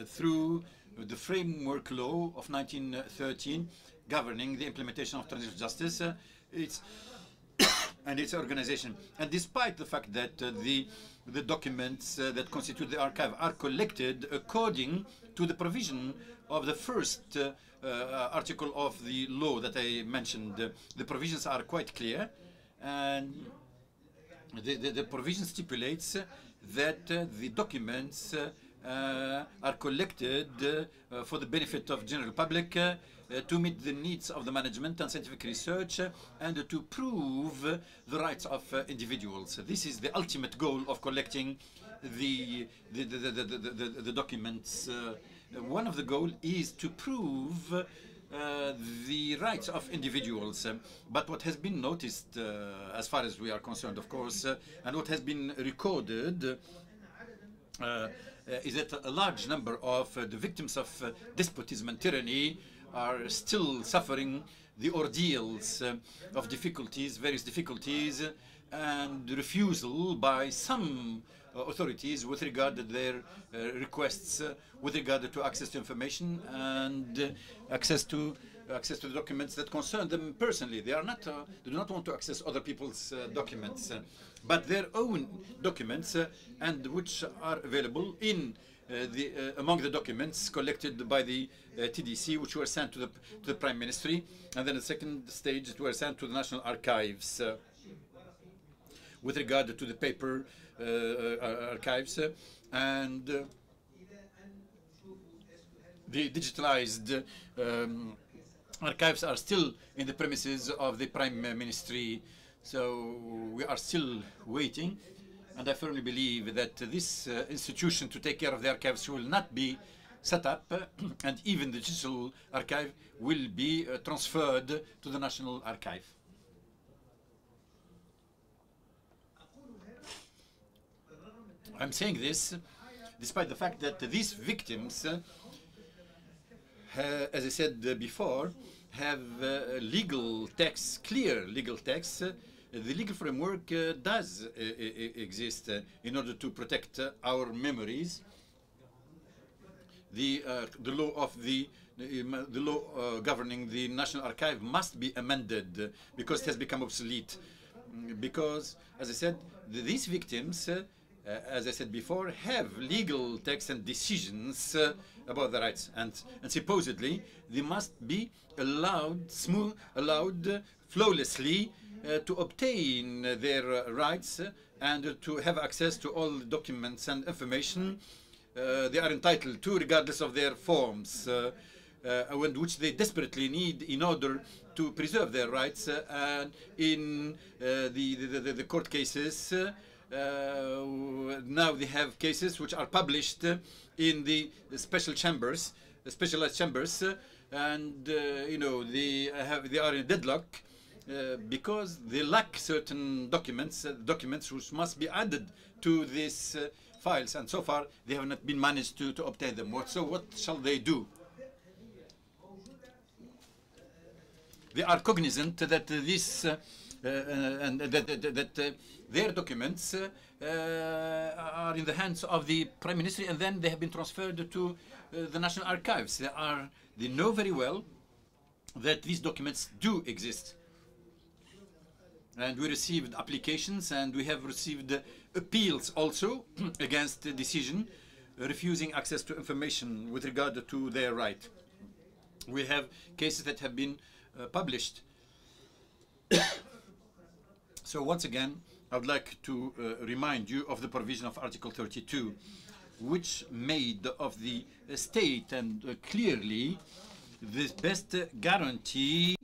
through the framework law of 1913 governing the implementation of transitional justice, and its organization. And despite the fact that the documents that constitute the archive are collected according to the provision of the first article of the law that I mentioned, the provisions are quite clear, and the provision stipulates that the documents are collected for the benefit of general public, to meet the needs of the management and scientific research, and to prove the rights of individuals. This is the ultimate goal of collecting the documents. One of the goals is to prove the rights of individuals. But what has been noticed, as far as we are concerned, of course, and what has been recorded, is that a large number of the victims of despotism and tyranny are still suffering the ordeals of difficulties, various difficulties, and refusal by some authorities with regard to their requests, with regard to access to information and access to the documents that concern them personally. They do not want to access other people's documents, but their own documents, and which are available in among the documents collected by the TDC, which were sent to the Prime Ministry, and then the second stage were sent to the National Archives. With regard to the paper archives, and the digitalized archives are still in the premises of the Prime Ministry. So we are still waiting, and I firmly believe that this institution to take care of the archives will not be set up, and even the digital archive will be transferred to the National Archive. I'm saying this despite the fact that these victims, as I said before, have legal texts, clear legal texts. The legal framework does exist in order to protect our memories. The law of the law governing the National Archive must be amended because it has become obsolete. Because, as I said, these victims, as I said before, have legal texts and decisions about the rights, and supposedly they must be allowed flawlessly to obtain their rights and to have access to all documents and information they are entitled to, regardless of their forms, which they desperately need in order to preserve their rights. And in the court cases, now they have cases which are published in the specialized chambers, and you know, they are in deadlock because they lack certain documents which must be added to these files, and so far they have not been managed to obtain them. So what shall they do? they are cognizant that this and that their documents are in the hands of the Prime Minister, and then they have been transferred to the National Archives. They know very well that these documents do exist. And we received applications, and we have received appeals also against the decision refusing access to information with regard to their right. We have cases that have been published. So once again, I would like to remind you of the provision of Article 32, which made of the state and clearly the best guarantee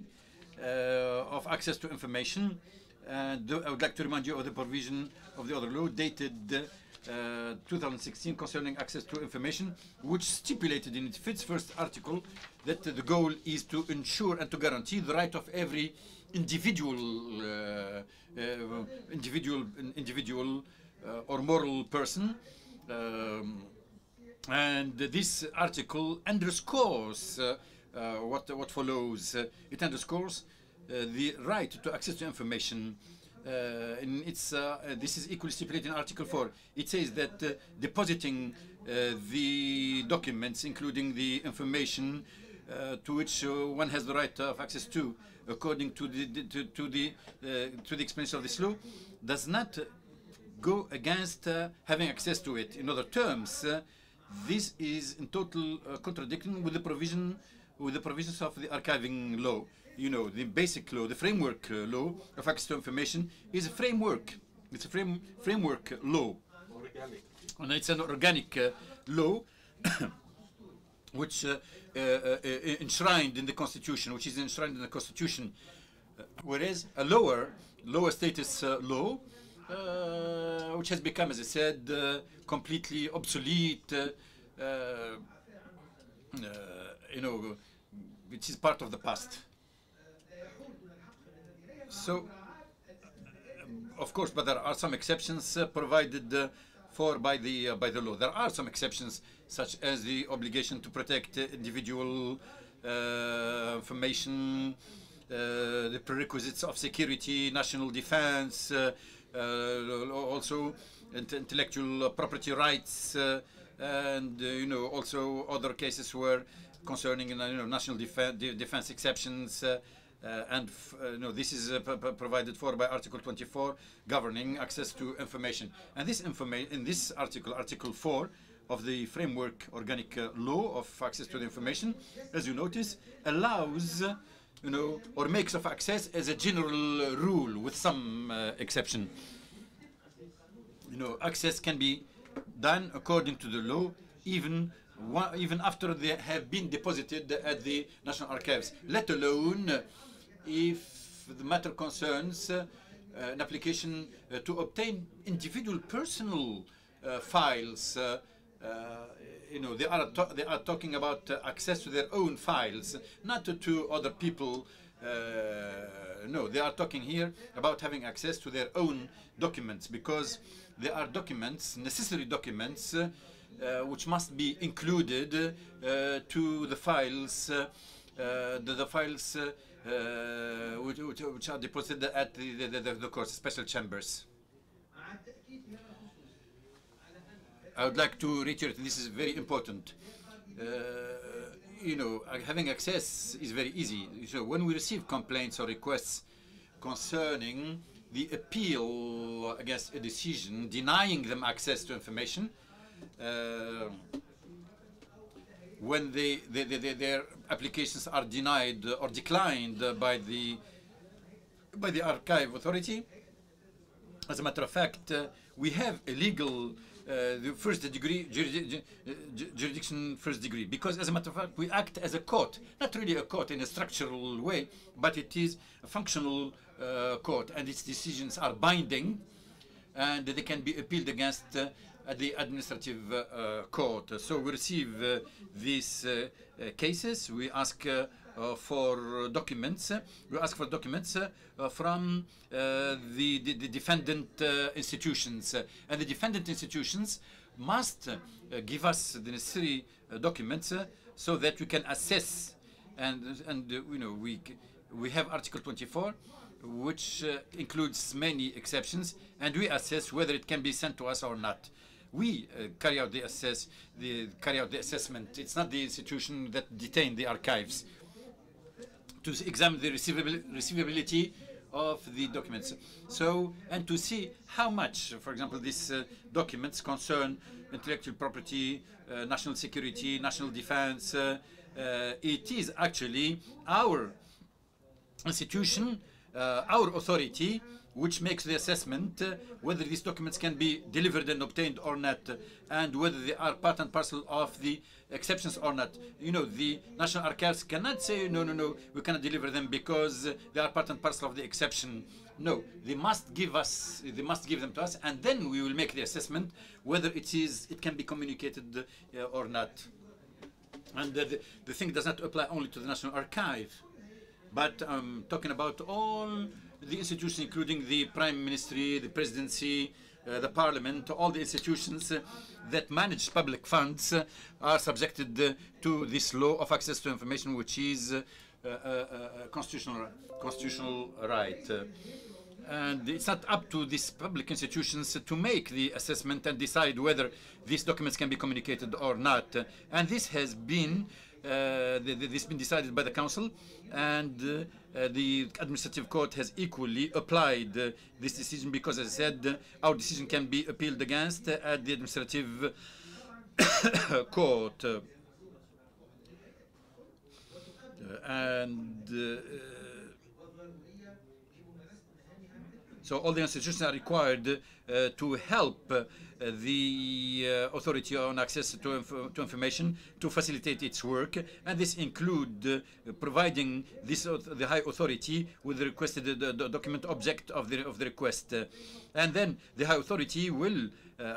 of access to information. And I would like to remind you of the provision of the other law dated 2016 concerning access to information, which stipulated in its first article that the goal is to ensure and to guarantee the right of every individual or moral person. And this article underscores what follows. It underscores the right to access to information. This is equally stipulated in Article 4. It says that depositing the documents, including the information to which one has the right of access to, according to the explanation of this law, does not go against having access to it. In other terms, this is in total contradiction with the provisions of the archiving law. You know, the basic law, the framework law of access to information is a framework. It's a framework law. Organic. And it's an organic law which enshrined in the Constitution, whereas a lower status law, which has become, as I said, completely obsolete, you know, which is part of the past. So, of course, but there are some exceptions provided for by the law. There are some exceptions, such as the obligation to protect individual information, the prerequisites of security, national defense, also intellectual property rights, and you know, also other cases where concerning national defense exceptions. This is provided for by Article 24, governing access to information. And this in this article, Article 4 of the framework organic law of access to the information, as you notice, allows, or makes of access as a general rule with some exception. Access can be done according to the law, even after they have been deposited at the National Archives, let alone if the matter concerns an application to obtain individual personal files. They are talking about access to their own files, not to other people. No, they are talking here about having access to their own documents, because there are documents, necessary documents, which must be included to the files, which are deposited at the course, special chambers. I would like to reiterate, this is very important. Having access is very easy. So when we receive complaints or requests concerning the appeal against a decision denying them access to information, when their applications are denied or declined by the archive authority, as a matter of fact, we have a legal the first degree jurisdiction first degree, because as a matter of fact we act as a court, not really a court in a structural way, but it is a functional court, and its decisions are binding, and they can be appealed against at the administrative court. So we receive these cases. We ask for documents. We ask for documents from the defendant institutions, and the defendant institutions must give us the necessary documents so that we can assess, and we have Article 24, which includes many exceptions, and we assess whether it can be sent to us or not. We carry out the assessment. It's not the institution that detain the archives to examine the receivability of the documents. So, and to see how much, for example, these documents concern intellectual property, national security, national defense. It is actually our institution, our authority, which makes the assessment whether these documents can be delivered and obtained or not, and whether they are part and parcel of the exceptions or not. You know, the National Archives cannot say, no, we cannot deliver them because they are part and parcel of the exception. No, they must give them to us, and then we will make the assessment whether it can be communicated or not. And the thing does not apply only to the National Archive, but I'm talking about all the institutions, including the Prime Ministry, the Presidency, the Parliament. All the institutions that manage public funds are subjected to this law of access to information, which is a constitutional right. And it's not up to these public institutions to make the assessment and decide whether these documents can be communicated or not. And this has been decided by the Council, and the Administrative Court has equally applied this decision because, as I said, our decision can be appealed against at the Administrative Court. So all the institutions are required to help the authority on access to information to facilitate its work, and this include providing the high authority with the requested document object of the request, and then the high authority will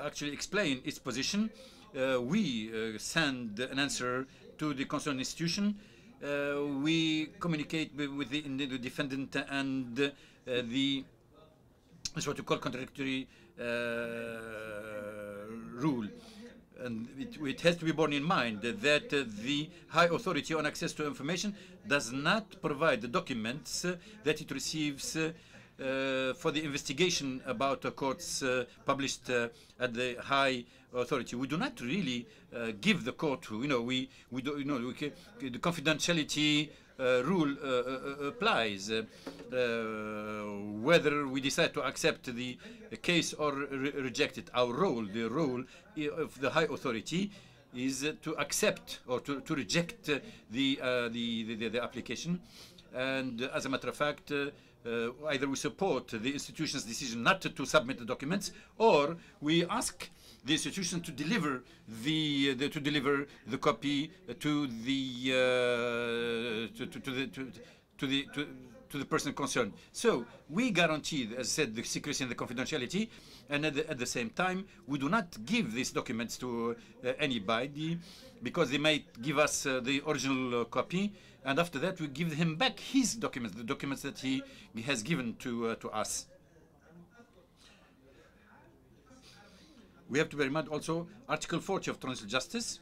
actually explain its position. We send an answer to the concerned institution. We communicate with the defendant and it's what you call contradictory rule. And it has to be borne in mind that the high authority on access to information does not provide the documents that it receives for the investigation about courts published at the high authority. We do not really give the court, the confidentiality rule applies. Whether we decide to accept the case or reject it, our role, the role of the high authority, is to accept or to reject the application. And as a matter of fact, either we support the institution's decision not to submit the documents, or we ask the institution to deliver the copy to the person concerned. So we guarantee, as I said, the secrecy and the confidentiality, and at the same time, we do not give these documents to anybody, because they might give us the original copy, and after that we give him back his documents, the documents that he has given to us. We have to bear in mind also Article 40 of Transitional Justice,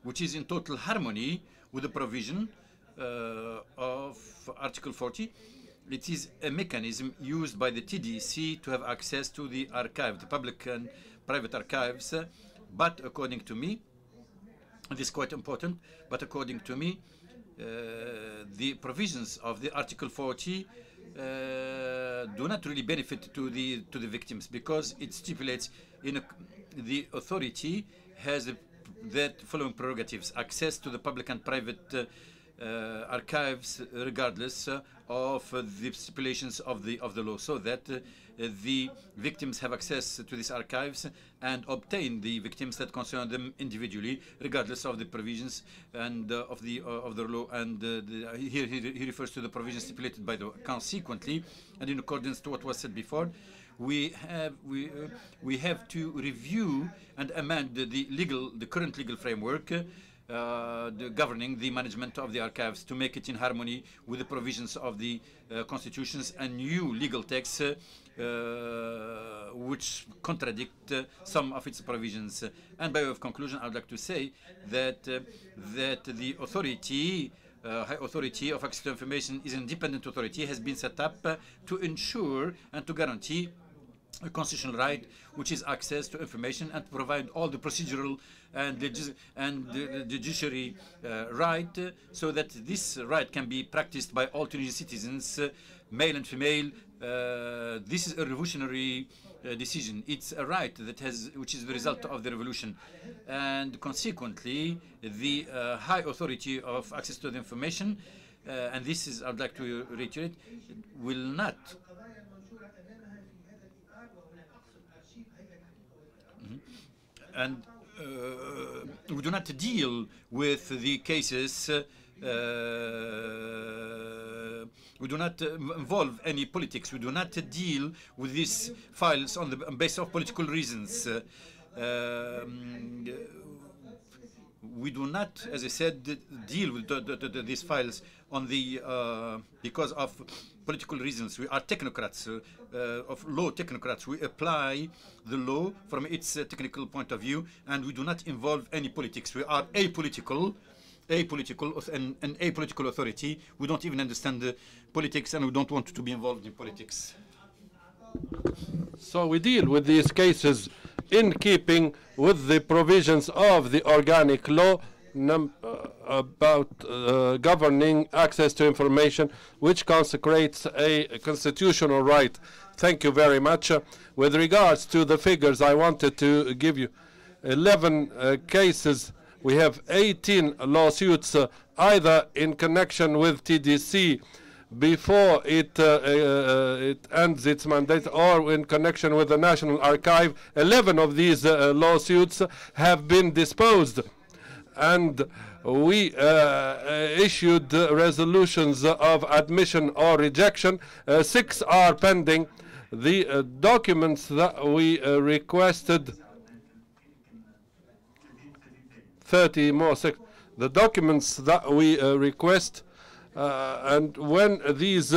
which is in total harmony with the provision of Article 40. It is a mechanism used by the TDC to have access to the archive, the public and private archives. But according to me, this is quite important, but according to me, the provisions of the Article 40 do not really benefit to the victims, because it stipulates the authority has that following prerogatives: access to the public and private archives, regardless of the stipulations of the law, so that the victims have access to these archives and obtain the victims that concern them individually, regardless of the provisions and of the law. And here he refers to the provisions stipulated by the law. Consequently, and in accordance to what was said before, we have to review and amend the current legal framework governing the management of the archives to make it in harmony with the provisions of the constitutions and new legal texts which contradict some of its provisions. And by way of conclusion, I would like to say that the authority High Authority of Access to Information is an independent authority, has been set up to ensure and to guarantee a constitutional right, which is access to information, and to provide all the procedural and the judiciary right, so that this right can be practiced by all Tunisian citizens, male and female. This is a revolutionary decision. It's a right that which is the result of the revolution, and consequently, the High Authority of Access to the Information, and this is, I'd like to reiterate, will not. And we do not deal with the cases. We do not involve any politics. We do not deal with these files on the basis of political reasons. We do not, as I said, deal with these files on the because of political reasons. We are technocrats, of law technocrats. We apply the law from its technical point of view, and we do not involve any politics. We are apolitical, an apolitical authority. We don't even understand politics, and we don't want to be involved in politics. So we deal with these cases in keeping with the provisions of the organic law about governing access to information, which consecrates a constitutional right. Thank you very much. With regards to the figures, I wanted to give you 11 cases. We have 18 lawsuits, either in connection with TDC before it ends its mandate, or in connection with the National Archive. 11 of these lawsuits have been disposed, and we issued resolutions of admission or rejection. 6 are pending. The documents that we requested, 30 more. The documents that we request, and when these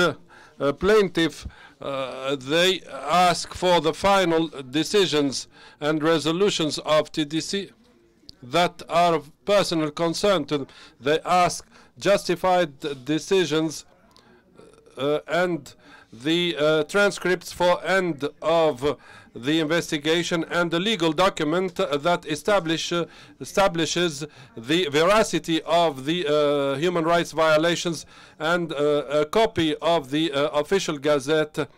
plaintiffs they ask for the final decisions and resolutions of TDC that are of personal concern to them, they ask justified decisions and the transcripts for end of the investigation, and the legal document that establishes the veracity of the human rights violations, and a copy of the official gazette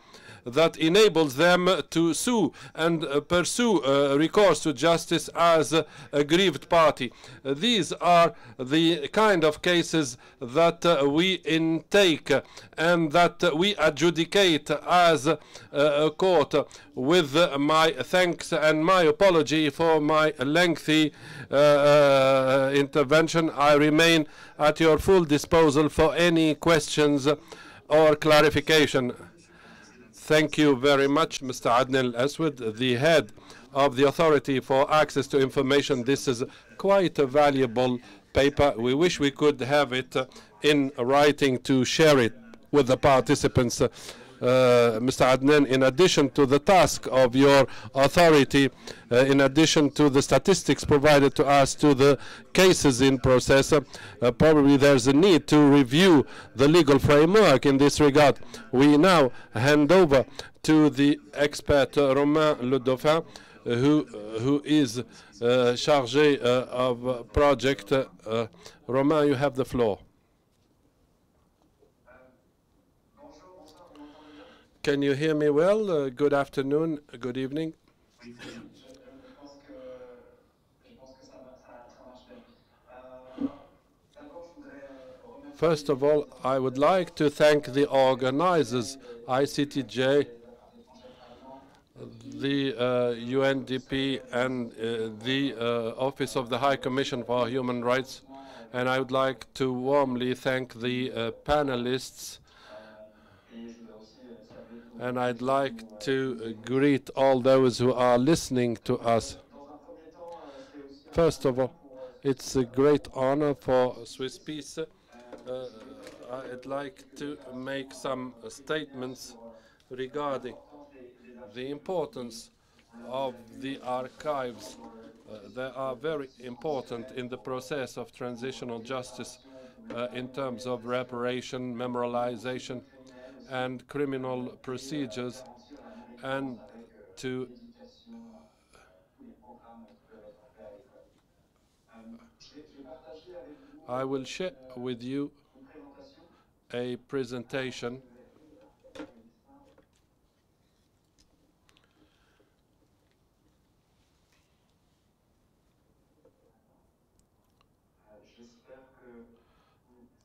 that enables them to sue and pursue recourse to justice as a aggrieved party. These are the kind of cases that we intake and that we adjudicate as a court. With my thanks and my apology for my lengthy intervention, I remain at your full disposal for any questions or clarification. Thank you very much, Mr. Adnan Al-Aswad, the head of the Authority for Access to Information. This is quite a valuable paper. We wish we could have it in writing to share it with the participants. Mr. Adnan, in addition to the task of your authority, in addition to the statistics provided to us, to the cases in process, probably there's a need to review the legal framework in this regard. We now hand over to the expert Romain Le Dauphin, who is chargé of project. Romain, you have the floor. Can you hear me well? Good afternoon, good evening. First of all, I would like to thank the organizers, ICTJ, the UNDP, and the Office of the High Commission for Human Rights. And I would like to warmly thank the panelists. And I'd like to greet all those who are listening to us. First of all, it's a great honor for Swiss Peace. I'd like to make some statements regarding the importance of the archives. They are very important in the process of transitional justice. in terms of reparation, memorialization, and criminal procedures, and to I will share with you a presentation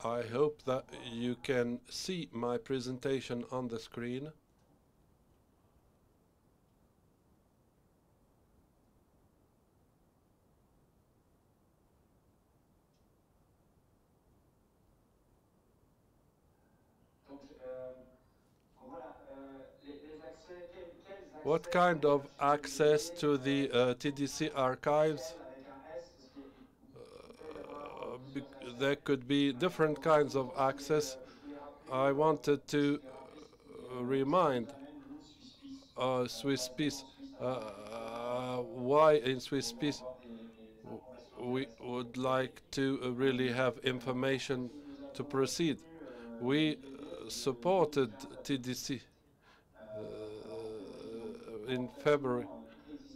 I hope that you can see my presentation on the screen. What kind of access to the Tdc Archives? There could be different kinds of access. I wanted to remind Swiss Peace why in Swiss Peace we would like to really have information to proceed. We supported TDC in February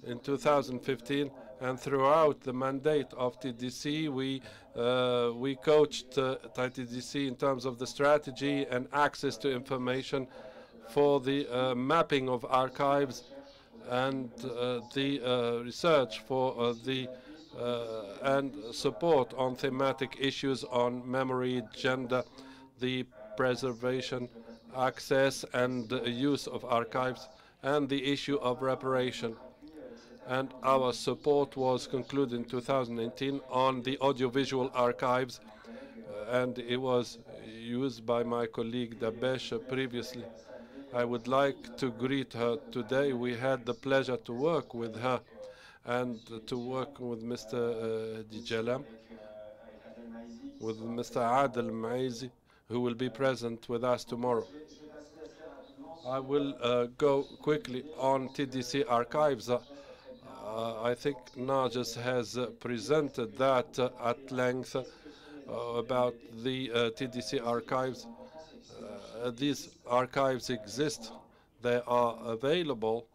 in 2015, and throughout the mandate of TDC, we coached TDC in terms of the strategy and access to information for the mapping of archives and the research for the and support on thematic issues on memory, gender, the preservation, access and use of archives, and the issue of reparation. And our support was concluded in 2018 on the audiovisual archives, and it was used by my colleague Dabesh previously. I would like to greet her today. We had the pleasure to work with her and to work with Mr. Dijelam, with Mr. Adel Maizi, who will be present with us tomorrow. I will go quickly on TDC Archives. I think Narges has presented that at length about the TDC Archives. These archives exist. They are available.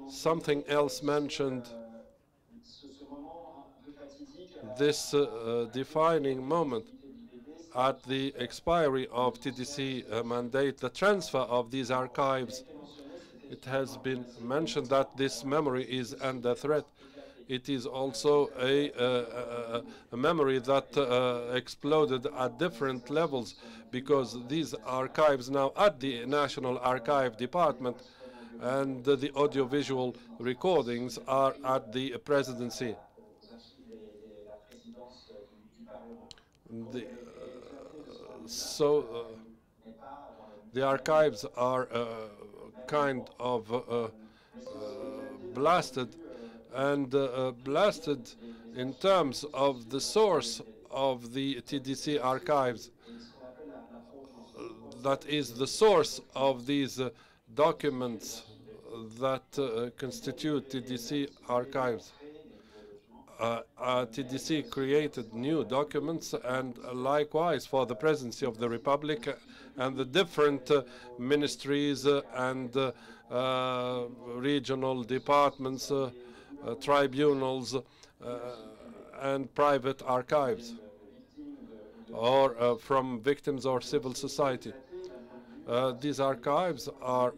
Something else mentioned, this defining moment at the expiry of TDC mandate, the transfer of these archives. It has been mentioned that this memory is under threat. It is also a memory that exploded at different levels, because these archives now at the National Archive Department and the audiovisual recordings are at the presidency. The archives are kind of blasted, and blasted in terms of the source of the TDC archives. That is the source of these documents that constitute TDC archives. TDC created new documents, and likewise for the Presidency of the Republic and the different ministries and regional departments, tribunals, and private archives, or from victims or civil society. These archives are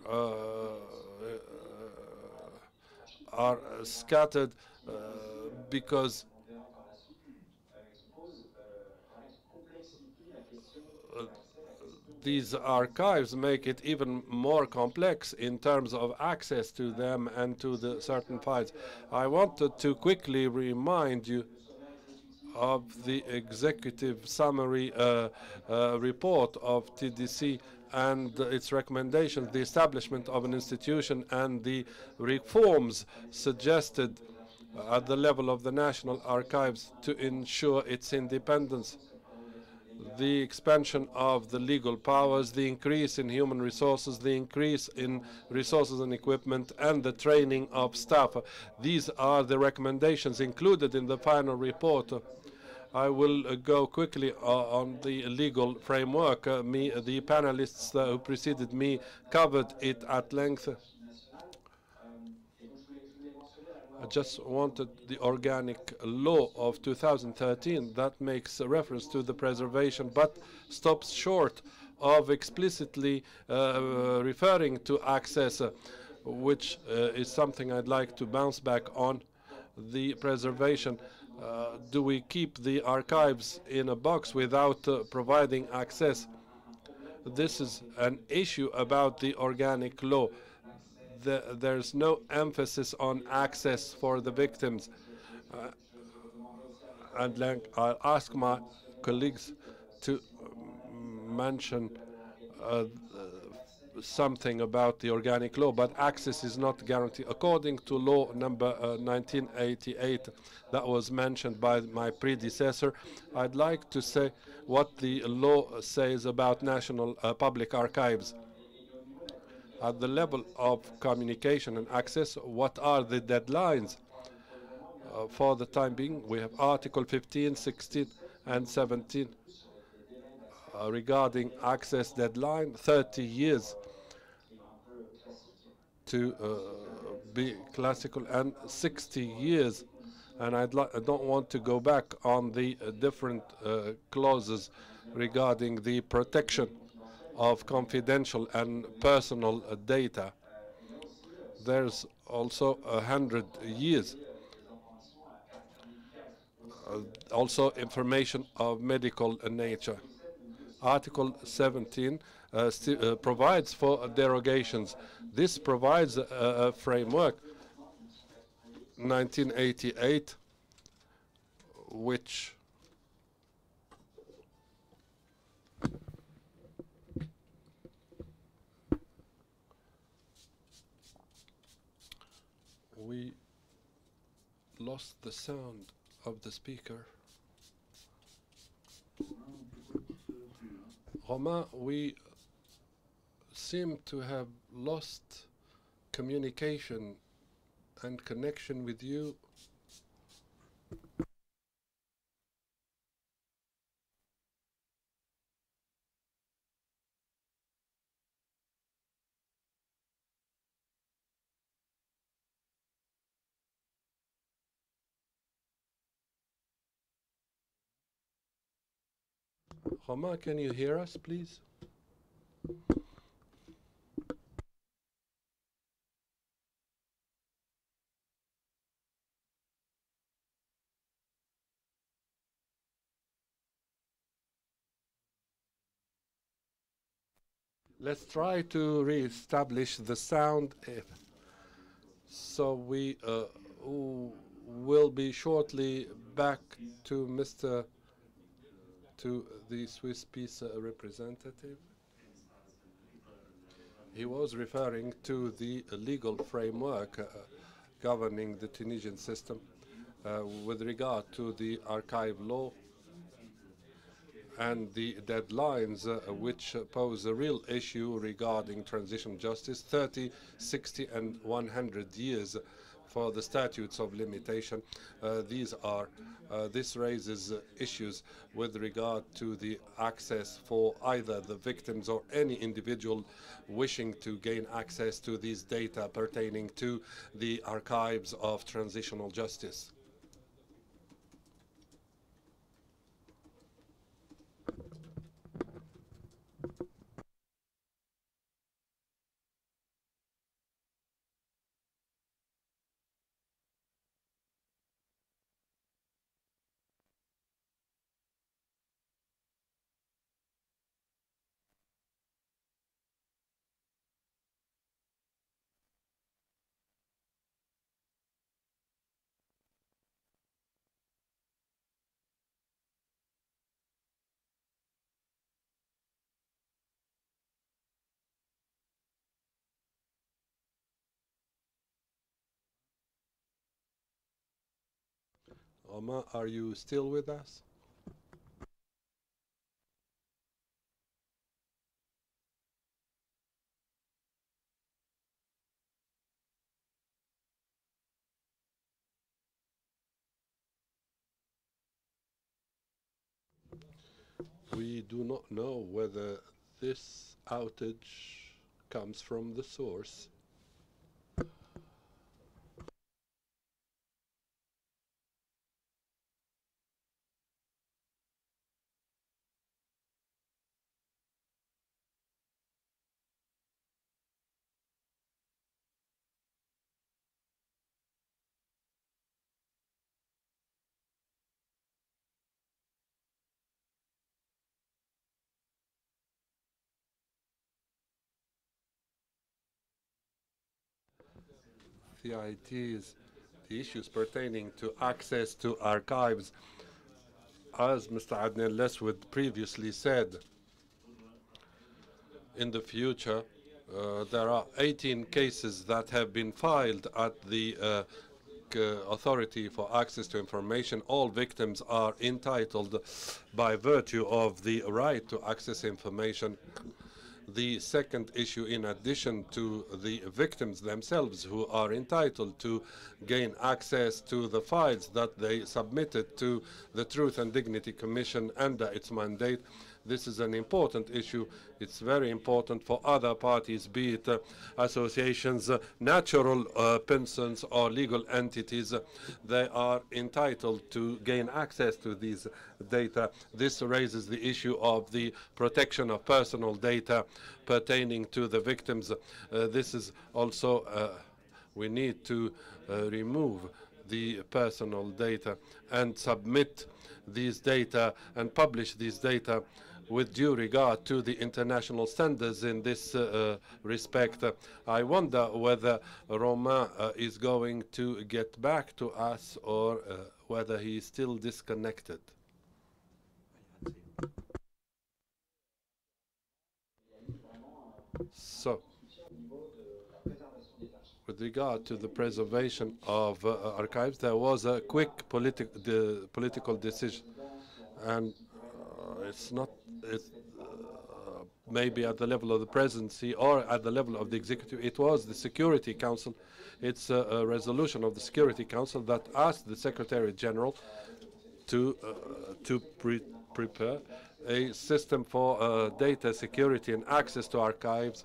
scattered because these archives make it even more complex in terms of access to them and to the certain files. I wanted to quickly remind you of the executive summary report of TDC and its recommendations, the establishment of an institution and the reforms suggested at the level of the National Archives to ensure its independence, the expansion of the legal powers, the increase in human resources, the increase in resources and equipment, and the training of staff. These are the recommendations included in the final report. I will go quickly on the legal framework. The panelists who preceded me covered it at length. I just wanted the organic law of 2013 that makes a reference to the preservation but stops short of explicitly referring to access, which is something I'd like to bounce back on. The preservation. Do we keep the archives in a box without providing access? This is an issue about the organic law. There's no emphasis on access for the victims. And I'll ask my colleagues to mention something about the organic law, but access is not guaranteed. According to law number 1988 that was mentioned by my predecessor, I'd like to say what the law says about national public archives. At the level of communication and access, what are the deadlines? For the time being, we have Article 15, 16, and 17 regarding access deadline, 30 years to be classical, and 60 years. And I don't want to go back on the different clauses regarding the protection of confidential and personal data. There's also 100 years. Also information of medical nature. Article 17 provides for derogations. This provides a framework, 1988, which we lost the sound of the speaker. Romain, we seem to have lost communication and connection with you. Romain, can you hear us, please? Let's try to re-establish the sound. So we will be shortly back to the Swiss peace representative. He was referring to the legal framework governing the Tunisian system with regard to the archive law and the deadlines which pose a real issue regarding transitional justice, 30, 60, and 100 years for the statutes of limitation. This raises issues with regard to the access for either the victims or any individual wishing to gain access to these data pertaining to the archives of transitional justice. Omar, are you still with us? we do not know whether this outage comes from the source. The issues pertaining to access to archives, as Mr. Adnan Leswood previously said, in the future, there are 18 cases that have been filed at the Authority for Access to Information. All victims are entitled by virtue of the right to access information. The second issue, in addition to the victims themselves who are entitled to gain access to the files that they submitted to the Truth and Dignity Commission under its mandate, this is an important issue. It's very important for other parties, be it associations, natural persons, or legal entities. They are entitled to gain access to these data. This raises the issue of the protection of personal data pertaining to the victims. This is also, we need to remove the personal data and submit these data and publish these data with due regard to the international standards in this respect. I wonder whether Romain is going to get back to us or whether he is still disconnected. So, with regard to the preservation of archives, there was a quick political decision, and it's not maybe at the level of the presidency or at the level of the executive. It was the Security Council. It's a resolution of the Security Council that asked the Secretary General to prepare a system for data security and access to archives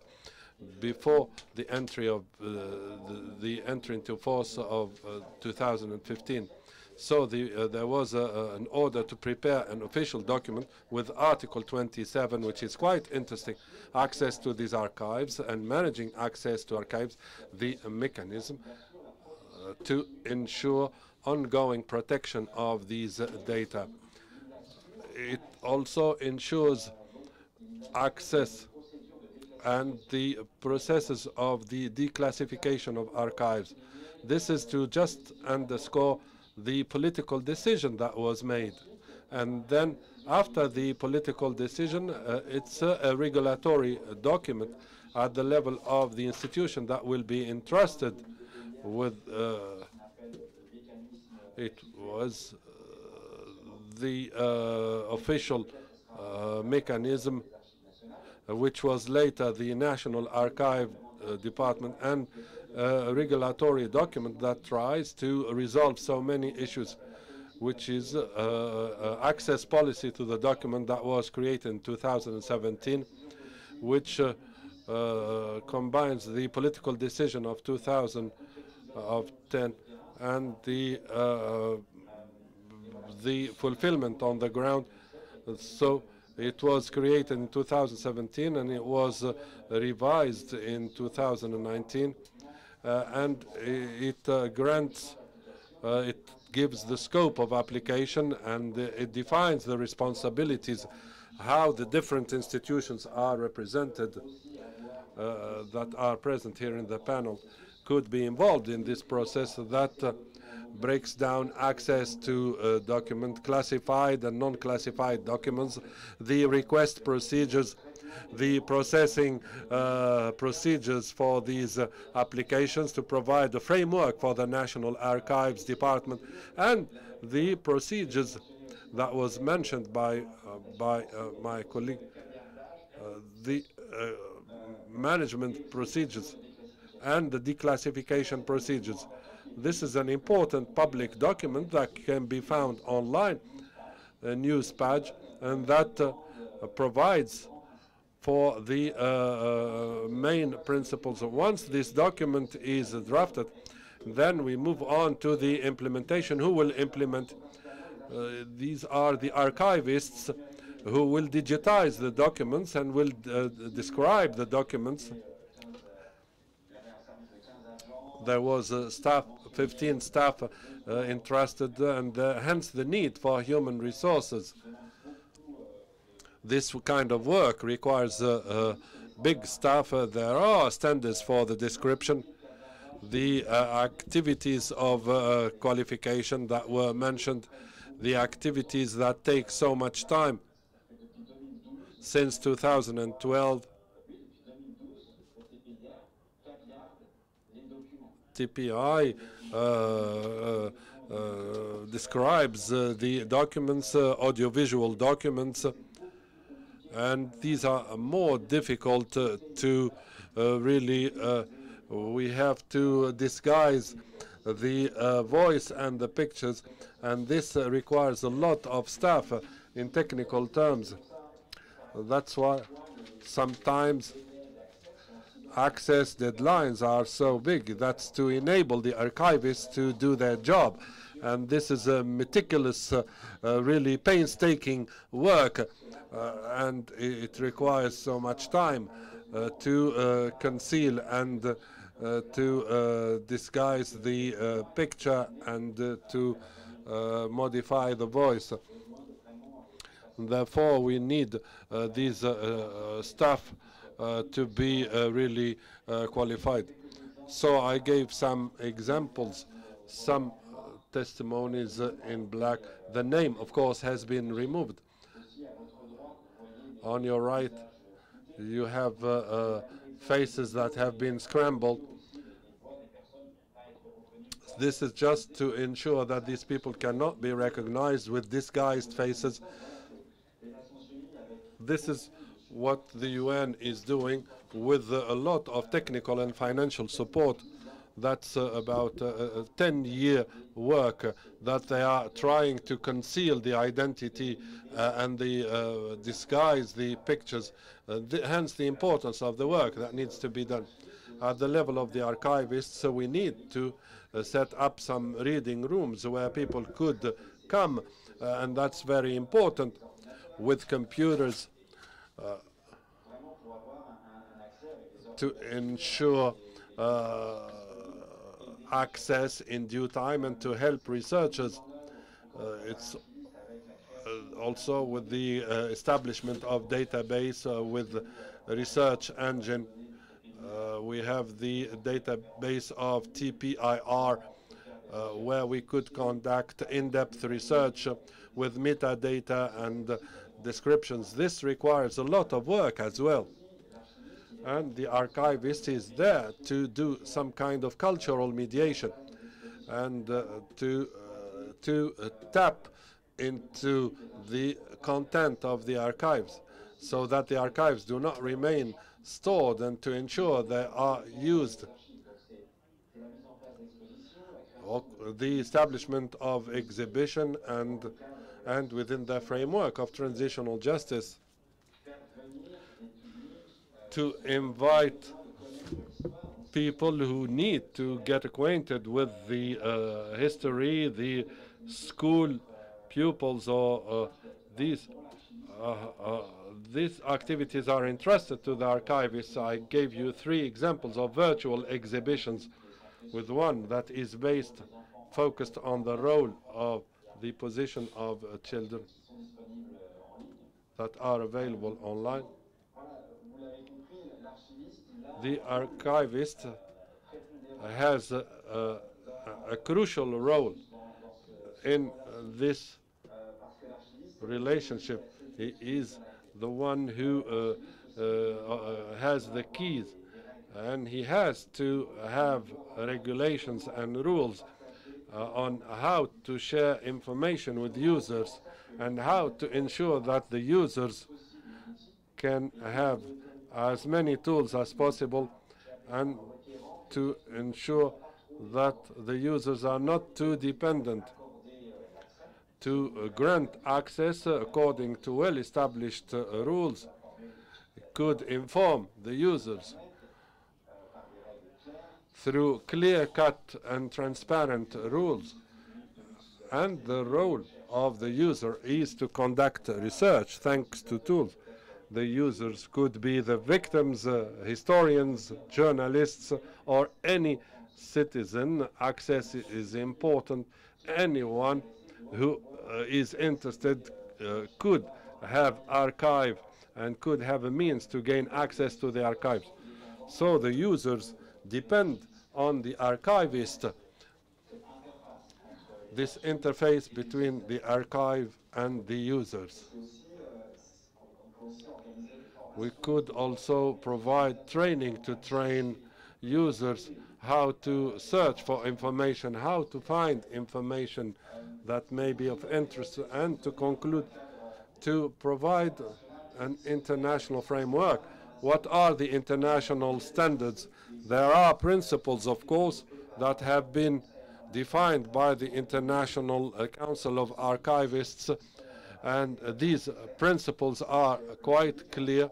before the entry of the entry into force of 2015. So there was an order to prepare an official document with Article 27, which is quite interesting, access to these archives and managing access to archives, the mechanism to ensure ongoing protection of these data. It also ensures access and the processes of the declassification of archives. This is to just underscore the political decision that was made. And then after the political decision, it's a regulatory document at the level of the institution that will be entrusted with it was the official mechanism, which was later the National Archive Department, and a regulatory document that tries to resolve so many issues, which is access policy to the document that was created in 2017, which combines the political decision of 2010 and the fulfillment on the ground. So it was created in 2017 and it was revised in 2019. And it grants, it gives the scope of application, and it defines the responsibilities, how the different institutions are represented that are present here in the panel could be involved in this process that breaks down access to classified and non-classified documents, the request procedures, the processing procedures for these applications to provide a framework for the National Archives Department, and the procedures that was mentioned by my colleague, the management procedures and the declassification procedures. This is an important public document that can be found online, a news page, and that provides for the main principles. Once this document is drafted, then we move on to the implementation. Who will implement? These are the archivists who will digitize the documents and will describe the documents. There was 15 staff entrusted, and hence the need for human resources. This kind of work requires big staff. There are standards for the description. The activities of qualification that were mentioned, the activities that take so much time. Since 2012, TPI describes the documents, audiovisual documents, and these are more difficult to really, we have to disguise the voice and the pictures, and this requires a lot of staff in technical terms. That's why sometimes access deadlines are so big. That's to enable the archivists to do their job. And this is a meticulous, really painstaking work, and it requires so much time to conceal and to disguise the picture and to modify the voice. Therefore, we need these staff to be really qualified. So I gave some examples, some testimonies in black. The name, of course, has been removed. On your right, you have faces that have been scrambled. This is just to ensure that these people cannot be recognized with disguised faces. This is what the UN is doing with a lot of technical and financial support. That's about a 10-year work that they are trying to conceal the identity and the disguise the pictures. Hence the importance of the work that needs to be done. At the level of the archivists, so we need to set up some reading rooms where people could come, and that's very important, with computers to ensure access in due time and to help researchers. It's also with the establishment of database with research engine. We have the database of TPIR where we could conduct in-depth research with metadata and descriptions. This requires a lot of work as well. And the archivist is there to do some kind of cultural mediation and to tap into the content of the archives so that the archives do not remain stored, and to ensure they are used. The establishment of exhibition and within the framework of transitional justice, to invite people who need to get acquainted with the history, the school pupils, or these activities are entrusted to the archivists. I gave you 3 examples of virtual exhibitions, with one that is focused on the role of the position of children that are available online. The archivist has a crucial role in this relationship. He is the one who has the keys, and he has to have regulations and rules on how to share information with users and how to ensure that the users can have as many tools as possible, and to ensure that the users are not too dependent, to grant access according to well-established rules, could inform the users through clear-cut and transparent rules. And the role of the user is to conduct research thanks to tools. The users could be the victims, historians, journalists, or any citizen. Access is important. Anyone who is interested could have archive and could have a means to gain access to the archives. So the users depend on the archivist. This interface between the archive and the users. We could also provide training to train users how to search for information, how to find information that may be of interest, and to conclude, to provide an international framework. What are the international standards? There are principles, of course, that have been defined by the International Council of Archivists, and these principles are quite clear.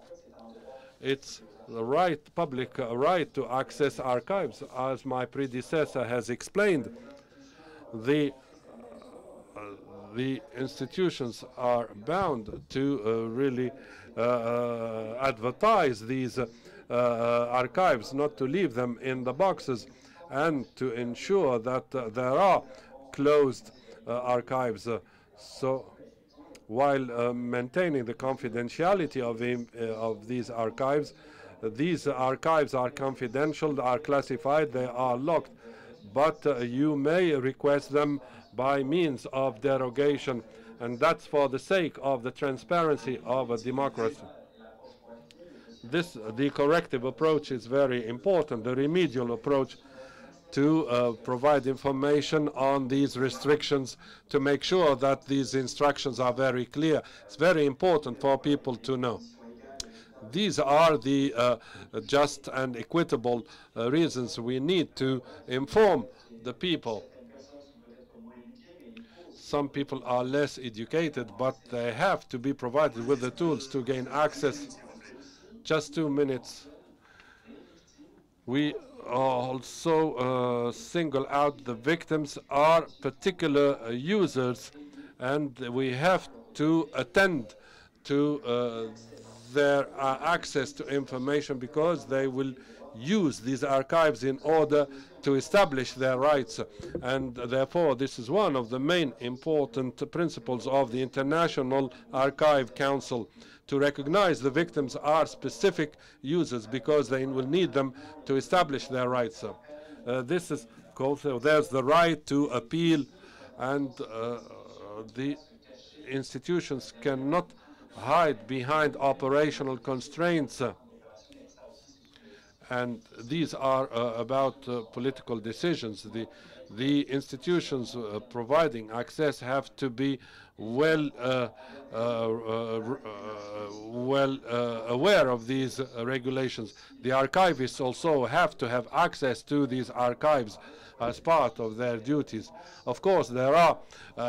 It's the right, public right to access archives. As my predecessor has explained, the institutions are bound to really advertise these archives, not to leave them in the boxes, and to ensure that there are closed archives. So while maintaining the confidentiality of these archives are confidential, are classified, they are locked, but you may request them by means of derogation, and that's for the sake of the transparency of a democracy. The corrective approach is very important, the remedial approach, to provide information on these restrictions, to make sure that these instructions are very clear. It's very important for people to know. These are the just and equitable reasons we need to inform the people. Some people are less educated, but they have to be provided with the tools to gain access. Just 2 minutes. We also single out the victims are particular users, and we have to attend to their access to information, because they will use these archives in order to establish their rights. And therefore, this is one of the main important principles of the International Archive Council, to recognize the victims are specific users, because they will need them to establish their rights. This is called, so there's the right to appeal, and the institutions cannot hide behind operational constraints. And these are about political decisions. The institutions providing access have to be well aware of these regulations. The archivists also have to have access to these archives as part of their duties. Of course, there are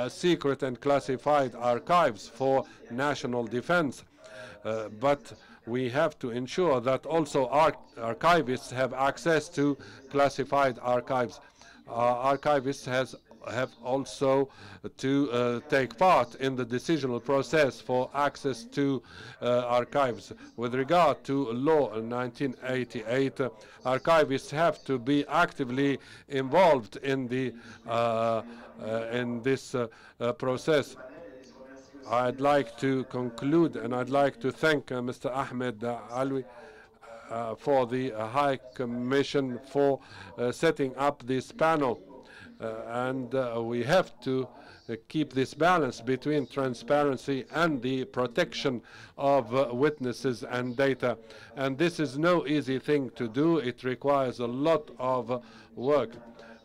secret and classified archives for national defense, but we have to ensure that also archivists have access to classified archives. Archivists have also to take part in the decisional process for access to archives. With regard to law in 1988, archivists have to be actively involved in the in this process. I'd like to conclude, and I'd like to thank Mr. Ahmed Alwi for the High Commission for setting up this panel. And we have to keep this balance between transparency and the protection of witnesses and data. And this is no easy thing to do. It requires a lot of work.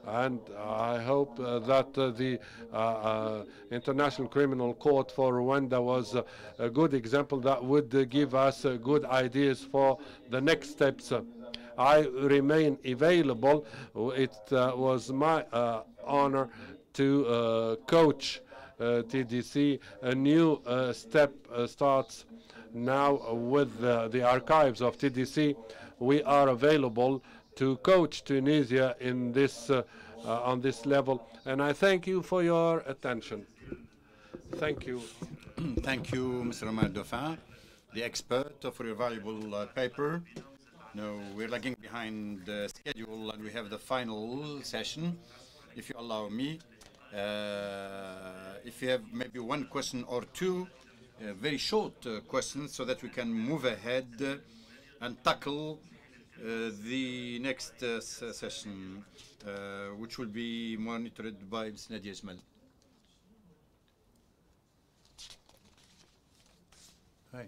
And I hope that the International Criminal Court for Rwanda was a good example that would give us good ideas for the next steps. I remain available. It was my honor to coach TDC. A new step starts now with the archives of TDC. We are available to coach Tunisia in this on this level, and I thank you for your attention. Thank you. Thank you, Mr. Omar Dauphin, the expert, for your valuable paper. Now, we're lagging behind the schedule, and we have the final session. If you allow me, if you have maybe one question or two, very short questions, so that we can move ahead and tackle the next session, which will be monitored by Ms. Nadia Ismail. Hi,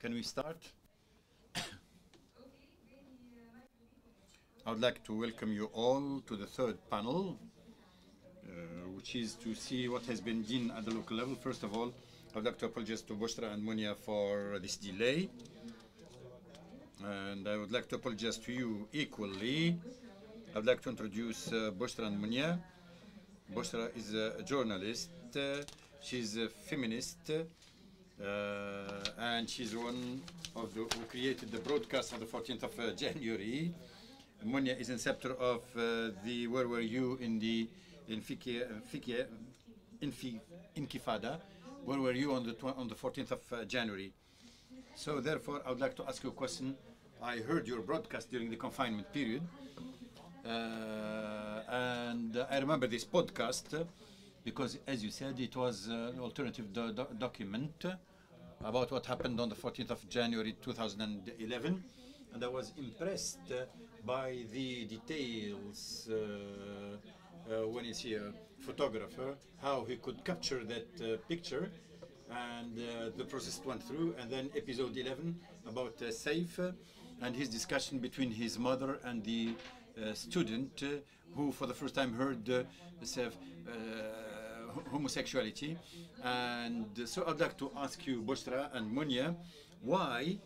Can we start? I would like to welcome you all to the third panel, which is to see what has been done at the local level. First of all, I would like to apologize to Bushra and Munia for this delay. And I would like to apologize to you equally. I would like to introduce Bushra and Munia. Bushra is a journalist. She's a feminist. And she's one of the who created the broadcast on the 14th of January. Munia is inceptor of the Where Were You in the Intifada? Where were you on the 14th of January? So therefore, I would like to ask you a question. I heard your broadcast during the confinement period, and I remember this podcast because, as you said, it was an alternative document about what happened on the 14th of January 2011, and I was impressed by the details when you see a photographer, how he could capture that picture, and the process went through, and then episode 11 about Saif and his discussion between his mother and the student who for the first time heard Saif homosexuality. And so I'd like to ask you, Bushra and Munia, why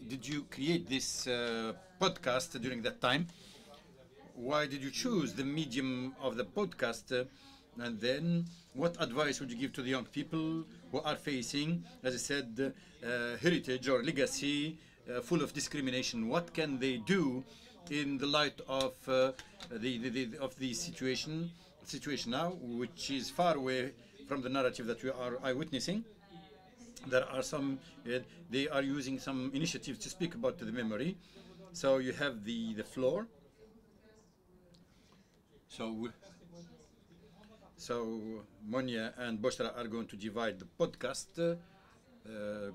did you create this podcast during that time? Why did you choose the medium of the podcast? And then what advice would you give to the young people who are facing, as I said, heritage or legacy full of discrimination? What can they do in the light of the situation now, which is far away from the narrative that we are eyewitnessing? There are some, they are using some initiatives to speak about the memory. So you have the floor. So Monia and Bushra are going to divide the podcast.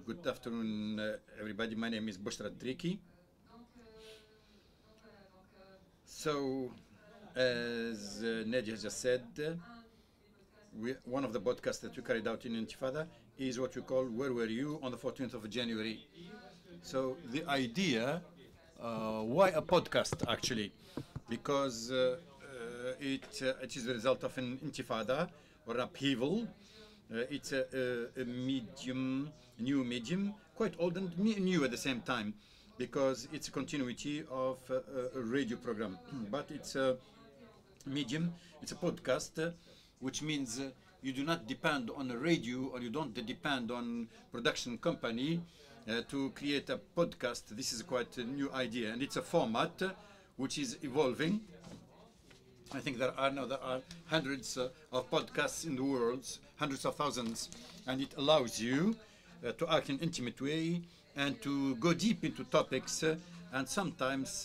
Good afternoon, everybody. My name is Bushra Triki. So, as Nadia just said, one of the podcasts that we carried out in Intifada is what we call "Where Were You" on the 14th of January. So the idea, why a podcast actually? Because it is the result of an intifada or upheaval. It's a new medium, quite old and new at the same time, because it's a continuity of a radio program. But it's a medium, it's a podcast, which means you do not depend on a radio or you don't depend on production company to create a podcast. This is quite a new idea, and it's a format which is evolving. I think there are hundreds of podcasts in the world, hundreds of thousands, and it allows you to act in an intimate way and to go deep into topics, and sometimes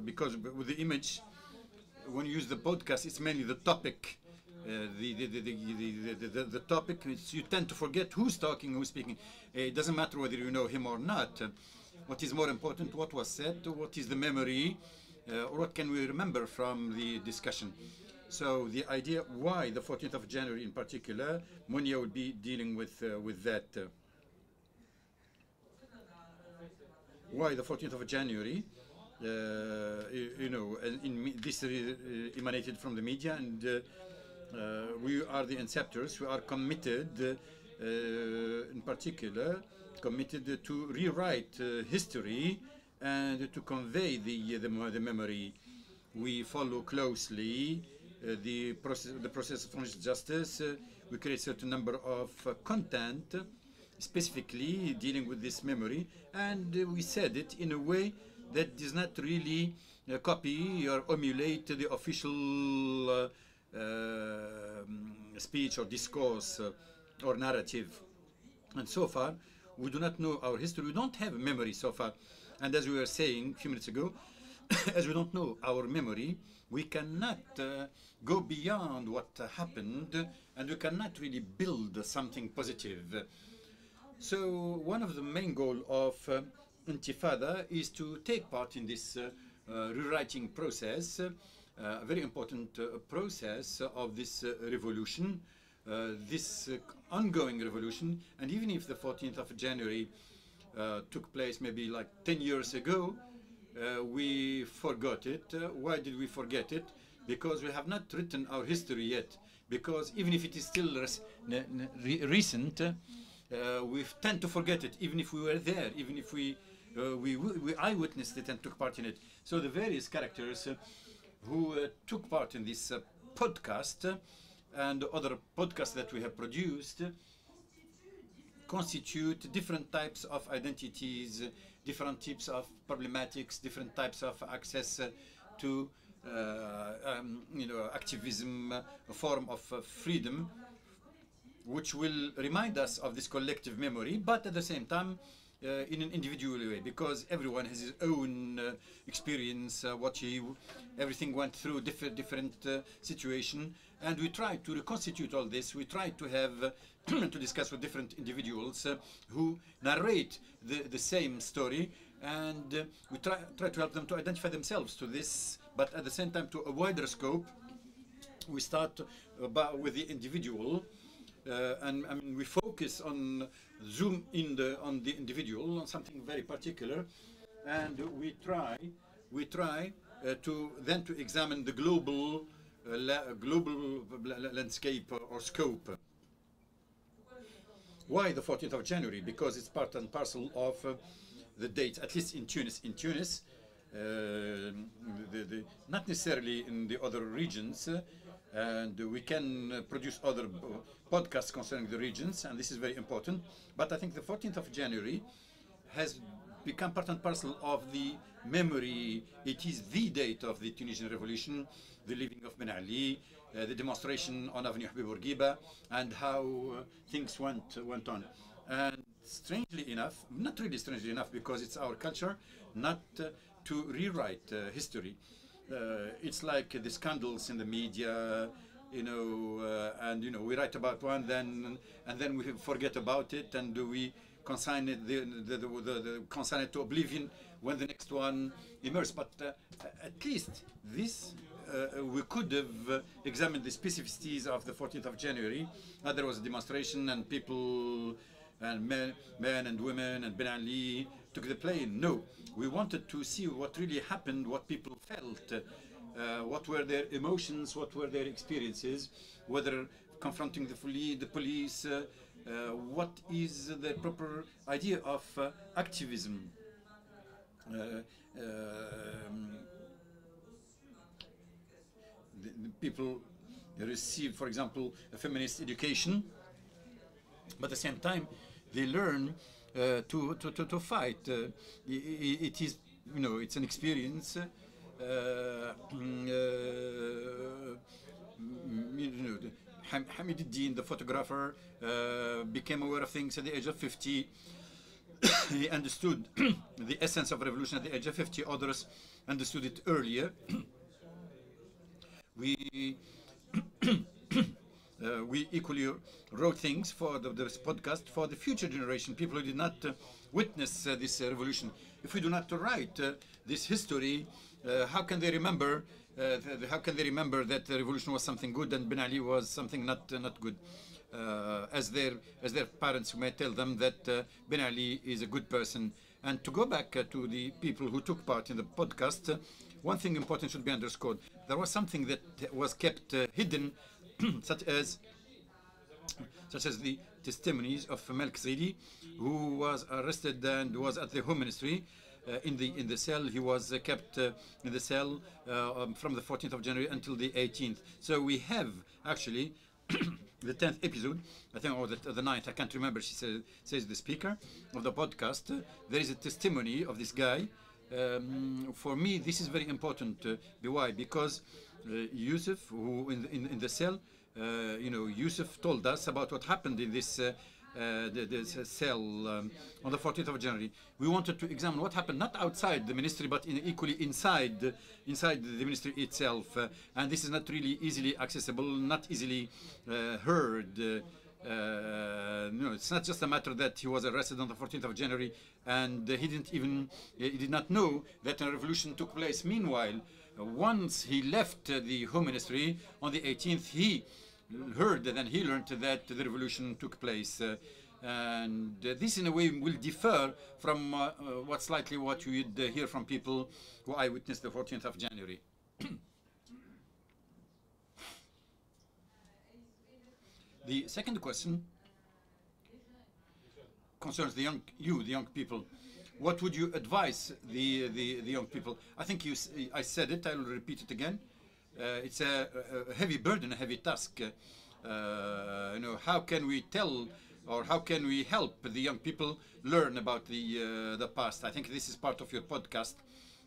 because with the image, when you use the podcast, it's mainly the topic. The topic, you tend to forget who's talking, who's speaking. It doesn't matter whether you know him or not. What is more important, what was said, what is the memory, or what can we remember from the discussion. So the idea why the 14th of January in particular, Monia will be dealing with that. Why the 14th of January? This emanated from the media, and we are the inceptors. We are committed, in particular, committed to rewrite history and to convey the memory. We follow closely the process of forensic justice. We create a certain number of content specifically dealing with this memory, and we said it in a way that does not really copy or emulate the official speech or discourse or narrative. And so far, we do not know our history. We don't have memory so far. And as we were saying a few minutes ago, as we don't know our memory, we cannot go beyond what happened, and we cannot really build something positive. So one of the main goals of Intifada is to take part in this rewriting process, a very important process of this revolution, this ongoing revolution. And even if the 14th of January took place maybe like 10 years ago, we forgot it. Why did we forget it? Because we have not written our history yet. Because even if it is still recent, we tend to forget it, even if we were there, even if we eyewitnessed it and took part in it. So the various characters who took part in this podcast and other podcasts that we have produced constitute different types of identities, different types of problematics, different types of access to activism, a form of freedom, which will remind us of this collective memory, but at the same time in an individual way, because everyone has his own experience, everything went through different situation, and we try to reconstitute all this. We try to have to discuss with different individuals who narrate the same story, and we try to help them to identify themselves to this, but at the same time to a wider scope. We start with the individual. And I mean, we focus on zoom in on the individual, on something very particular, and we try to examine the global landscape or scope. Why the 14th of January? Because it's part and parcel of the dates, at least in Tunis. In Tunis, not necessarily in the other regions. And we can produce other podcasts concerning the regions, and this is very important. But I think the 14th of January has become part and parcel of the memory. It is the date of the Tunisian Revolution, the living of Ben Ali, the demonstration on Avenue Habib Bourguiba, and how things went on. And strangely enough, not really strangely enough, because it's our culture not to rewrite history. it's like the scandals in the media, you know, and you know, we write about one, and then we forget about it, and we consign it, consign it to oblivion when the next one emerges. But at least this, we could have examined the specificities of the 14th of January. There was a demonstration, and people, and men and women, and Ben Ali took the plane. No, we wanted to see what really happened, what people felt, what were their emotions, what were their experiences, whether confronting the police, what is the proper idea of activism. The people receive, for example, a feminist education, but at the same time they learn to fight. It is, you know, it's an experience. Hamid al-Din, the photographer, became aware of things at the age of 50. He understood the essence of revolution at the age of 50. Others understood it earlier. We we equally wrote things for this podcast for the future generation, people who did not witness this revolution. If we do not write this history, how can they remember? How can they remember that the revolution was something good and Ben Ali was something not good? As their parents might tell them that Ben Ali is a good person. And to go back to the people who took part in the podcast, one thing important should be underscored. There was something that was kept hidden, such as the testimonies of Malik Zaidi, who was arrested and was at the Home Ministry in the cell. He was kept in the cell from the 14th of January until the 18th. So we have actually the 10th episode, I think, or the 9th, I can't remember, says the speaker of the podcast. There is a testimony of this guy. For me, this is very important. Why? Because Yusuf, who in the cell, you know, Yusuf told us about what happened in this cell on the 14th of January. We wanted to examine what happened, not outside the ministry, but equally inside the ministry itself. And this is not really easily accessible, not easily heard. No, it's not just a matter that he was arrested on the 14th of January and he did not know that a revolution took place. Meanwhile, once he left the Home Ministry on the 18th, he heard and he learned that the revolution took place. And this in a way will differ from what you would hear from people who eyewitnessed the 14th of January. The second question concerns the young people. What would you advise the young people? I think I said it, I will repeat it again. It's a heavy burden, a heavy task. You know, how can we tell or how can we help the young people learn about the past? I think this is part of your podcast.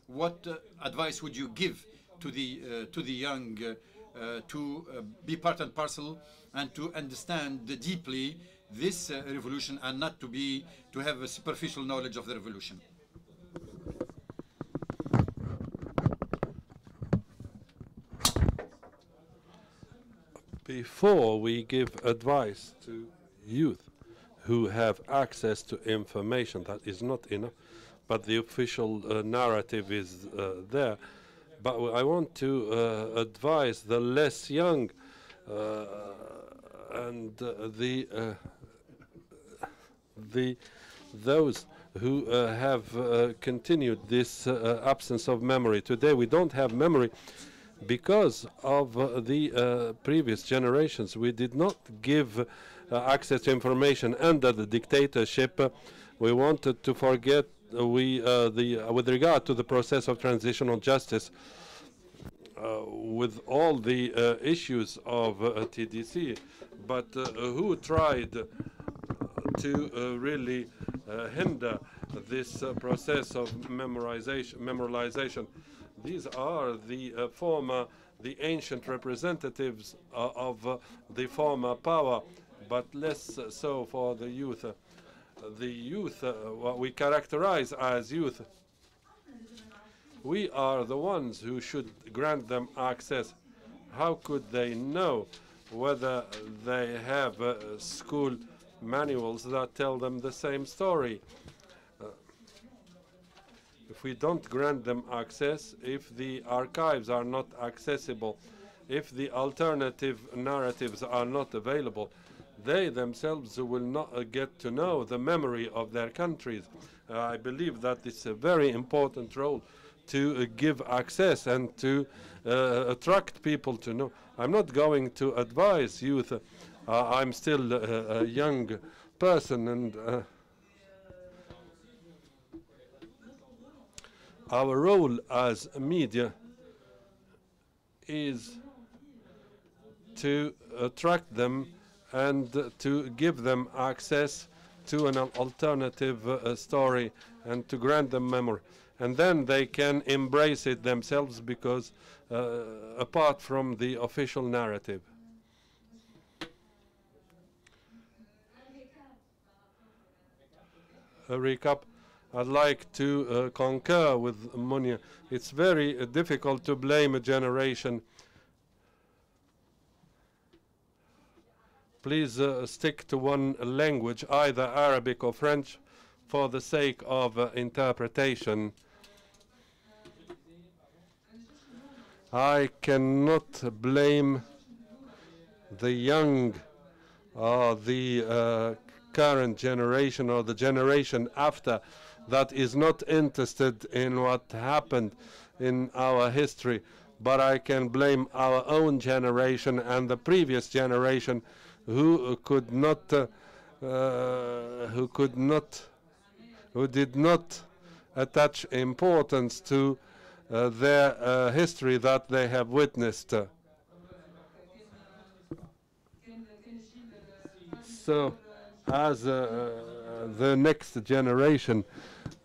What advice would you give to the young to be part and parcel and to understand deeply this revolution and not to have a superficial knowledge of the revolution? Before we give advice to youth who have access to information, that is not enough, but the official narrative is there. But I want to advise the less young and those who have continued this absence of memory. Today we don't have memory because of the previous generations. We did not give access to information under the dictatorship. We wanted to forget with regard to the process of transitional justice, with all the issues of TDC, but who tried to really hinder this process of memorialization. These are the ancient representatives of the former power, but less so for the youth. The youth, what we characterize as youth, We are the ones who should grant them access. How could they know whether they have school manuals that tell them the same story? If we don't grant them access, if the archives are not accessible, if the alternative narratives are not available, they themselves will not get to know the memory of their countries. I believe that it's a very important role to give access and to attract people to know. I'm not going to advise youth. I'm still a young person, and our role as media is to attract them and to give them access to an alternative story and to grant them memory. And then they can embrace it themselves, because apart from the official narrative. A recap. I'd like to concur with Monia. It's very difficult to blame a generation. Please stick to one language, either Arabic or French, for the sake of interpretation. I cannot blame the young or the current generation or the generation after that is not interested in what happened in our history, but I can blame our own generation and the previous generation who did not attach importance to their history that they have witnessed. So, as the next generation,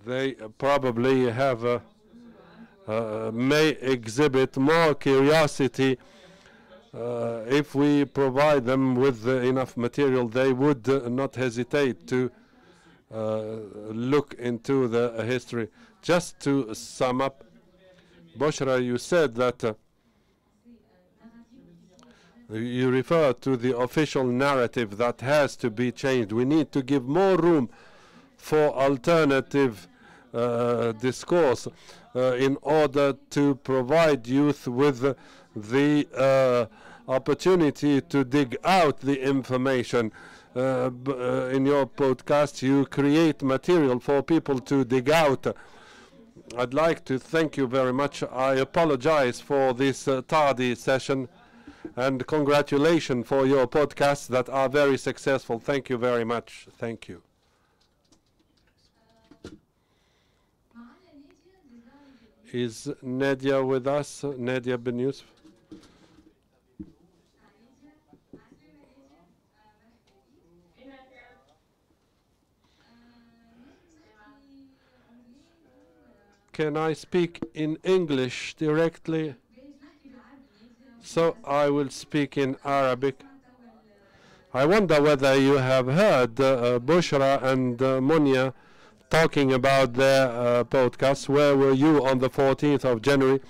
they probably have may exhibit more curiosity. If we provide them with enough material, they would not hesitate to look into the history. Just to sum up, Bushra, you said that you refer to the official narrative that has to be changed. We need to give more room for alternative discourse in order to provide youth with the opportunity to dig out the information. In your podcast, you create material for people to dig out. I'd like to thank you very much. I apologize for this tardy session, and congratulations for your podcasts that are very successful. Thank you very much. Thank you. Is Nadia with us? Nadia Ben Yusuf? Can I speak in English directly? So I will speak in Arabic. I wonder whether you have heard Bushra and Monia talking about their podcast. Where were you on the 14th of January?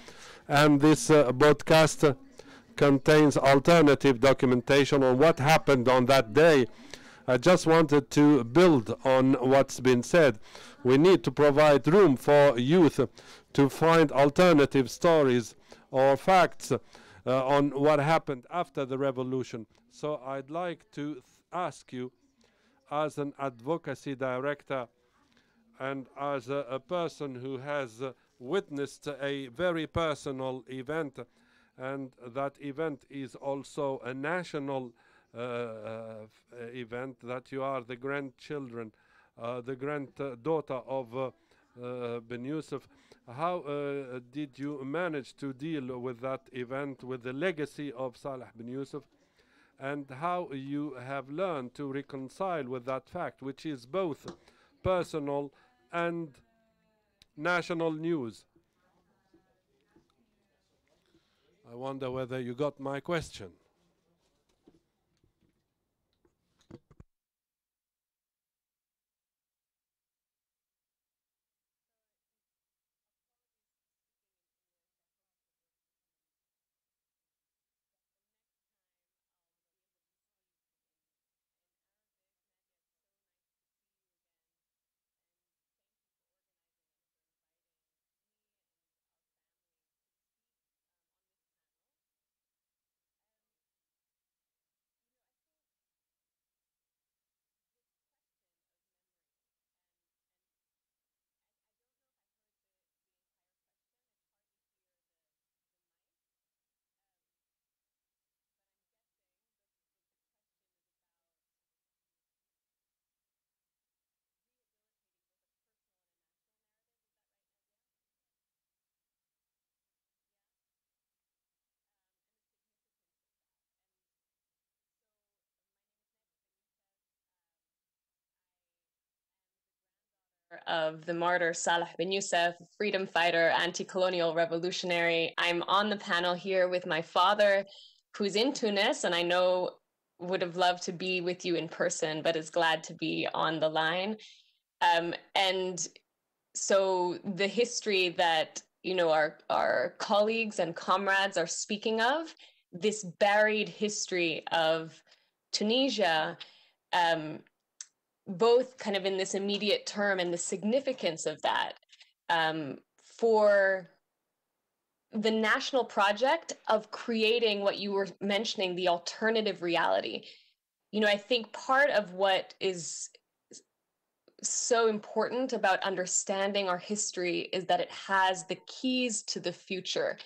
And this podcast contains alternative documentation on what happened on that day. I just wanted to build on what's been said. We need to provide room for youth to find alternative stories or facts on what happened after the revolution. So I'd like to ask you, as an advocacy director and as a person who has witnessed a very personal event, and that event is also a national event, that you are the grandchildren, the granddaughter of Ben Yusuf. How did you manage to deal with that event, with the legacy of Saleh Ben Yusuf, and how you have learned to reconcile with that fact, which is both personal and national news? I wonder whether you got my question. of the martyr Salah bin Youssef, freedom fighter, anti-colonial revolutionary. I'm on the panel here with my father, who's in Tunis, and I know would have loved to be with you in person, but is glad to be on the line. And so the history that our colleagues and comrades are speaking of, this buried history of Tunisia, both kind of in this immediate term and the significance of that for the national project of creating what you were mentioning, the alternative reality. I think part of what is so important about understanding our history is that it has the keys to the future.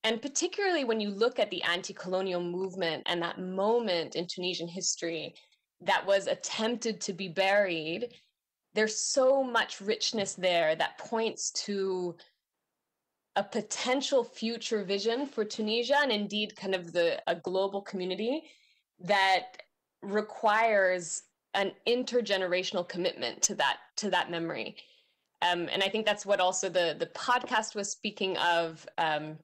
And particularly when you look at the anti-colonial movement and that moment in Tunisian history that was attempted to be buried, there's so much richness there that points to a potential future vision for Tunisia, and indeed kind of a global community that requires an intergenerational commitment to that memory. And I think that's what also the podcast was speaking of, and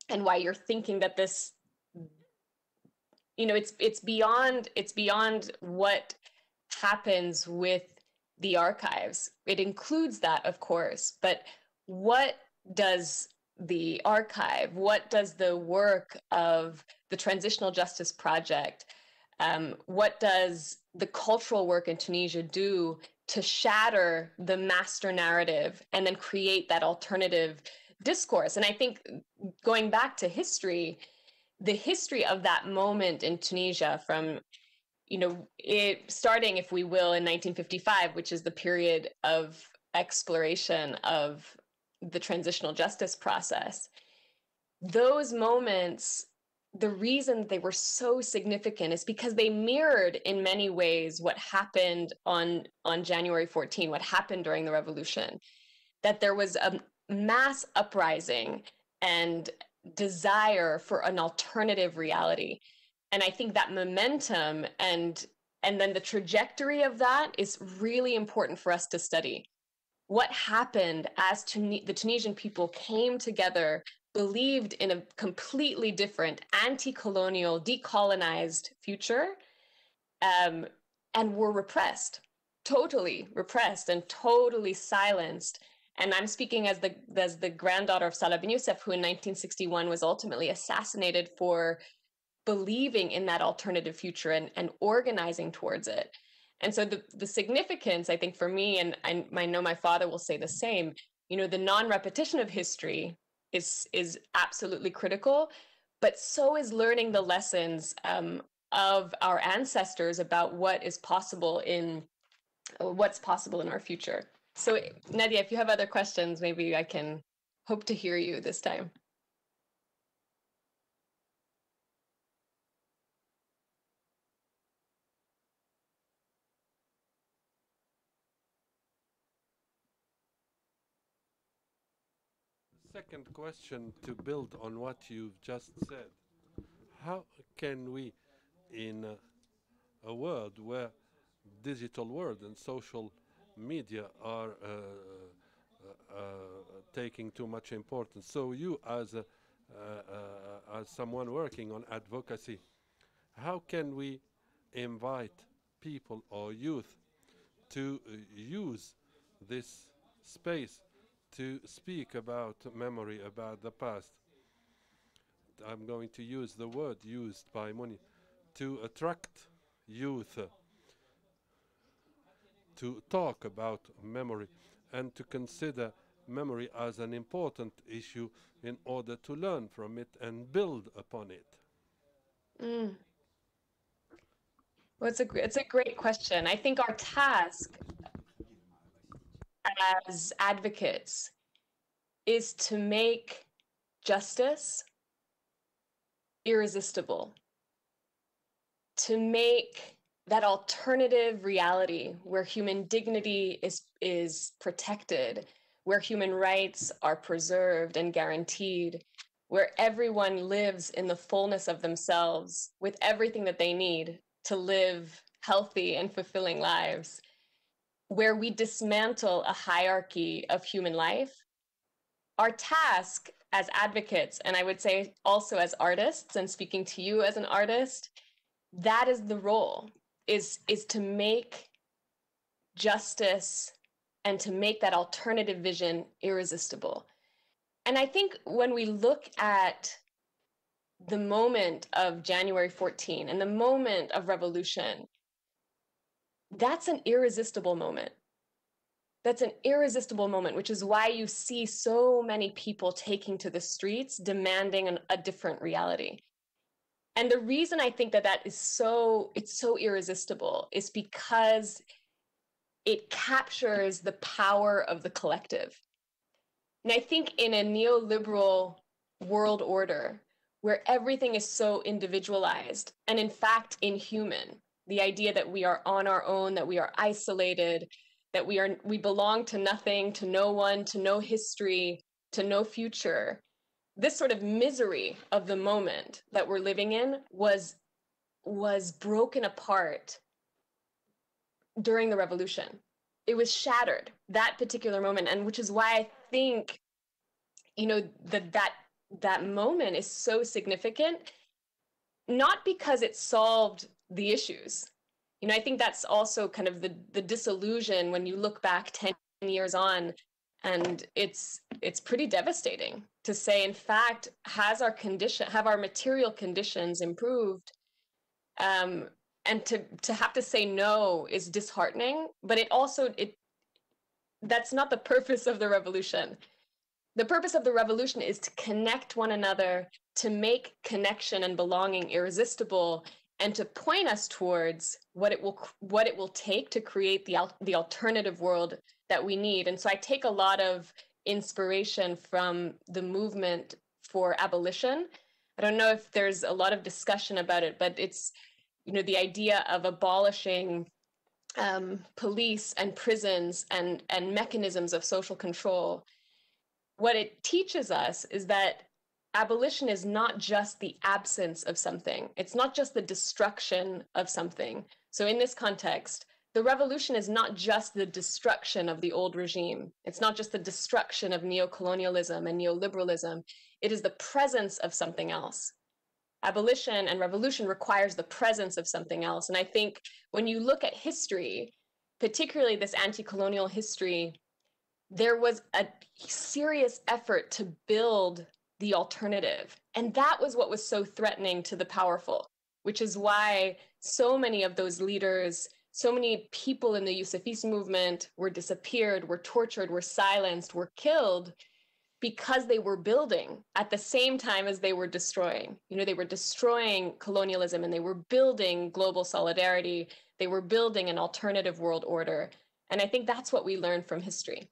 why you're thinking that this, it's beyond what happens with the archives. It includes that, of course, but what does the archive, what does the work of the Transitional Justice Project, what does the cultural work in Tunisia do to shatter the master narrative and then create that alternative discourse? And I think going back to history, the history of that moment in Tunisia from, it starting, if we will, in 1955, which is the period of exploration of the transitional justice process, those moments, the reason they were so significant is because they mirrored in many ways what happened on January 14, what happened during the revolution, that there was a mass uprising and desire for an alternative reality. And I think that momentum and then the trajectory of that is really important for us to study. What happened as the Tunisian people came together, believed in a completely different anti-colonial, decolonized future, and were repressed, totally repressed and totally silenced. And I'm speaking as the granddaughter of Salah bin Youssef, who in 1961 was ultimately assassinated for believing in that alternative future and organizing towards it. And so the significance, I think, for me, and I know my father will say the same, the non-repetition of history is absolutely critical, but so is learning the lessons of our ancestors about what's possible in our future. So Nadia, if you have other questions, maybe I can hope to hear you this time. Second question, to build on what you've just said. How can we, in a world where digital world and social media are taking too much importance, so you as someone working on advocacy, how can we invite people or youth to use this space to speak about memory, about the past? I'm going to use the word used by Moni, to attract youth to talk about memory and to consider memory as an important issue in order to learn from it and build upon it. Well, it's a great question. I think our task as advocates is to make justice irresistible, to make that alternative reality where human dignity is protected, where human rights are preserved and guaranteed, where everyone lives in the fullness of themselves with everything that they need to live healthy and fulfilling lives. where we dismantle a hierarchy of human life. Our task as advocates, and I would say also as artists, and speaking to you as an artist, that is the role, is to make justice and to make that alternative vision irresistible. And I think when we look at the moment of January 14 and the moment of revolution, that's an irresistible moment. That's an irresistible moment, which is why you see so many people taking to the streets, demanding a different reality. And the reason I think that it's so irresistible is because it captures the power of the collective. And I think in a neoliberal world order, where everything is so individualized and in fact inhuman, the idea that we are on our own, that we are isolated, that we belong to nothing, to no one, to no history, to no future. This sort of misery of the moment that we're living in was broken apart during the revolution. It was shattered, that particular moment, and which is why I think, that moment is so significant, not because it solved the issues. I think that's also kind of the disillusion when you look back 10 years on, and it's pretty devastating to say, in fact, have our material conditions improved? And to have to say no is disheartening, but that's not the purpose of the revolution. The purpose of the revolution is to connect one another, to make connection and belonging irresistible, and to point us towards what it will take to create the alternative world that we need. And so I take a lot of inspiration from the movement for abolition. I don't know if there's a lot of discussion about it, but it's the idea of abolishing police and prisons and mechanisms of social control. What it teaches us is that abolition is not just the absence of something. It's not just the destruction of something. So in this context, the revolution is not just the destruction of the old regime. It's not just the destruction of neocolonialism and neoliberalism. It is the presence of something else. Abolition and revolution requires the presence of something else. And I think when you look at history, particularly this anti-colonial history, there was a serious effort to build the alternative. And that was what was so threatening to the powerful, which is why so many of those leaders, so many people in the Yusufis movement were disappeared, were tortured, were silenced, were killed, because they were building at the same time as they were destroying. They were destroying colonialism and they were building global solidarity. They were building an alternative world order. And I think that's what we learned from history.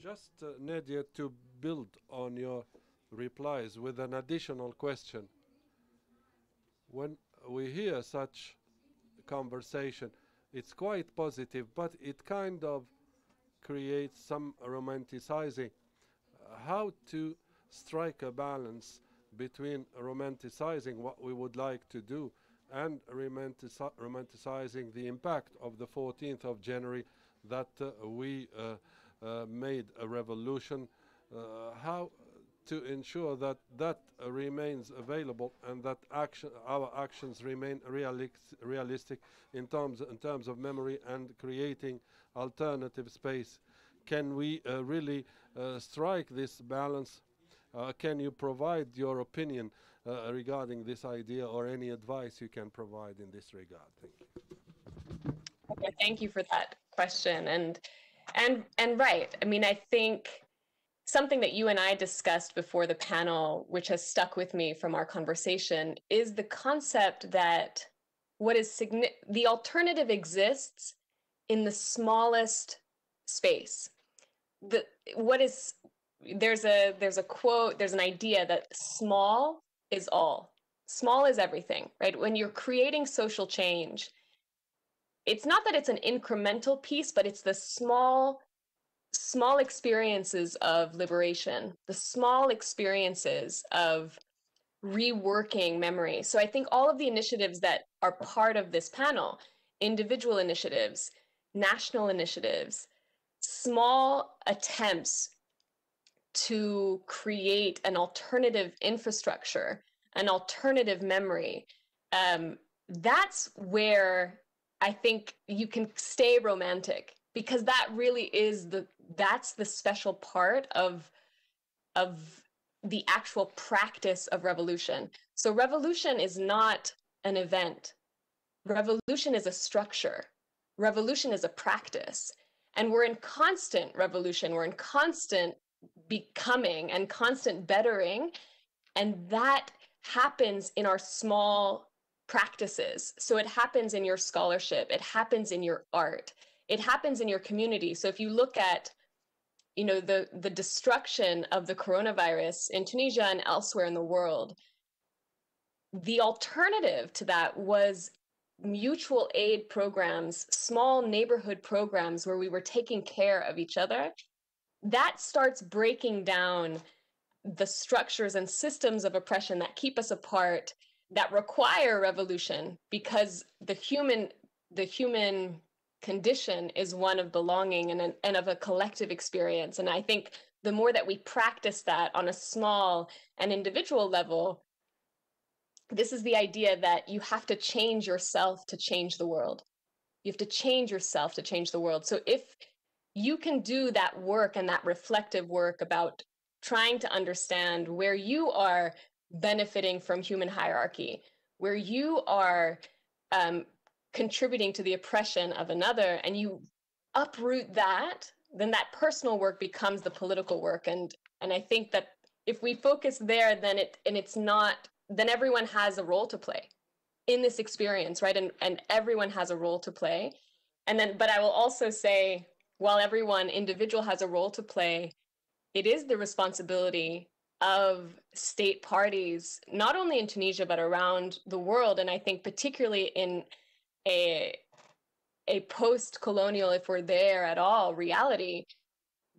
Just, Nadia, to build on your replies with an additional question. When we hear such conversation, it's quite positive, but it kind of creates some romanticizing. How to strike a balance between romanticizing what we would like to do and romanticizing the impact of the 14th of January that we made a revolution, how to ensure that that remains available and that our actions remain realistic in terms of memory and creating alternative space. Can we really strike this balance? Can you provide your opinion regarding this idea, or any advice you can provide in this regard? Thank you. Okay, thank you for that question. And right, I mean, I think something that you and I discussed before the panel, which has stuck with me from our conversation, is the concept that the alternative exists in the smallest space. There's a quote, there's an idea that small is all. Small is everything, right? When you're creating social change, it's not that it's an incremental piece, but it's the small experiences of liberation, the small experiences of reworking memory. So I think all of the initiatives that are part of this panel, individual initiatives, national initiatives, small attempts to create an alternative infrastructure, an alternative memory, that's where I think you can stay romantic, because that really is that's the special part of the actual practice of revolution. So revolution is not an event. Revolution is a structure. Revolution is a practice. And we're in constant revolution. We're in constant becoming and constant bettering. And that happens in our small practices. So it happens in your scholarship. It happens in your art. It happens in your community. So if you look at the destruction of the coronavirus in Tunisia and elsewhere in the world, the alternative to that was mutual aid programs, small neighborhood programs where we were taking care of each other. That starts breaking down the structures and systems of oppression that keep us apart, that require revolution, because the human condition is one of belonging and of a collective experience. And I think the more that we practice that on a small and individual level, this is the idea that you have to change yourself to change the world. You have to change yourself to change the world. So if you can do that work and that reflective work about trying to understand where you are benefiting from human hierarchy, where you are contributing to the oppression of another, and you uproot that, then that personal work becomes the political work. And I think that if we focus there, then then everyone has a role to play in this experience, right? And everyone has a role to play. But I will also say, while everyone individual has a role to play, it is the responsibility of state parties, not only in Tunisia, but around the world. And I think particularly in a post-colonial, if we're there at all, reality,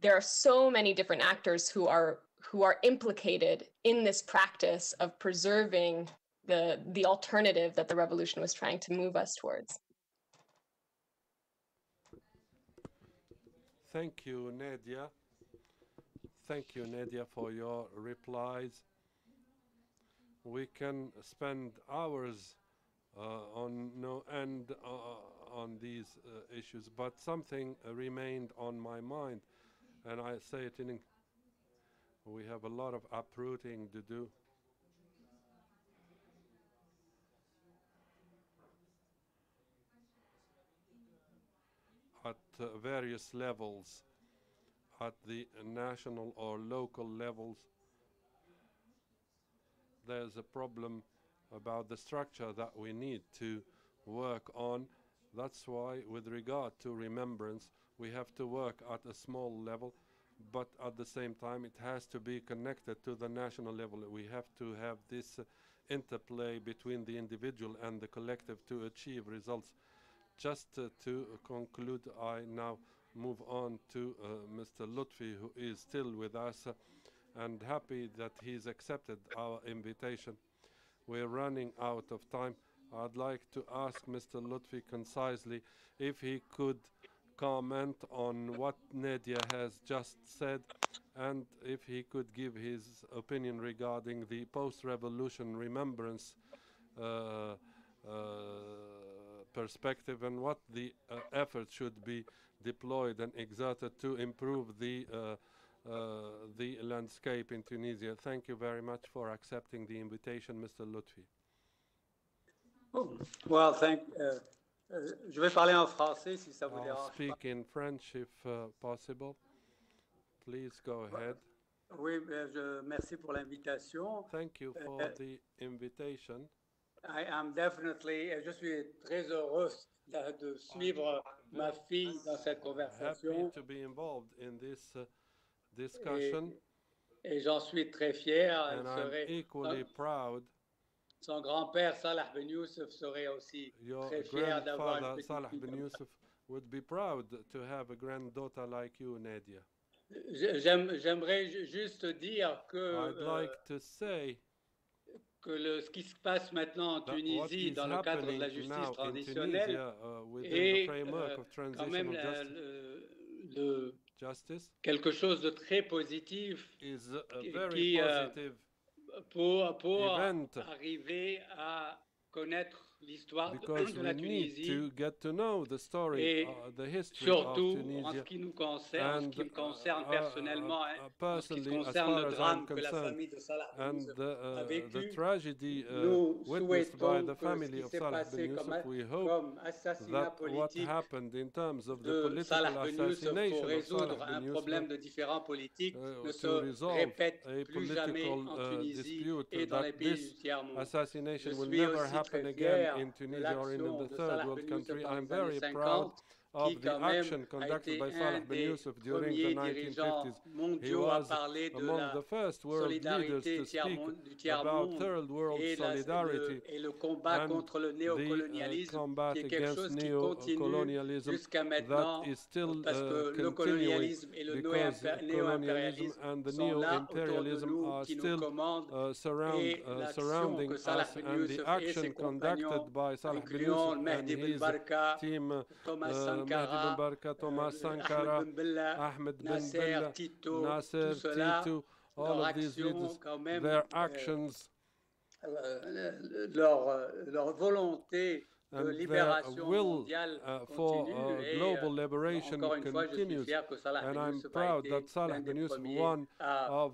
there are so many different actors who are implicated in this practice of preserving the alternative that the revolution was trying to move us towards. Thank you, Nadia. Thank you, Nadia, for your replies. We can spend hours on no end on these issues, but something remained on my mind, and I say it in English. We have a lot of uprooting to do. At various levels, at the national or local levels, there's a problem about the structure that we need to work on. That's why, with regard to remembrance, we have to work at a small level, but at the same time it has to be connected to the national level. We have to have this interplay between the individual and the collective to achieve results. Just to conclude, I now move on to Mr. Lutfi, who is still with us, and happy that he's accepted our invitation. We're running out of time. I'd like to ask Mr. Lutfi concisely if he could comment on what Nadia has just said, and if he could give his opinion regarding the post-revolution remembrance perspective, and what the efforts should be deployed and exerted to improve the landscape in Tunisia. Thank you very much for accepting the invitation, Mr. Lutfi. Well, je vais parler en français si ça vous dérange. I'll speak in French if possible. Please go ahead. Oui, merci pour l'invitation. Thank you for the invitation. I am definitely, je suis très heureux de suivre ma fille dans cette conversation. Happy to be involved in this discussion. Et j'en suis très fier. And I'm equally proud. Son grand-père Salah Ben Youssef serait aussi très fier d'avoir une petite Salah Ben Youssef would be proud to have a granddaughter like you, Nadia. J'aimerais juste dire que I'd like to say que ce qui se passe maintenant en Tunisie dans le cadre de la justice traditionnelle est quand même quelque chose de très positif qui pour arriver à connaître l'histoire de la Tunisie et surtout en ce qui nous concerne, en ce qui me concerne personnellement, en ce qui concerne le drame que la famille de Salah a vécu. Nous souhaitons que ce qui s'est passé comme assassinat politique de Salah Ben Youssef pour résoudre un problème de différends politiques ne se répète plus jamais en Tunisie et dans les pays du tiers-monde. Je suis aussi très fier de l'action de Salah Ben Youssef dans les années 50, qui quand même a été un des premiers dirigeants mondiaux à parler de la solidarité du tiers-monde et le combat contre le néocolonialisme, qui est quelque chose qui continue jusqu'à maintenant, parce que le colonialisme et le néo-impérialisme sont là autour de nous, qui nous commandent, et l'action que Salah Ben Youssef et ses compagnons, incluant Mehdi Ben Barka, Thomas Sankara, Ahmed Ben Bella, Nasser, Tito, tout cela, leur volonté de libération mondiale continue et encore une fois, je suis fier que Salah Ben Youssef a été l'un des premiers à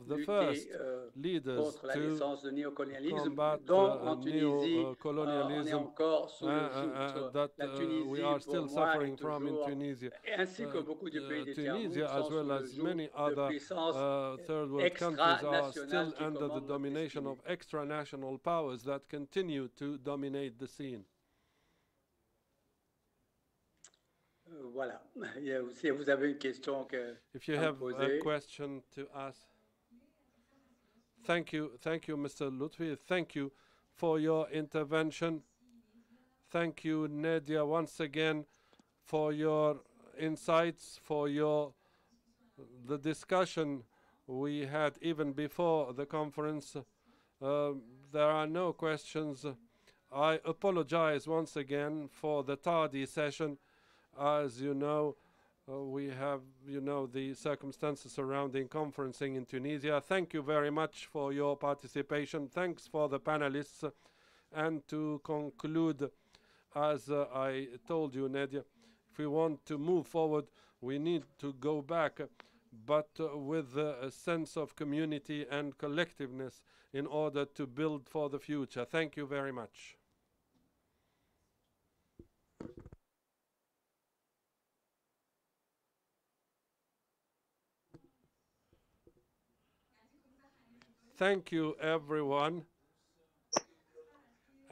lutter contre la naissance du néocolonialisme, dont en Tunisie, on est encore sous le joug. La Tunisie, pour moi, est toujours, ainsi que beaucoup de pays du tiers-monde, sont sous le joug de puissances extra-nationales qui commandent le pays. Voilà. Si vous avez une question if you have a question to ask. Thank you, Mr. Lutfi. Thank you for your intervention. Thank you, Nadia, once again for your insights, for the discussion we had even before the conference. There are no questions. I apologize once again for the tardy session. As you know, we have, the circumstances surrounding conferencing in Tunisia. Thank you very much for your participation. Thanks for the panelists. And to conclude, as I told you, Nadia, if we want to move forward, we need to go back, but with a sense of community and collectiveness in order to build for the future. Thank you very much. Thank you, everyone,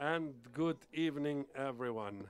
and good evening, everyone.